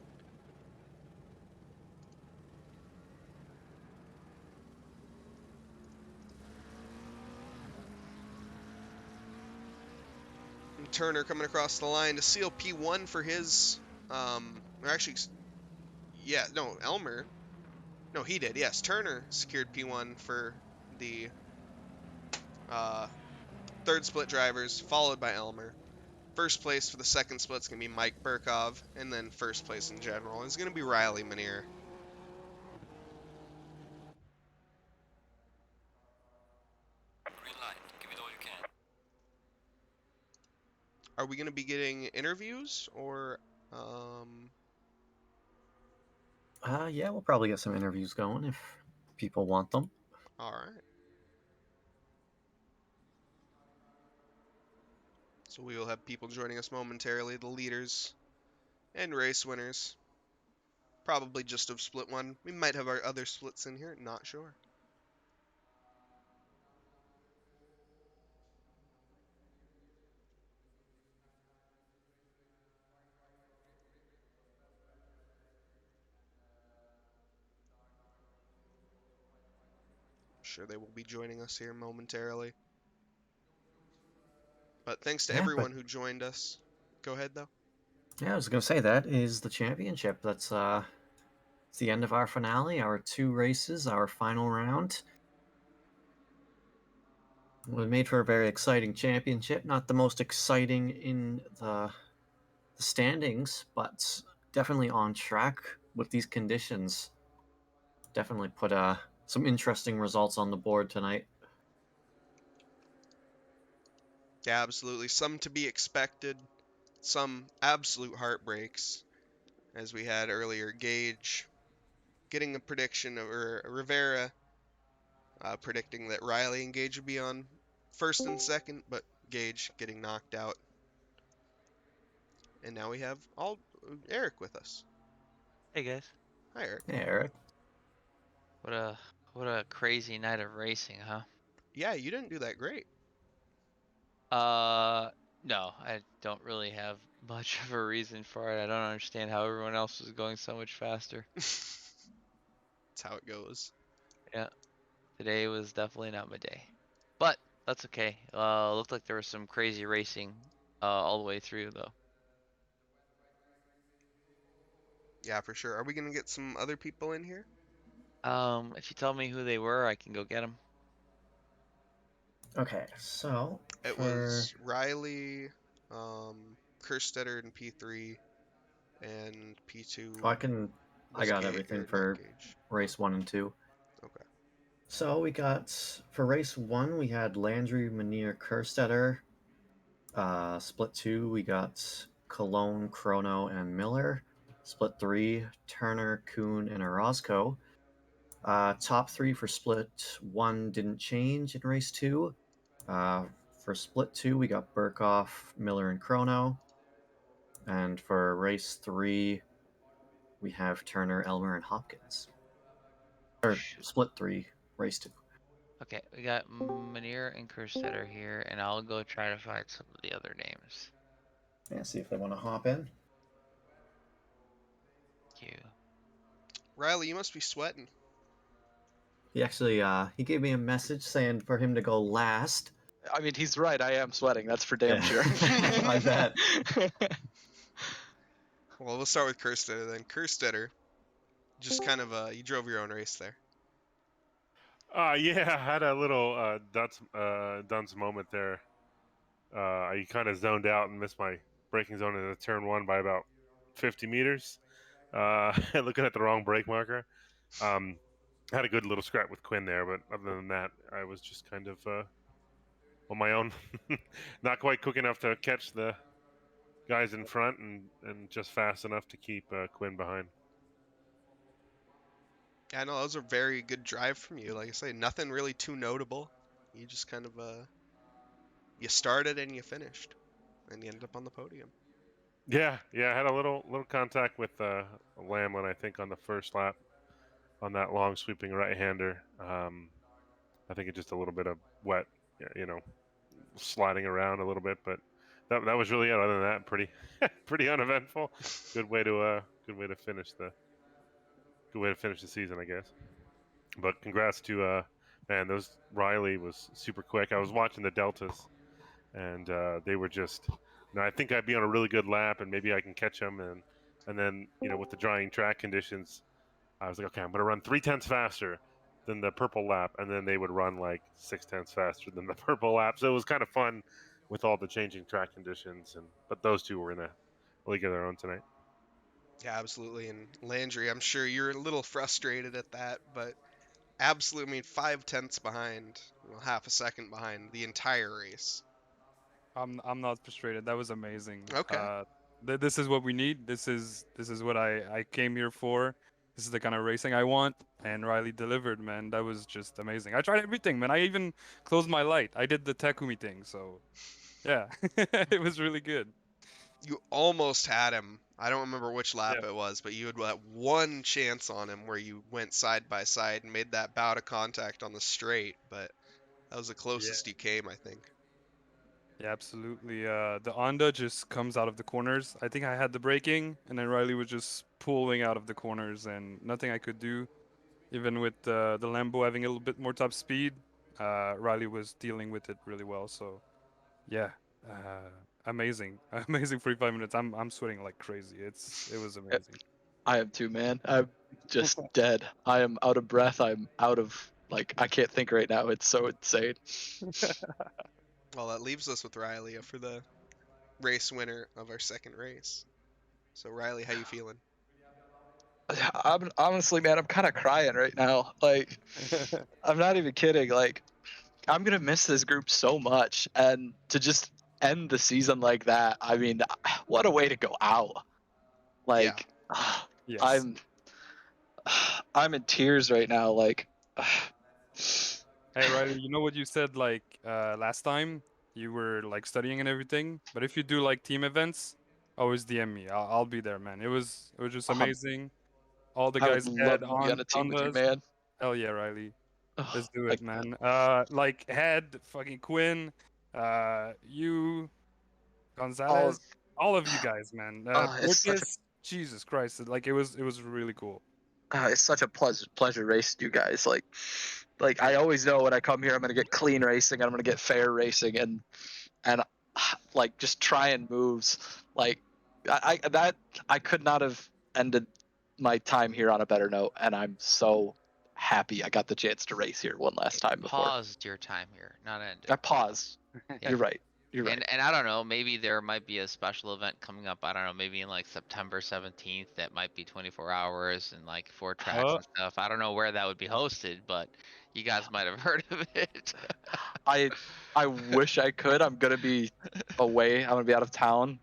And Turner coming across the line to seal P1 for his, or actually, yeah, no, Elmer. No, he did, yes. Turner secured P1 for the third split drivers, followed by Elmer. First place for the second split is going to be Mike Burkov, and then first place in general is going to be Riley Manier. Green light. Give it all you can. Are we going to be getting interviews, or... Yeah, we'll probably get some interviews going if people want them. All right. So we will have people joining us momentarily, the leaders and race winners. Probably just of split one. We might have our other splits in here, not sure. I'm sure they will be joining us here momentarily. But thanks to Yeah, but everyone who joined us. Go ahead, though. yeah, I was gonna say that is the championship. That's it's the end of our finale, our 2 races, our final round. We made for a very exciting championship. Not the most exciting in the standings, but definitely on track with these conditions. Definitely put some interesting results on the board tonight. Yeah, absolutely. Some to be expected, some absolute heartbreaks, as we had earlier. Gage getting a prediction, or Rivera predicting that Riley and Gage would be on first and second, but Gage getting knocked out. And now we have Eric with us. Hey guys. Hi, Eric. Hey, Eric. What a crazy night of racing, huh? Yeah, you didn't do that great. No, I don't really have much of a reason for it. I don't understand how everyone else was going so much faster. That's how it goes. Yeah, today was definitely not my day. But that's okay. Looked like there was some crazy racing all the way through though. Yeah, for sure. Are we gonna get some other people in here? If you tell me who they were, I can go get them. Okay, so It for was Riley, Kerstetter in P3, and P2 I was got Gage, everything or not for Gage. race 1 and 2. Okay. So we got for race 1 we had Landry, Manier, Kerstetter. Split 2 we got Cologne, Chrono, and Miller. Split 3 Turner, Kuhn, and Orozco. Top 3 for split 1 didn't change in race 2. For split 2 we got Burkhoff, Miller, and Chrono. And for race 3 we have Turner, Elmer, and Hopkins. Or Shoot. split 3, race 2. Okay, we got Manir and Kerstetter here, and I'll go try to find some of the other names. Yeah, see if they want to hop in. Thank you. Riley, you must be sweating. He actually he gave me a message saying for him to go last. I mean, he's right. I am sweating. That's for damn Yeah. sure. I bet. Well, we'll start with Kerstetter then. Kerstetter, just kind of you drove your own race there. Yeah, I had a little dunce moment there. I kind of zoned out and missed my braking zone in the turn one by about 50 meters. Looking at the wrong brake marker. Had a good little scrap with Quinn there, but other than that, I was just kind of on my own. Not quite quick enough to catch the guys in front, and just fast enough to keep Quinn behind. Yeah, I know that was a very good drive from you. Like I say, nothing really too notable. You just kind of you started and you finished, and you ended up on the podium. Yeah, I had a little contact with Lamlin, I think, on the first lap on that long sweeping right-hander. I think it's just a little bit of wet, you know, sliding around a little bit, but that was really it. Other than that, pretty pretty uneventful. Good way to finish the season, I guess. But congrats to man, those Riley was super quick. I was watching the deltas, and they were just. I think I'd be on a really good lap, and maybe I can catch them, and then with the drying track conditions, I was like, okay, I'm going to run 3/10 faster than the purple lap, and then they would run like 6/10 faster than the purple lap. So it was kind of fun with all the changing track conditions, but those two were in a league of their own tonight. Yeah, absolutely. And Landry, I'm sure you're a little frustrated at that, but absolutely, I mean, 5/10 behind, well, half a second behind the entire race. I'm not frustrated. That was amazing. Okay. This is what we need. This is what I came here for. This is the kind of racing I want, and Riley delivered, man. That was just amazing. I tried everything, man. I even closed my light. I did the Takumi thing, so Yeah, it was really good. You almost had him. I don't remember which lap Yeah. it was, but you had that one chance on him where you went side by side and made that bout of contact on the straight, but that was the Yeah. closest you came, I think. Yeah, absolutely. The Honda just comes out of the corners. I think I had the braking, and then Riley was just pulling out of the corners, and nothing I could do. Even with the Lambo having a little bit more top speed, Riley was dealing with it really well. So yeah, amazing, amazing 45 minutes. I'm sweating like crazy. It was amazing. I am too, man. I'm just dead. I am out of breath. I'm out of I can't think right now. It's so insane. Well, that leaves us with Riley for the race winner of our second race. So Riley, how you feeling? I'm honestly, man, I'm kind of crying right now. I'm not even kidding. I'm gonna miss this group so much, and to just end the season like that. I mean, what a way to go out. Yeah. Like, Yes. I'm I'm in tears right now. Hey Riley, you know what you said like last time? You were like studying and everything, but if you do like team events, always DM me. I'll be there, man. It was just um, amazing. All the I would guys love had to be on a team with you, Hondas. man. Hell yeah, Riley. Ugh, Let's do it, like, man. Like Head, fucking Quinn, you, all Gonzalez, all of you guys, man. it's such a Lucas, Jesus Christ, like it was really cool. it's such a pleasure racing you guys. Like I always know when I come here, I'm gonna get clean racing and I'm gonna get fair racing and like just trying moves. Like I could not have ended my time here on a better note, and I'm so happy I got the chance to race here one last time before. Paused your time here, not ended. I pause. Yeah. You're right. You're right. And I don't know, maybe there might be a special event coming up. I don't know, maybe in like September 17th that might be 24 hours and like 4 tracks Uh, and stuff. I don't know where that would be hosted, but you guys might have heard of it. I I wish I could. I'm gonna be away. I'm gonna be out of town.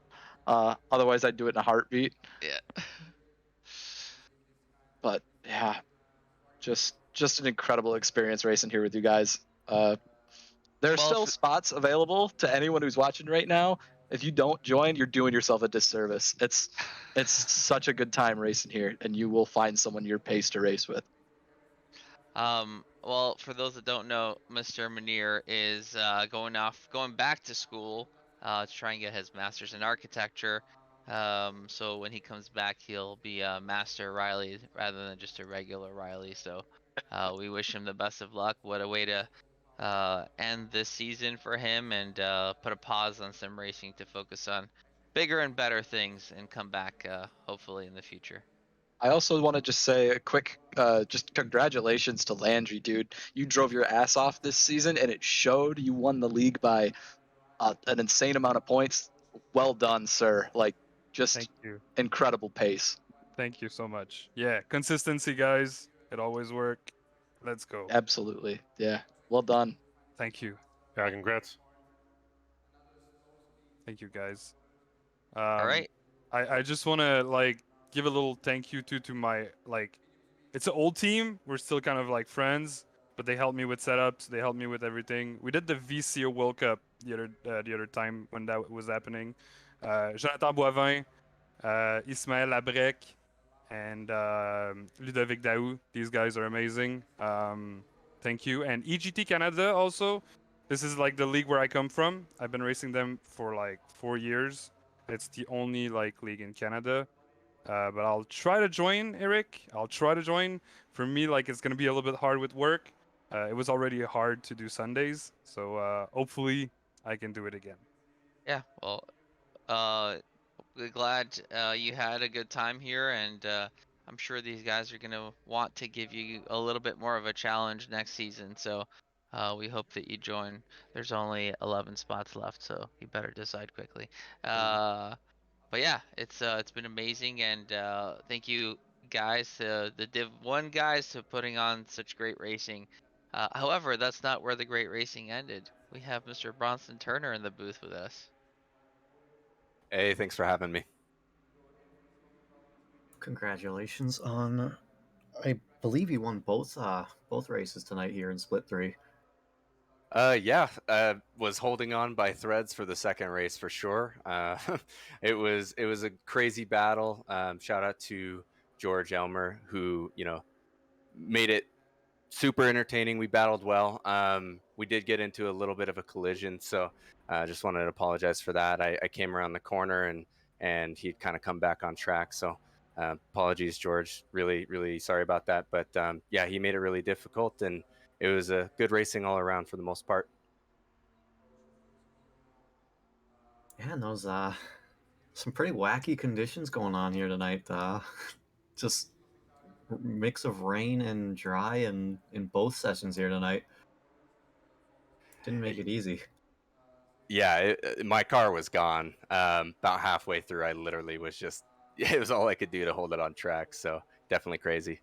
Otherwise, I'd do it in a heartbeat. Yeah. But yeah, just an incredible experience racing here with you guys. There are Well, still spots available to anyone who's watching right now. If you don't join, you're doing yourself a disservice. It's such a good time racing here, and you will find someone your pace to race with. well, for those that don't know, Mr. Munir is going back to school, to try and get his master's in architecture. So when he comes back, he'll be a Master Riley rather than just a regular Riley. So, we wish him the best of luck. What a way to, end this season for him and put a pause on sim racing to focus on bigger and better things and come back, hopefully in the future. I also want to just say a quick, just congratulations to Landry, dude. You drove your ass off this season, and it showed. You won the league by an insane amount of points. Well done, sir. Just thank you, incredible pace. thank you so much. Yeah, consistency, guys. It always work. Let's go. Absolutely. Yeah. Well done. Thank you, Yeah, congrats. thank you, guys. All Um, right. I just want to like give a little thank you to my like it's an old team. We're still kind of like friends, but they helped me with setups. They helped me with everything. We did the VCO World Cup the other time when that was happening. Jonathan Boivin, Ismaël Labrec, and Ludovic Daou. These guys are amazing. Thank you. And EGT Canada also. This is like the league where I come from. I've been racing them for like 4 years. It's the only like league in Canada. But I'll try to join, Eric. I'll try to join. For me, like it's gonna be a little bit hard with work. It was already hard to do Sundays, so hopefully I can do it again. Yeah. Well, uh, we're glad you had a good time here, and I'm sure these guys are gonna want to give you a little bit more of a challenge next season. So we hope that you join. There's only 11 spots left, so you better decide quickly. But yeah, it's been amazing, and thank you guys, the Div 1 guys, to putting on such great racing. However, that's not where the great racing ended. We have Mr. Bronson Turner in the booth with us. Hey, thanks for having me. Congratulations on. I believe you won both races tonight here in Split 3. Yeah, was holding on by threads for the second race for sure. It was a crazy battle. Shout out to George Elmer, who made it super entertaining. We battled well. We did get into a little bit of a collision, so just wanted to apologize for that. I came around the corner and he'd kind of come back on track. So apologies, George. Really, really sorry about that. But yeah, he made it really difficult, and it was a good racing all around for the most part. Yeah, and those some pretty wacky conditions going on here tonight. Just mix of rain and dry and in both sessions here tonight. Didn't make it easy. Yeah, my car was gone. About halfway through, I literally was just, it was all I could do to hold it on track. So definitely crazy.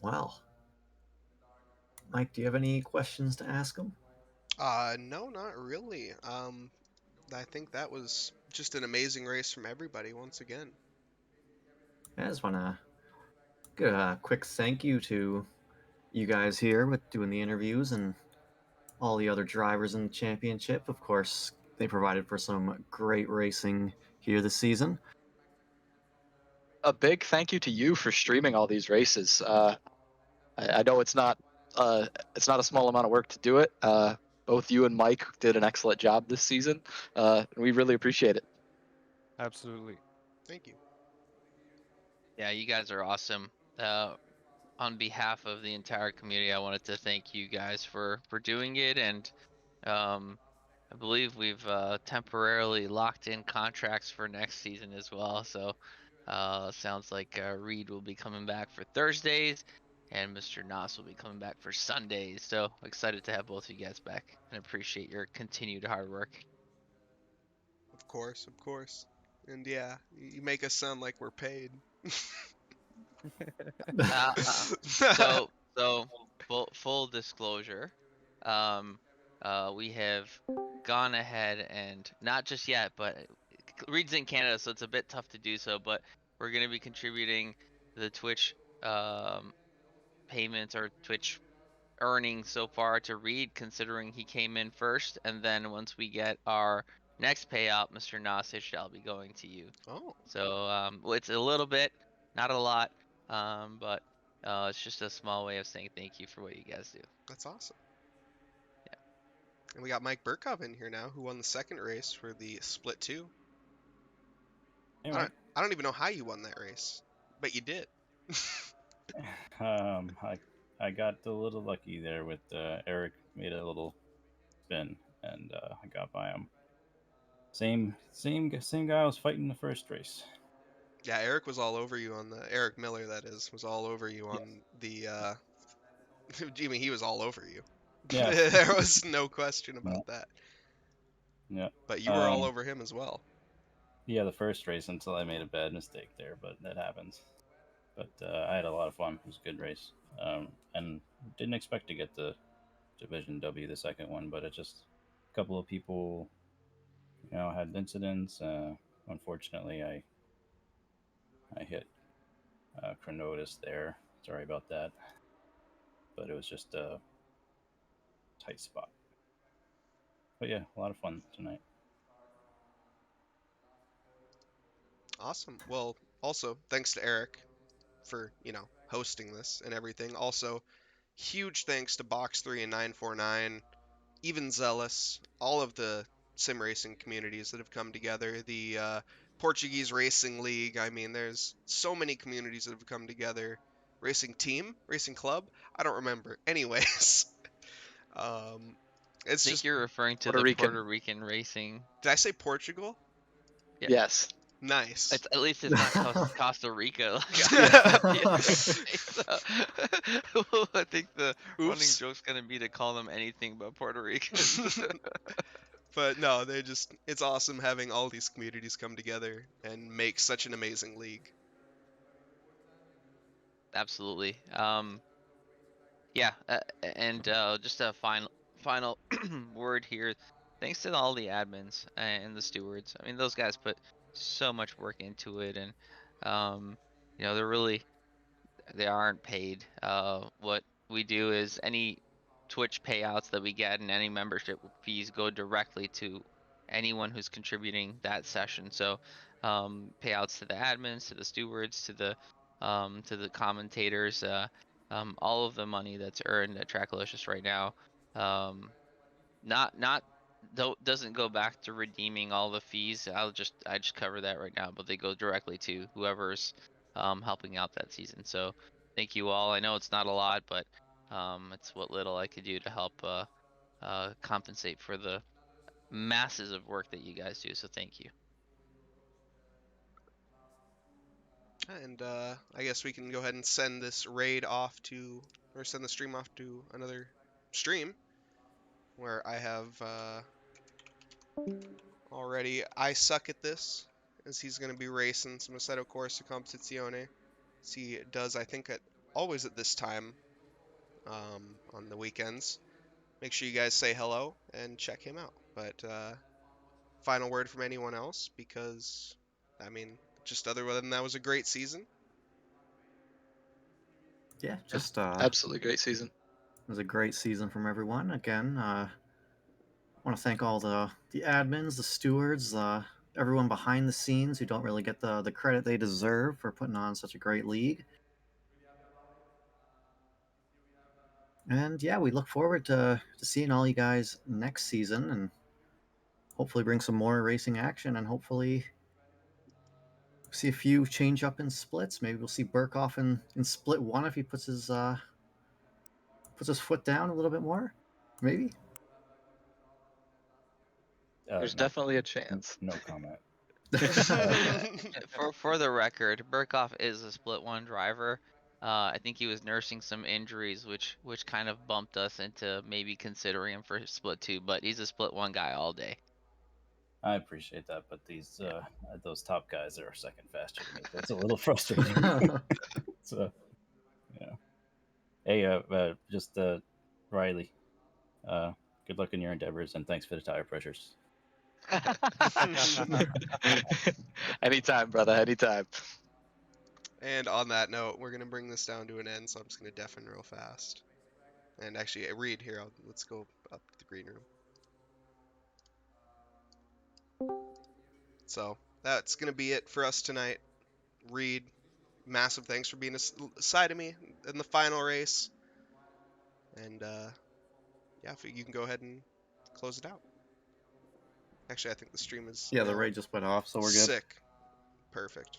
Well, Mike, do you have any questions to ask him? No, not really. I think that was just an amazing race from everybody once again. I just want to give a quick thank you to you guys here with doing the interviews and all the other drivers in the championship. Of course, they provided for some great racing here this season. A big thank you to you for streaming all these races. I know it's not a small amount of work to do it. Both you and Mike did an excellent job this season. We really appreciate it. Absolutely. Thank you. Yeah, you guys are awesome. On behalf of the entire community, I wanted to thank you guys for doing it, and I believe we've temporarily locked in contracts for next season as well. So sounds like Reed will be coming back for Thursdays, and Mr. Nause will be coming back for Sundays. So excited to have both of you guys back, and appreciate your continued hard work. Of course, of course. And yeah, you make us sound like we're paid. So full disclosure, um, we have gone ahead and not just yet, but Reed's in Canada, so it's a bit tough to do so. But we're gonna be contributing the Twitch payments or Twitch earnings so far to Reed, considering he came in first, and then once we get our next payout, Mr. Nause shall be going to you. Oh, So well, it's a little bit, not a lot, but it's just a small way of saying thank you for what you guys do. that's awesome. And we got Mike Burkov in here now, who won the second race for the split two. Hey, I don't Mike. I don't even know how you won that race, but you did. I got a little lucky there with Eric made a little spin and I got by him. Same guy I was fighting the first race. Yeah, Eric was all over you on the Eric Miller, that is, was all over you Yes. on the I mean, he was all over you. Yeah. There was no question Yeah. about that. Yeah. But you were all over him as well. Yeah, the first race until I made a bad mistake there, but that happens. But I had a lot of fun. It was a good race, and didn't expect to get the Division W the second one, but it just a couple of people, had incidents. Unfortunately, I hit Chronotis there. Sorry about that, but it was just a tight spot. But yeah, a lot of fun tonight. Awesome. Well, also thanks to Eric for, hosting this and everything. Also, huge thanks to Box 3 and 949, even Zealous, all of the sim racing communities that have come together. The Portuguese Racing League. I mean, there's so many communities that have come together. Racing team, racing club. I don't remember. Anyways, um, I it's think just. you're referring to Puerto the Rican. Puerto Rican racing. Did I say Portugal? Yeah. Yes. Nice. It's at least it's not Costa Rica. So, I think the running Oops. joke's gonna be to call them anything but Puerto Ricans. But no, it's awesome having all these communities come together and make such an amazing league. Absolutely. Yeah, and just a final word here. Thanks to all the admins and the stewards. I mean, those guys put so much work into it, and they aren't paid. What we do is any Twitch payouts that we get and any membership fees go directly to anyone who's contributing that session. So payouts to the admins, to the stewards, to the commentators, all of the money that's earned at Trackilicious right now, not doesn't go back to redeeming all the fees. I just cover that right now, but they go directly to whoever's helping out that season. So thank you all. I know it's not a lot, but it's what little I could do to help compensate for the masses of work that you guys do. So thank you. And I guess we can go ahead and send this raid off to, or send the stream off to another stream where I have already. I suck at this, as he's going to be racing some Assetto Corsa Competizione. As he does, I think, always at this time on the weekends. Make sure you guys say hello and check him out. But final word from anyone else, because, I mean, just other than that was a great season. Yeah, just Absolutely great season. it was a great season from everyone. Again, I want to thank all the admins, the stewards, everyone behind the scenes who don't really get the credit they deserve for putting on such a great league. And yeah, we look forward to seeing all you guys next season, and hopefully bring some more racing action, and hopefully see a few change up in splits. Maybe we'll see Burke off in split one if he puts his foot down a little bit more. Maybe. There's No, definitely a chance. no comment. For the record, Burkoff is a split one driver. I think he was nursing some injuries, which kind of bumped us into maybe considering him for split two. But he's a split one guy all day. I appreciate that, but those top guys are second faster to me. That's a little frustrating. So, yeah. Hey, just Riley. Good luck in your endeavors, and thanks for the tire pressures. Anytime, brother. Anytime. And on that note, we're going to bring this down to an end, so I'm just going to deafen real fast. And actually, Reed, here, let's go up to the green room. So that's going to be it for us tonight. Reed, massive thanks for being aside of me in the final race. And yeah, if you can go ahead and close it out. Actually, I think the stream is Yeah, the now raid just went off, so we're good. sick. Perfect.